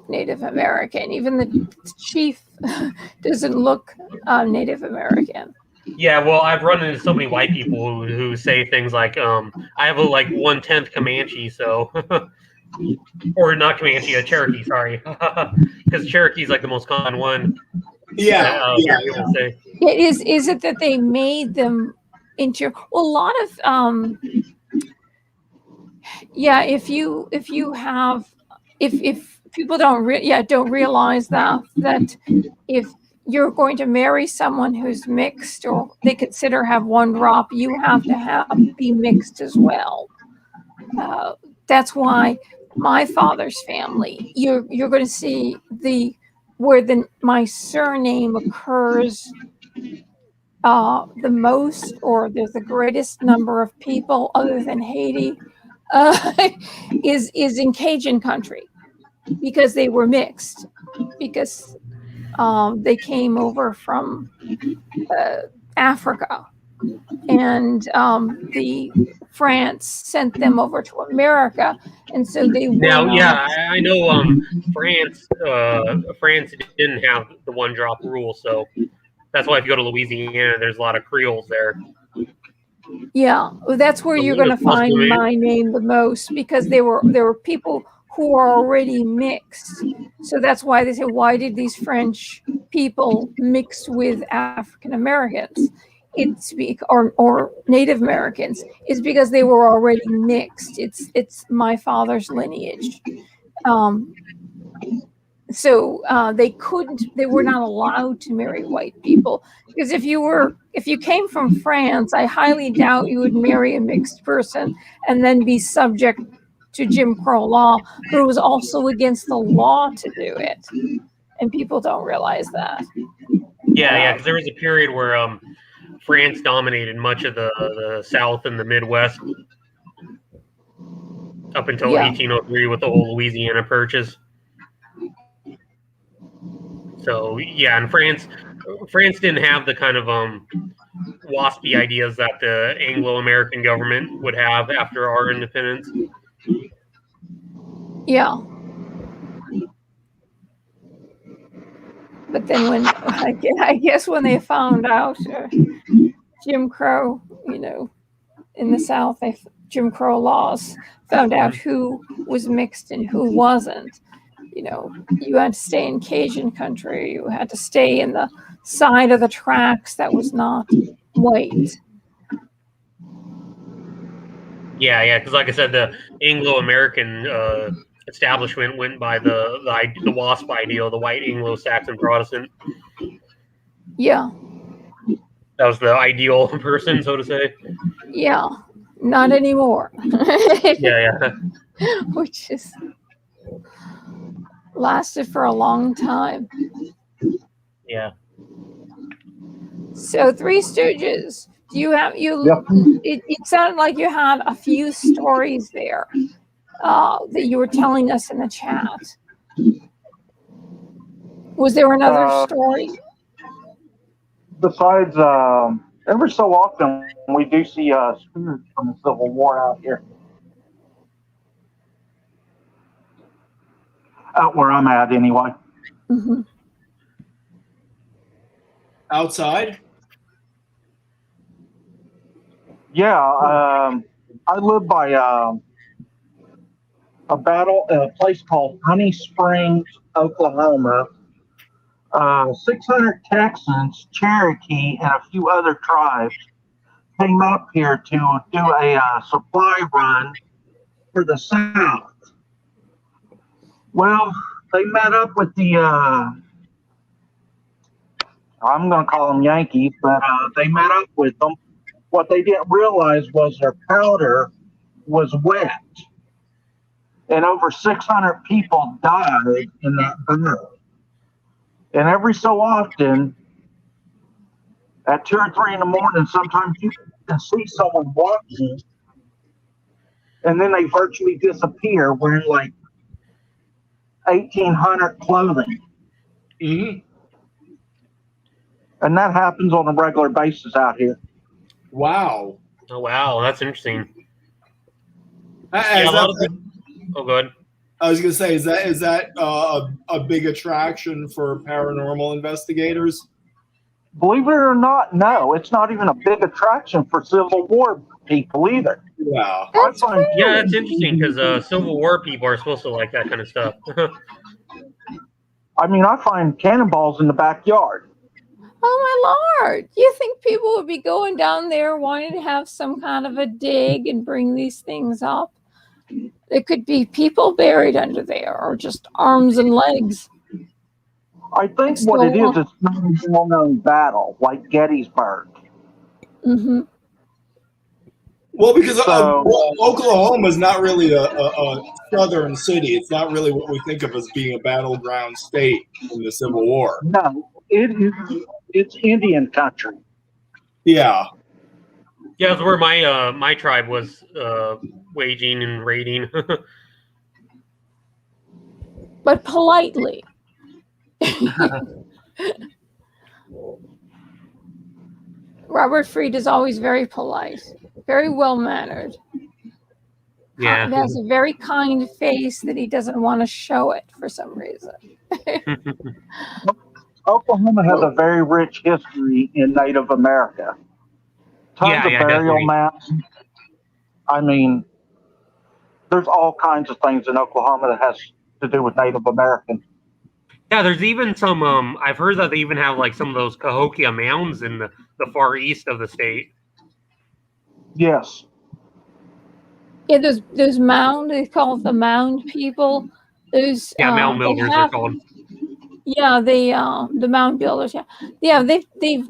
Native American. Even the chief doesn't look Native American. Yeah, well, I've run into so many white people who say things like, I have a 1/10 Comanche, so or not Comanche, a Cherokee, sorry, because Cherokee is the most common one. Yeah. People say. Is it that they made them into a lot of Yeah, if people don't realize that if you're going to marry someone who's mixed, or they consider have one drop, you have to be mixed as well. That's why my father's family, you're going to see my surname occurs the most, or there's the greatest number of people other than Haiti, is in Cajun country, because they were mixed, because they came over from Africa, and the France sent them over to America, and so they were Now, yeah, not. I know. France, France didn't have the one drop rule, so that's why if you go to Louisiana, there's a lot of Creoles there. Yeah, that's where you're going to find my name the most, because there were people who are already mixed. So that's why they say, why did these French people mix with African Americans? It's or Native Americans. It's because they were already mixed. It's my father's lineage. So they were not allowed to marry white people, because if you came from France, I highly doubt you would marry a mixed person and then be subject to Jim Crow law, but it was also against the law to do it, and people don't realize that. Yeah, because there was a period where France dominated much of the South and the Midwest up until 1803 with the whole Louisiana Purchase. So yeah, and France didn't have the kind of waspy ideas that the Anglo-American government would have after our independence. Yeah. But then when I guess when they found out Jim Crow, in the South, Jim Crow laws found out who was mixed and who wasn't. You had to stay in Cajun country. You had to stay in the side of the tracks that was not white. Yeah, because like I said, the Anglo-American establishment went by the WASP ideal, the white Anglo-Saxon Protestant. Yeah. That was the ideal person, so to say. Yeah, not anymore. Yeah. Which is lasted for a long time. Yeah. So Three Stooges. Do you have Yep. It sounded like you had a few stories there that you were telling us in the chat. Was there another story? Besides, every so often we do see spirits from the Civil War out here. Out where I'm at, anyway. Mm-hmm. Outside? Yeah, I live by a place called Honey Springs, Oklahoma. 600 Texans, Cherokee, and a few other tribes came up here to do a supply run for the South. Well, they met up with the, I'm going to call them Yankees, but they met up with them. What they didn't realize was their powder was wet. And over 600 people died in that battle. And every so often, at 2 or 3 in the morning, sometimes you can see someone walking, and then they virtually disappear wearing like 1800 clothing. Mm-hmm. And that happens on a regular basis out here. Wow. Oh wow, that's interesting. Yeah, oh, go ahead. I was going to say, is that a big attraction for paranormal investigators? Believe it or not, no, it's not even a big attraction for Civil War people either. Yeah. That's interesting, because Civil War people are supposed to like that kind of stuff. I mean, I find cannonballs in the backyard. Oh my Lord! You think people would be going down there wanting to have some kind of a dig and bring these things up? There could be people buried under there, or just arms and legs. I think what it is, it's not a well-known battle like Gettysburg. Mm-hmm. Well, because Oklahoma is not really a southern city. It's not really what we think of as being a battleground state in the Civil War. No, it's Indian country. Yeah. Yeah, that's where my tribe was waging and raiding. But politely. Robert Fried is always very polite, very well-mannered. Yeah. He has a very kind face that he doesn't want to show it for some reason. Oklahoma has a very rich history in Native America. Tons of burial mounds. I mean, there's all kinds of things in Oklahoma that has to do with Native Americans. Yeah, there's even some. I've heard that they even have like some of those Cahokia mounds in the far east of the state. Yes. Yeah, those mound. They call it the mound people. Those mound builders are called. Yeah, the mound builders. Yeah. They've they've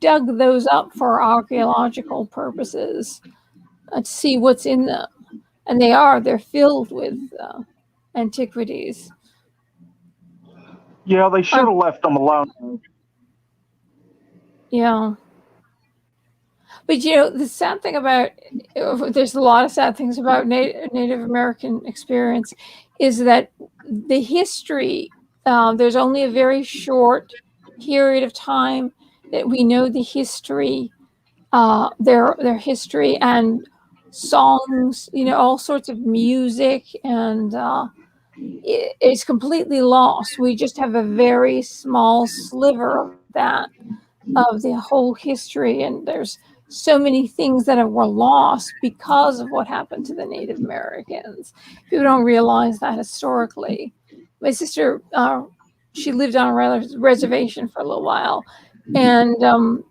dug those up for archaeological purposes to see what's in them, and they're filled with antiquities. Yeah, they should have left them alone. Yeah. But the sad thing about there's a lot of sad things about Native American experience is that the history, there's only a very short period of time that we know the history, their history and songs, all sorts of music, and it's completely lost. We just have a very small sliver of that, of the whole history, and there's so many things that were lost because of what happened to the Native Americans. People don't realize that historically. My sister, she lived on a reservation for a little while, and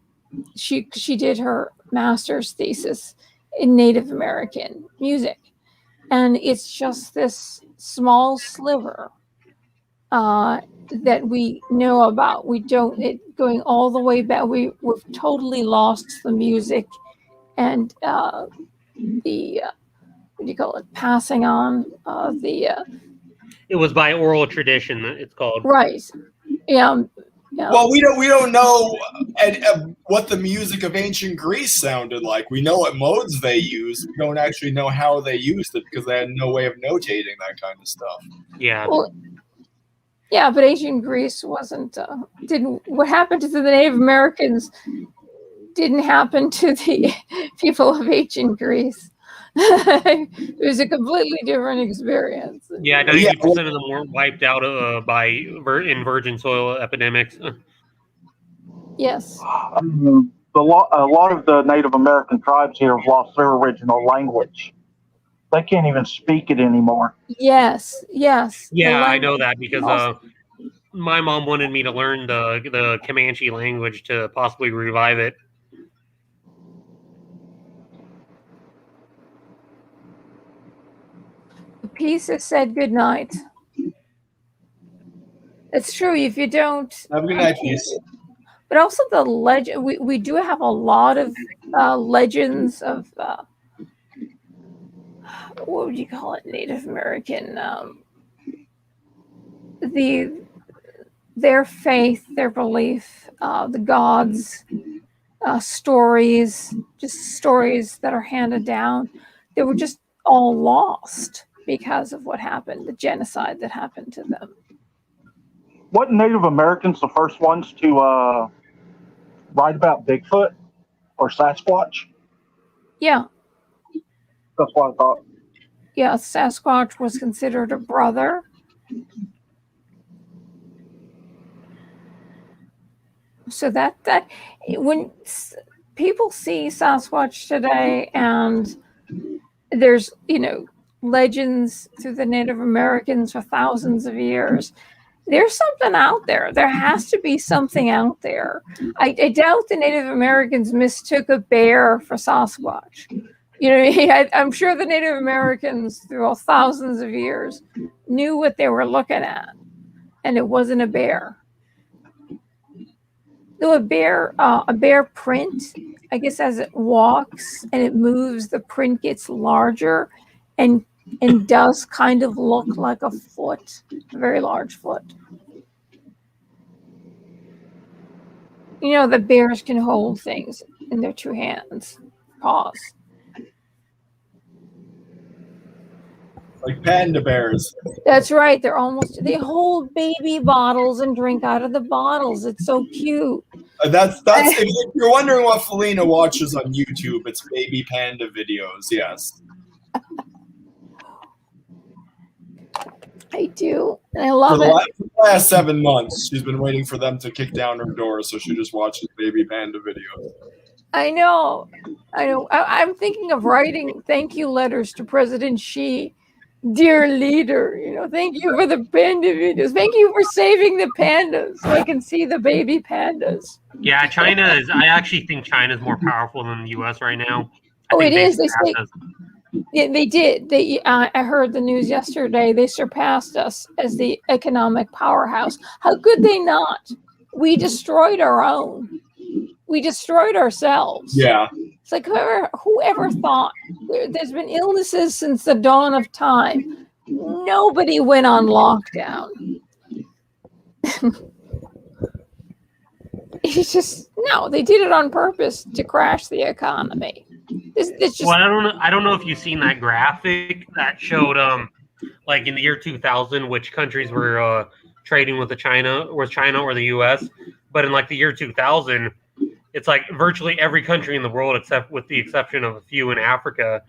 she did her master's thesis in Native American music, and it's just this small sliver that we know about. We don't, going all the way back, we've totally lost the music and the what do you call it, passing on it was by oral tradition, it's called. Right. Yeah. Well, we don't know what the music of ancient Greece sounded like. We know what modes they used. We don't actually know how they used it because they had no way of notating that kind of stuff. Yeah. Well, yeah, but ancient Greece what happened to the Native Americans didn't happen to the people of ancient Greece. It was a completely different experience. Yeah, 90% of them weren't wiped out in virgin soil epidemics. Yes. A lot of the Native American tribes here have lost their original language. They can't even speak it anymore. Yes. Yeah, I know that because my mom wanted me to learn the Comanche language to possibly revive it. The piece has said good night. It's true. If you don't have a good night, peace. But also the legend. We do have a lot of legends of what would you call it? Native American. Their faith, their belief, the gods, stories, just stories that are handed down. They were just all lost because of what happened, the genocide that happened to them. What Native Americans the first ones to write about Bigfoot or Sasquatch? Yeah. That's what I thought. Yeah, Sasquatch was considered a brother. So that when people see Sasquatch today, and there's legends through the Native Americans for thousands of years, there's something out there. There has to be something out there. I doubt the Native Americans mistook a bear for Sasquatch. I'm sure the Native Americans through thousands of years knew what they were looking at, and it wasn't a bear. Though a bear print, I guess, as it walks and it moves, the print gets larger and does kind of look like a foot, a very large foot. The bears can hold things in their two hands, paws. Like panda bears. That's right. They hold baby bottles and drink out of the bottles. It's so cute. That's if you're wondering what Felina watches on YouTube, it's baby panda videos. Yes. I do. And I love For it. the last 7 months, she's been waiting for them to kick down her door, so she just watches baby panda videos. I know. I'm thinking of writing thank you letters to President Xi. Dear leader, thank you for the panda videos. Thank you for saving the pandas so I can see the baby pandas. Yeah, I actually think China's more powerful than the U.S. right now. It is. They did. I heard the news yesterday. They surpassed us as the economic powerhouse. How could they not? We destroyed our own. We destroyed ourselves. Yeah. It's like whoever thought there's been illnesses since the dawn of time. Nobody went on lockdown. It's just no. They did it on purpose to crash the economy. It's just, well, I don't know if you've seen that graphic that showed like in the year 2000 which countries were trading with China or the U.S. But in like the year 2000. It's like virtually every country in the world, except with the exception of a few in Africa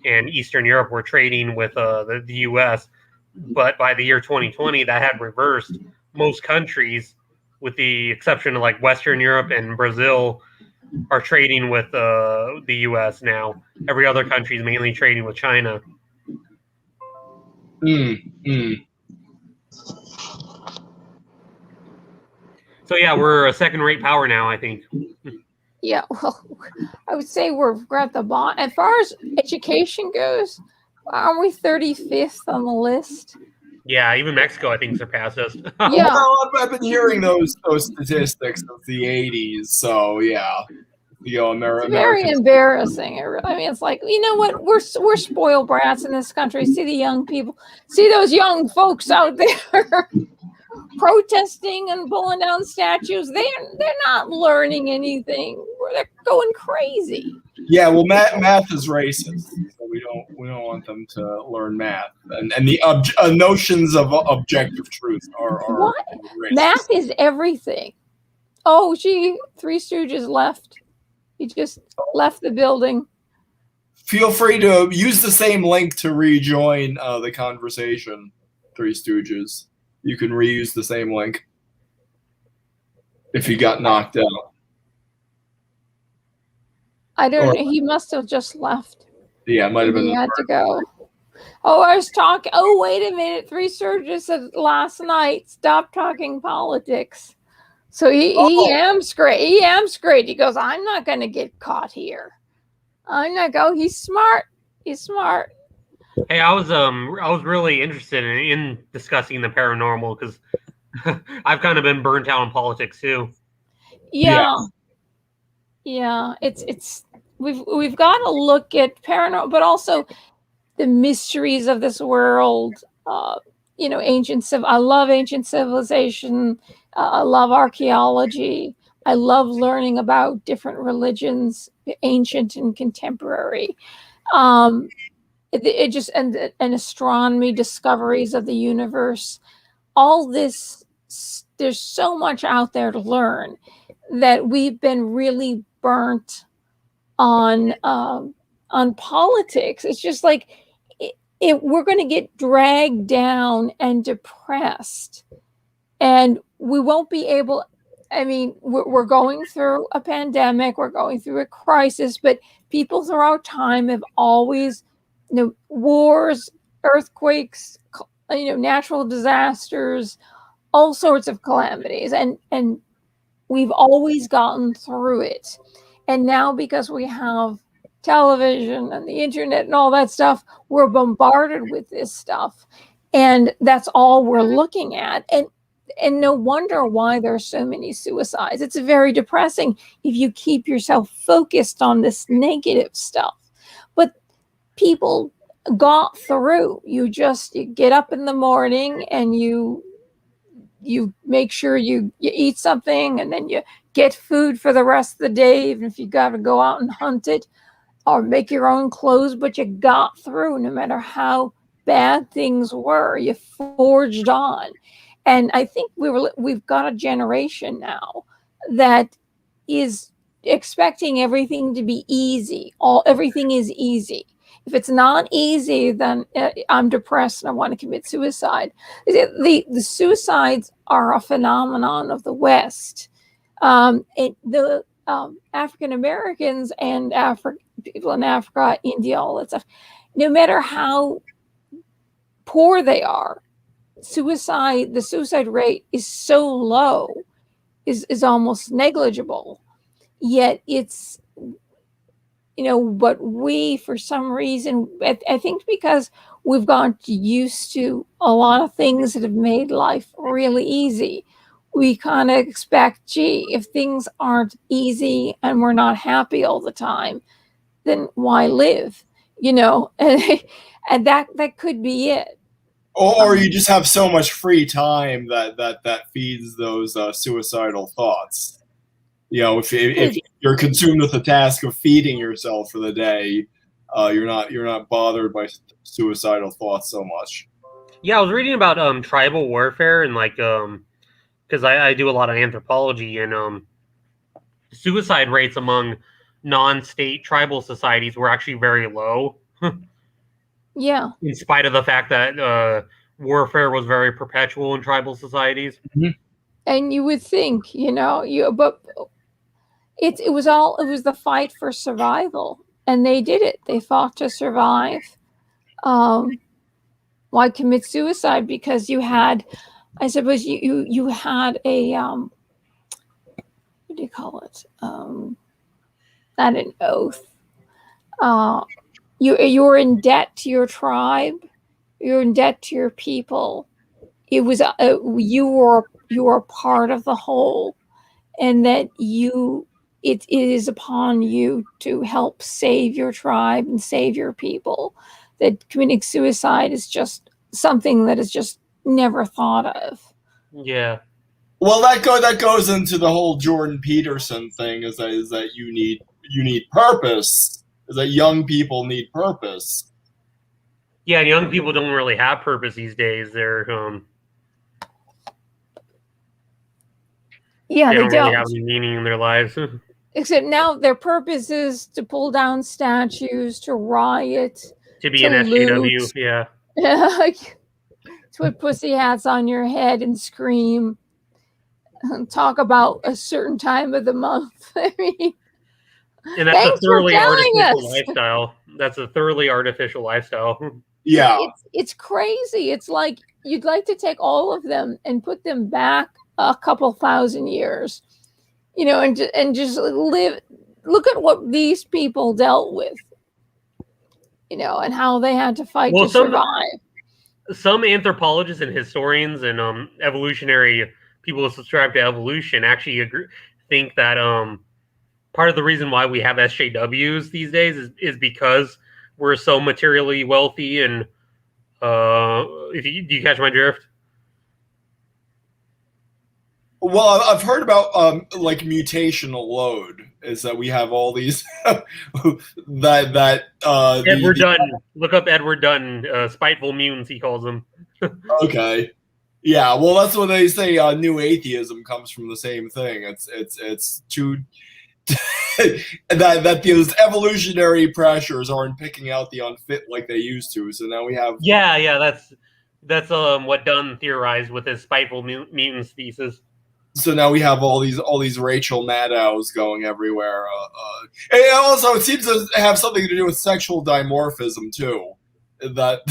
and Eastern Europe, were trading with the U.S. But by the year 2020, that had reversed. Most countries, with the exception of like Western Europe and Brazil, are trading with the U.S. now. Every other country is mainly trading with China. So yeah, we're a second-rate power now, I think. Yeah, well, I would say we're at the bottom. As far as education goes, aren't we 35th on the list? Yeah, even Mexico, I think, surpassed us. Yeah. Well, I've been hearing those statistics of the 80s, so yeah. It's very embarrassing. I mean, it's like, you know what? We're spoiled brats in this country. See the young people. See those young folks out there protesting and pulling down statues. They're not learning anything. They're going crazy. Yeah, well, math is racist, so we don't want them to learn math, and the notions of objective truth are what? Racist. Math is everything. Oh, Three Stooges left. He just left the building. Feel free to use the same link to rejoin the conversation, Three Stooges. You can reuse the same link if he got knocked out. I don't know. He must have just left. Yeah, it might have been. He had to go. Oh, I was talking. Oh, wait a minute. Three Stooges said last night, stop talking politics. So he amps great. He amps great. He goes, I'm not going to get caught here. I'm not going. He's smart. He's smart. Hey, I was really interested in discussing the paranormal because I've kind of been burnt out on politics too. Yeah. It's we've got to look at paranormal, but also the mysteries of this world. I love ancient civilization. I love archaeology. I love learning about different religions, ancient and contemporary. It just and astronomy, discoveries of the universe. All this, there's so much out there to learn that we've been really burnt on politics. It's just like we're going to get dragged down and depressed, and we won't be able. I mean, we're going through a pandemic, we're going through a crisis, but people throughout time have always, wars, earthquakes, natural disasters, all sorts of calamities, and we've always gotten through it. And now, because we have television and the internet and all that stuff, we're bombarded with this stuff. And that's all we're looking at. And no wonder why there's so many suicides. It's very depressing if you keep yourself focused on this negative stuff. But people got through. You get up in the morning and you make sure you eat something, and then you get food for the rest of the day, even if you got to go out and hunt it or make your own clothes. But you got through no matter how bad things were. You forged on. And I think we've got a generation now that is expecting everything to be easy. Everything is easy. If it's not easy, then I'm depressed and I want to commit suicide. The suicides are a phenomenon of the West. The African Americans and people in Africa, India, all that stuff, no matter how poor they are, the suicide rate is so low, is almost negligible. Yet it's, but we, for some reason, I think because we've gotten used to a lot of things that have made life really easy, we kind of expect, gee, if things aren't easy and we're not happy all the time, then why live? And that could be it. Or you just have so much free time that feeds those suicidal thoughts. If you're consumed with the task of feeding yourself for the day, you're not bothered by suicidal thoughts so much. Yeah, I was reading about tribal warfare and because I do a lot of anthropology, and suicide rates among non-state tribal societies were actually very low. Yeah. In spite of the fact that warfare was very perpetual in tribal societies. Mm-hmm. And you would think, but it was the fight for survival, and they did it. They fought to survive. Why commit suicide? Because you had, I suppose, you had a what do you call it? Not an oath. You're in debt to your tribe. You're in debt to your people. It was you were part of the whole, and that it is upon you to help save your tribe and save your people. That committing suicide is just something that is just never thought of. Yeah. Well, that goes into the whole Jordan Peterson thing. Is that you need purpose? Is that young people need purpose? Yeah, young people don't really have purpose these days. They're yeah, they don't really have any meaning in their lives. Except now their purpose is to pull down statues, to riot, to be an SJW, yeah. To put pussy hats on your head and scream and talk about a certain time of the month. I mean, and that's a thoroughly artificial lifestyle. That's a thoroughly artificial lifestyle. Yeah. It's crazy. It's like you'd like to take all of them and put them back a couple thousand years, and just live. Look at what these people dealt with, and how they had to fight to survive. Some anthropologists and historians and evolutionary people who subscribe to evolution actually think that part of the reason why we have SJWs these days is because we're so materially wealthy. And do you catch my drift? Well, I've heard about mutational load. Is that we have all these Edward Dutton. Look up Edward Dutton. Spiteful mutants, he calls them. Okay. Yeah, well, that's what they say. New atheism comes from the same thing. It's too that these evolutionary pressures aren't picking out the unfit like they used to. So now we have that's what Dunn theorized with his spiteful mutants thesis. So now we have all these Rachel Maddows going everywhere. And also, it seems to have something to do with sexual dimorphism too. That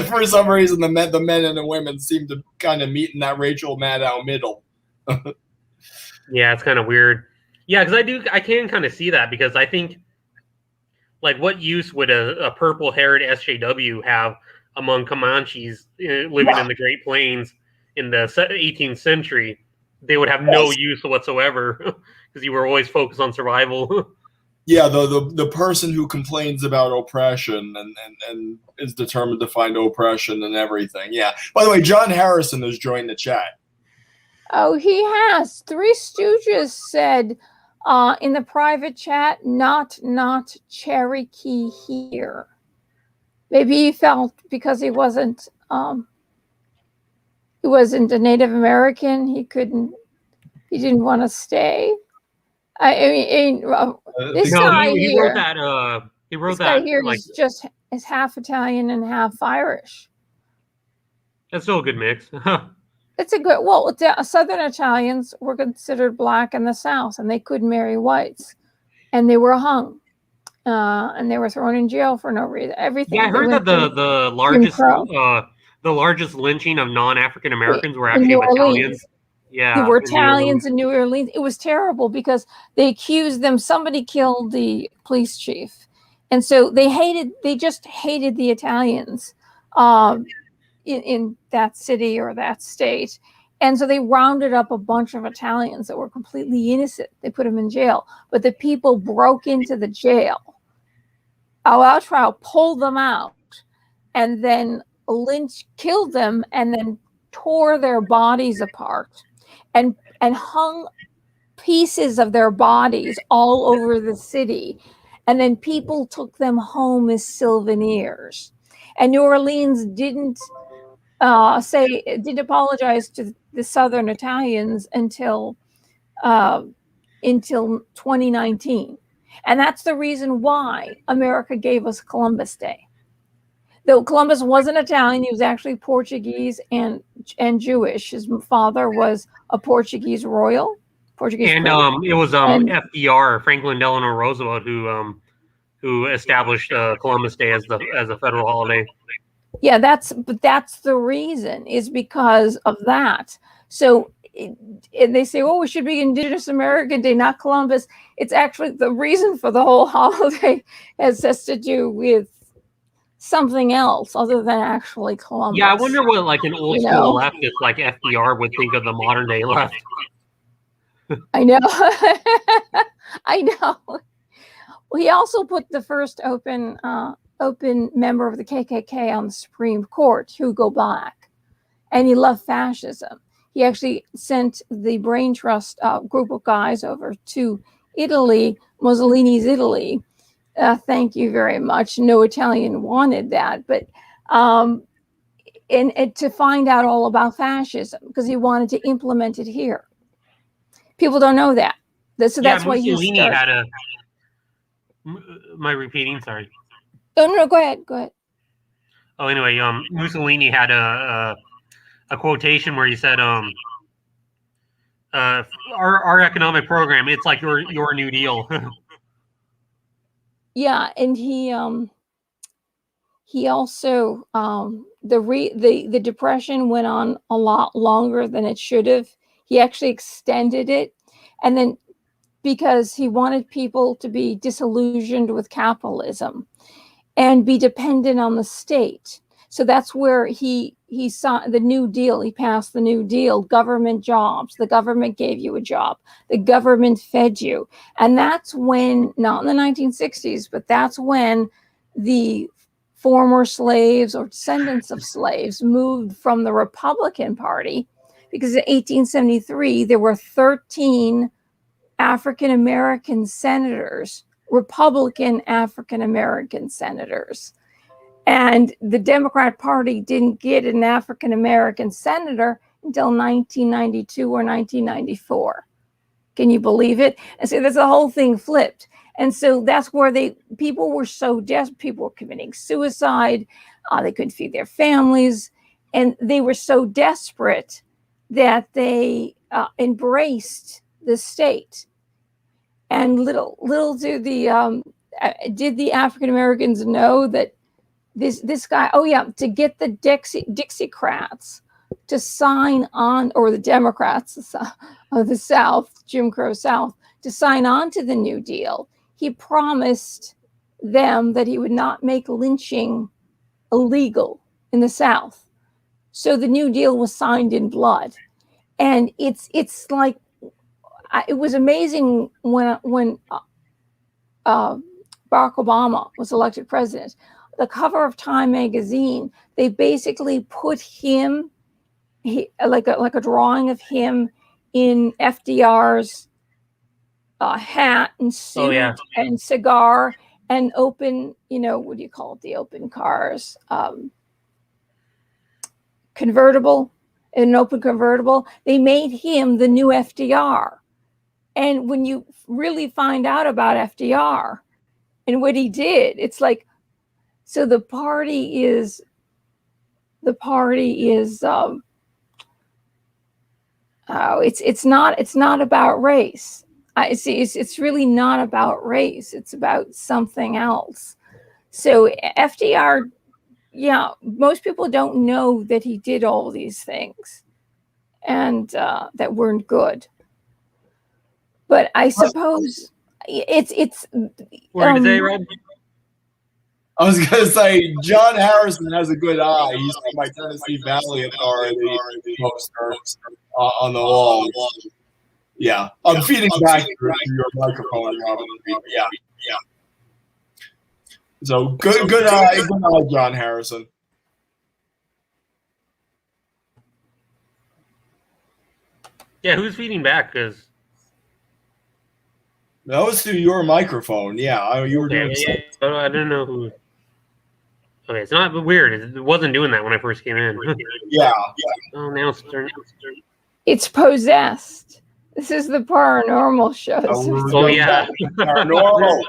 for some reason the men and the women seem to kind of meet in that Rachel Maddow middle. Yeah, it's kind of weird. Yeah, because I can kind of see that, because I think Like, what use would a purple-haired SJW have among Comanches living in the Great Plains in the 18th century? They would have no use whatsoever because you were always focused on survival. Yeah, the person who complains about oppression and is determined to find oppression and everything. Yeah. By the way, John Harrison has joined the chat. Oh, he has. Three Stooges said in the private chat, not Cherokee here. Maybe he felt because he wasn't a Native American, he didn't want to stay. I mean, this guy he here, wrote that. He wrote this that. guy here like, is half Italian and half Irish. That's still a good mix. It's a good. Well, Southern Italians were considered black in the South, and they couldn't marry whites, and they were hung, and they were thrown in jail for no reason. Everything. Yeah, I heard that the largest lynching of non-African Americans were actually of Italians. Yeah, they were Italians in New Orleans. It was terrible because they accused them. Somebody killed the police chief, and so they just hated the Italians in that city or that state. And so they rounded up a bunch of Italians that were completely innocent. They put them in jail, but the people broke into the jail, allowed trial, pulled them out, and then killed them, and then tore their bodies apart and hung pieces of their bodies all over the city. And then people took them home as souvenirs. And New Orleans didn't apologize to the Southern Italians until 2019. And that's the reason why America gave us Columbus Day. Though Columbus wasn't Italian, he was actually Portuguese and Jewish. His father was a Portuguese royal. And it was FDR, Franklin Delano Roosevelt, who established Columbus Day as a federal holiday. Yeah, that's the reason, is because of that. So and they say, oh, it should be Indigenous American Day, not Columbus. It's actually the reason for the whole holiday has to do with something else other than actually Columbus. Yeah, I wonder what like an old school leftist like FDR would think of the modern day left. I know. I know. Well, he also put the first open member of the KKK on the Supreme Court, Hugo Black, and he loved fascism. He actually sent the Brain Trust group of guys over to Italy, Mussolini's Italy. Thank you very much. No Italian wanted that, but and to find out all about fascism, because he wanted to implement it here. People don't know that. So that's why Mussolini had a. Am I repeating? Sorry. Oh no, go ahead. Go ahead. Oh, anyway, Mussolini had a quotation where he said, our economic program, it's like your New Deal. Yeah, and he also the Depression went on a lot longer than it should have. He actually extended it, and then because he wanted people to be disillusioned with capitalism and be dependent on the state. So that's where he saw the New Deal. He passed the New Deal, government jobs. The government gave you a job. The government fed you. And that's when, not in the 1960s, but that's when the former slaves or descendants of slaves moved from the Republican Party, because in 1873, there were 13 African-American senators, Republican African-American senators. And the Democrat Party didn't get an African-American senator until 1992 or 1994. Can you believe it? And so the whole thing flipped. And so that's where people were so desperate. People were committing suicide. They couldn't feed their families. And they were so desperate that they embraced the state. And little did the African-Americans know that this guy, to get the Dixiecrats to sign on, or the Democrats of the South, Jim Crow South, to sign on to the New Deal, he promised them that he would not make lynching illegal in the South. So the New Deal was signed in blood. And it's like, it was amazing when Barack Obama was elected president. The cover of Time magazine, they basically put him, like a drawing of him in FDR's hat and suit and cigar and open, what do you call it? The open cars, convertible, an open convertible. They made him the new FDR. And when you really find out about FDR and what he did, it's like, so the party is it's not about race. I see. It's really not about race. It's about something else. So FDR, most people don't know that he did all these things, and that weren't good. But I suppose it's. What did you say, Rob? I was going to say, John Harrison has a good eye. He's on my Tennessee Valley Authority poster on the wall. Yeah, I'm feeding back through your microphone, Robin. Yeah. So good eye, John Harrison. Yeah, who's feeding back? Because that was through your microphone. Yeah, you were doing. I don't know who. Okay, it's not weird. It wasn't doing that when I first came in. Yeah. Oh, now it's turning. It's possessed. This is the paranormal show. Oh yeah. Paranormal.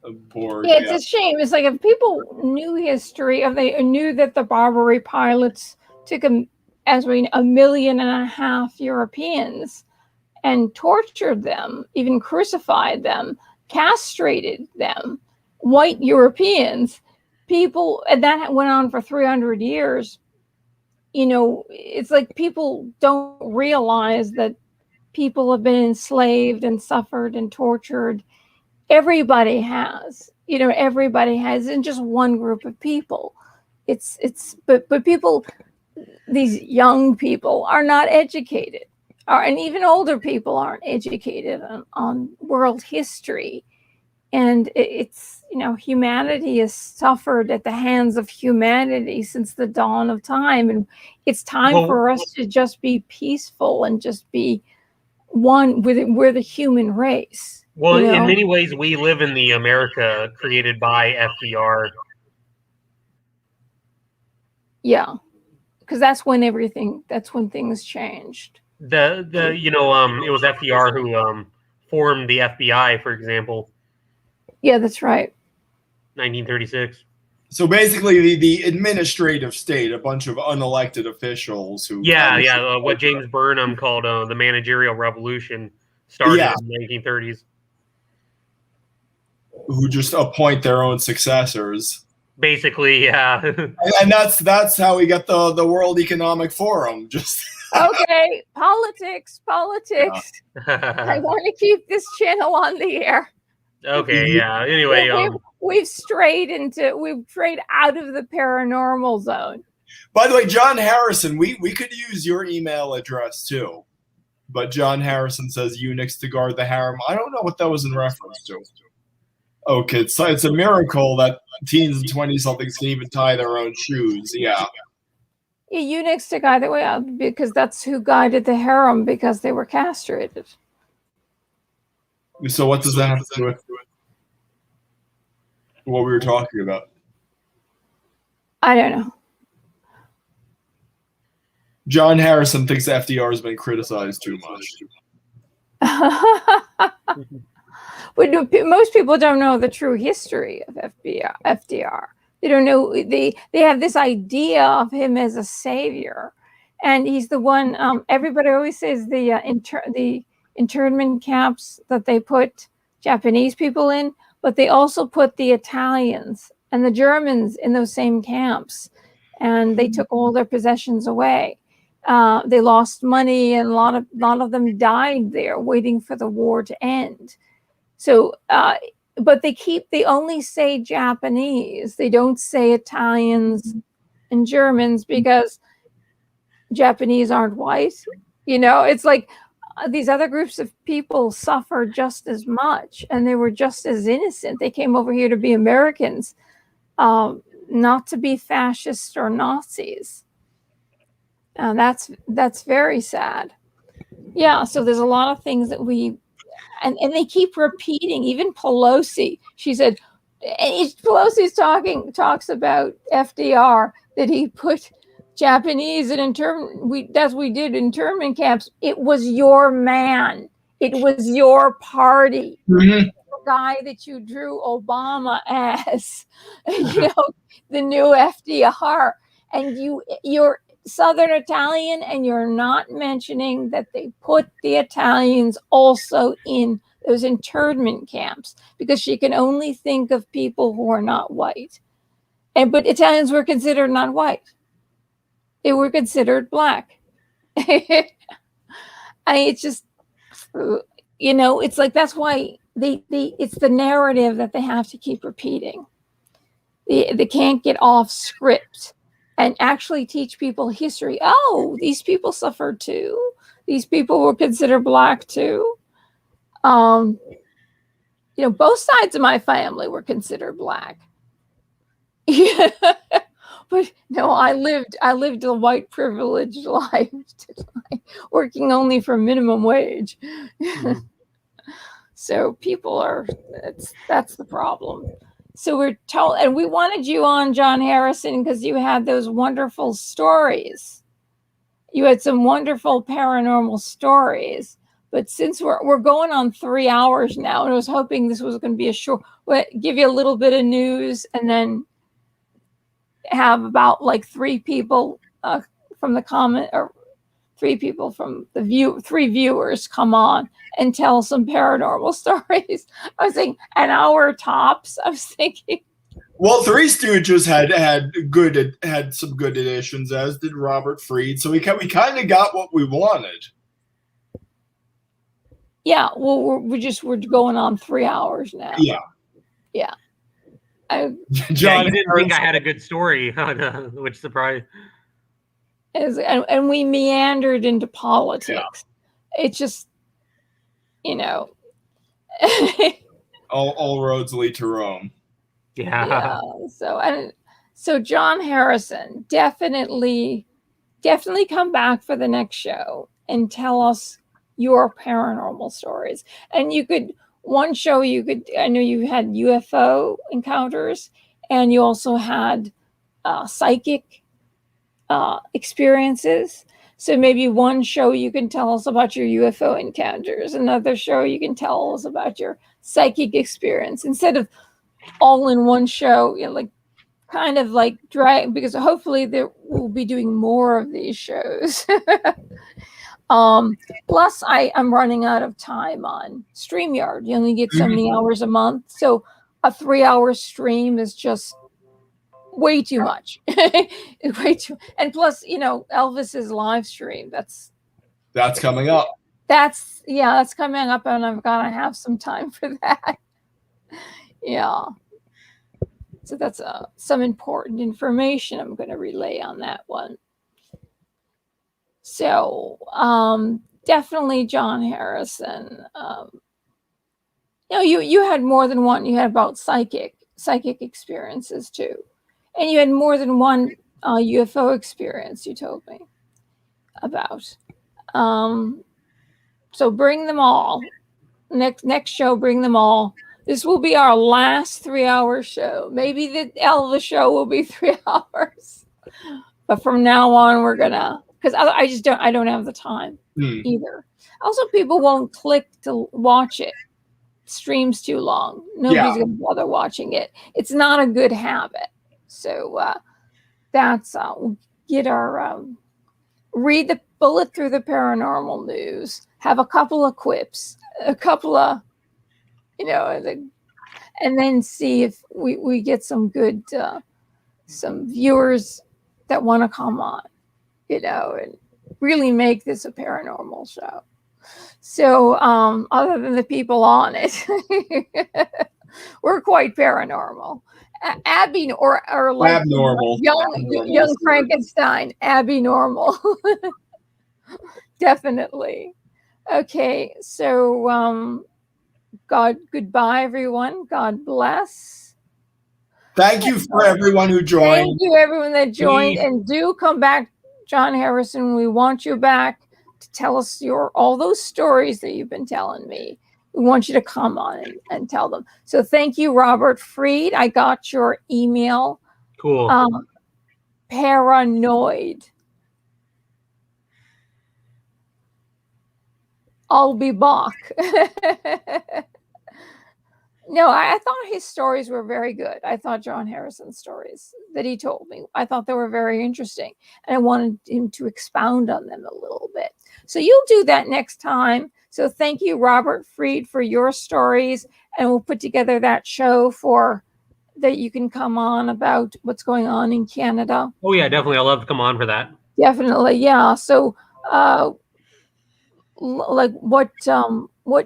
It's a shame. It's like if people knew history, if they knew that the Barbary pilots took 1.5 million Europeans and tortured them, even crucified them, castrated them, white Europeans, people, and that went on for 300 years. It's like people don't realize that people have been enslaved and suffered and tortured. Everybody has, everybody has, in just one group of people. But people, these young people are not educated, and even older people aren't educated on world history. And it's, humanity has suffered at the hands of humanity since the dawn of time. And it's time for us to just be peaceful and just be one with it. We're the human race. Well, in many ways, we live in the America created by FDR. Yeah, because that's when things changed. It was FDR who formed the FBI, for example. Yeah, that's right. 1936. So basically, the administrative state, a bunch of unelected officials who. What James Burnham called the managerial revolution started in the 1930s. Who just appoint their own successors. Basically, yeah. And that's how we get the World Economic Forum. Just okay, politics. Yeah. I want to keep this channel on the air. Okay, yeah. Anyway, we've strayed out of the paranormal zone. By the way, John Harrison, we could use your email address too. But John Harrison says eunuchs to guard the harem. I don't know what that was in reference to. Okay, it's a miracle that teens and 20-somethings can even tie their own shoes. Yeah. Eunuchs to guide the way out, because that's who guided the harem, because they were castrated. So what does that have to do with what we were talking about? I don't know. John Harrison thinks FDR has been criticized too much. But most people don't know the true history of FDR. They don't know. They have this idea of him as a savior, and he's the one. Everybody always says the internment camps that they put Japanese people in, but they also put the Italians and the Germans in those same camps, and they took all their possessions away. They lost money, and a lot of them died there, waiting for the war to end. So, but they only say Japanese. They don't say Italians and Germans because Japanese aren't white. It's like these other groups of people suffered just as much, and they were just as innocent. They came over here to be Americans, not to be fascists or Nazis. And that's very sad. Yeah, so there's a lot of things that and they keep repeating. Even Pelosi, she said, Pelosi's talks about FDR, that he put Japanese in that's what we did in internment camps. It was your man. It was your party. Mm-hmm. The guy that you drew Obama as, the new FDR, and you're Southern Italian, and you're not mentioning that they put the Italians also in those internment camps, because she can only think of people who are not white. But Italians were considered not white. They were considered black. It's just, it's like, that's why it's the narrative that they have to keep repeating. They can't get off script and actually teach people history. Oh, these people suffered too. These people were considered black too. Both sides of my family were considered black. But no, I lived a white privileged life, working only for minimum wage. Mm-hmm. So people that's the problem. So we're told, and we wanted you on, John Harrison, because you had those wonderful stories. You had some wonderful paranormal stories. But since we're going on 3 hours now, and I was hoping this was going to be a short, give you a little bit of news, and then have about like 3 people from the comment, or 3 people from the 3 viewers come on and tell some paranormal stories. I was thinking an hour tops. I was thinking. Well, Three Stooges had some good additions, as did Robert Fried. So we kind of got what we wanted. Yeah, well, we're going on 3 hours now. Yeah. John, you didn't think I had a good story, which surprised. And we meandered into politics. Yeah. It's just, all roads lead to Rome. Yeah. So John Harrison, definitely come back for the next show and tell us your paranormal stories. And I know you had UFO encounters, and you also had psychic experiences. So maybe one show you can tell us about your UFO encounters, another show you can tell us about your psychic experience, instead of all in one show, like kind of like drag, because hopefully we'll be doing more of these shows. Plus I'm running out of time on StreamYard. You only get so many hours a month. So a 3-hour stream is just way too much. Way too. And plus, Elvis's live stream, that's coming up. That's coming up, and I've got to have some time for that. Yeah. So that's some important information I'm going to relay on that one. So definitely John Harrison. You had more than one. You had about psychic experiences too, and you had more than one UFO experience. You told me about. So bring them all. Next show, bring them all. This will be our last 3-hour show. Maybe the Elvis show will be 3 hours, but from now on we're gonna, because I don't have the time either. Also, people won't click to watch it. Stream's too long. Nobody's gonna bother watching it. It's not a good habit. So that's get our read the bullet through the paranormal news. Have a couple of quips, a couple of. And then see if we get some good, some viewers that want to come on, and really make this a paranormal show. So, other than the people on it, we're quite paranormal. Abby or like Abnormal. young Frankenstein, Abby normal. Definitely. Okay, so goodbye everyone. God bless. Thank you for everyone who joined. Thank you everyone that joined, Please. and do come back, John Harrison. We want you back to tell us all those stories that you've been telling me. We want you to come on and tell them. So thank you, Robert Freed. I got your email. Cool. Paranoid. I'll be back. No, I thought his stories were very good. I thought John Harrison's stories that he told me, I thought they were very interesting. And I wanted him to expound on them a little bit. So you'll do that next time. So thank you, Robert Freed, for your stories. And we'll put together that show that you can come on about what's going on in Canada. Oh yeah, definitely. I'd love to come on for that. Definitely, yeah. So like what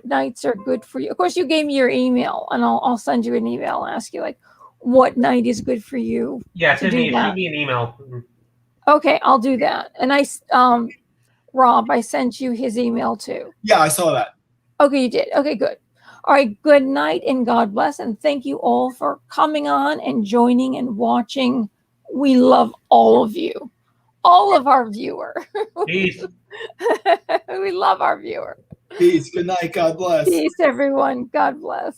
nights are good for you? Of course, you gave me your email, and I'll send you an email and ask you like what night is good for you. Yeah, shoot me an email. Okay, I'll do that. And Rob, I sent you his email too. Yeah, I saw that. Okay, you did. Okay, good. All right, good night and God bless. And thank you all for coming on and joining and watching. We love all of you, all of our viewer. Peace. We love our viewer. Peace. Good night. God bless. Peace, everyone. God bless.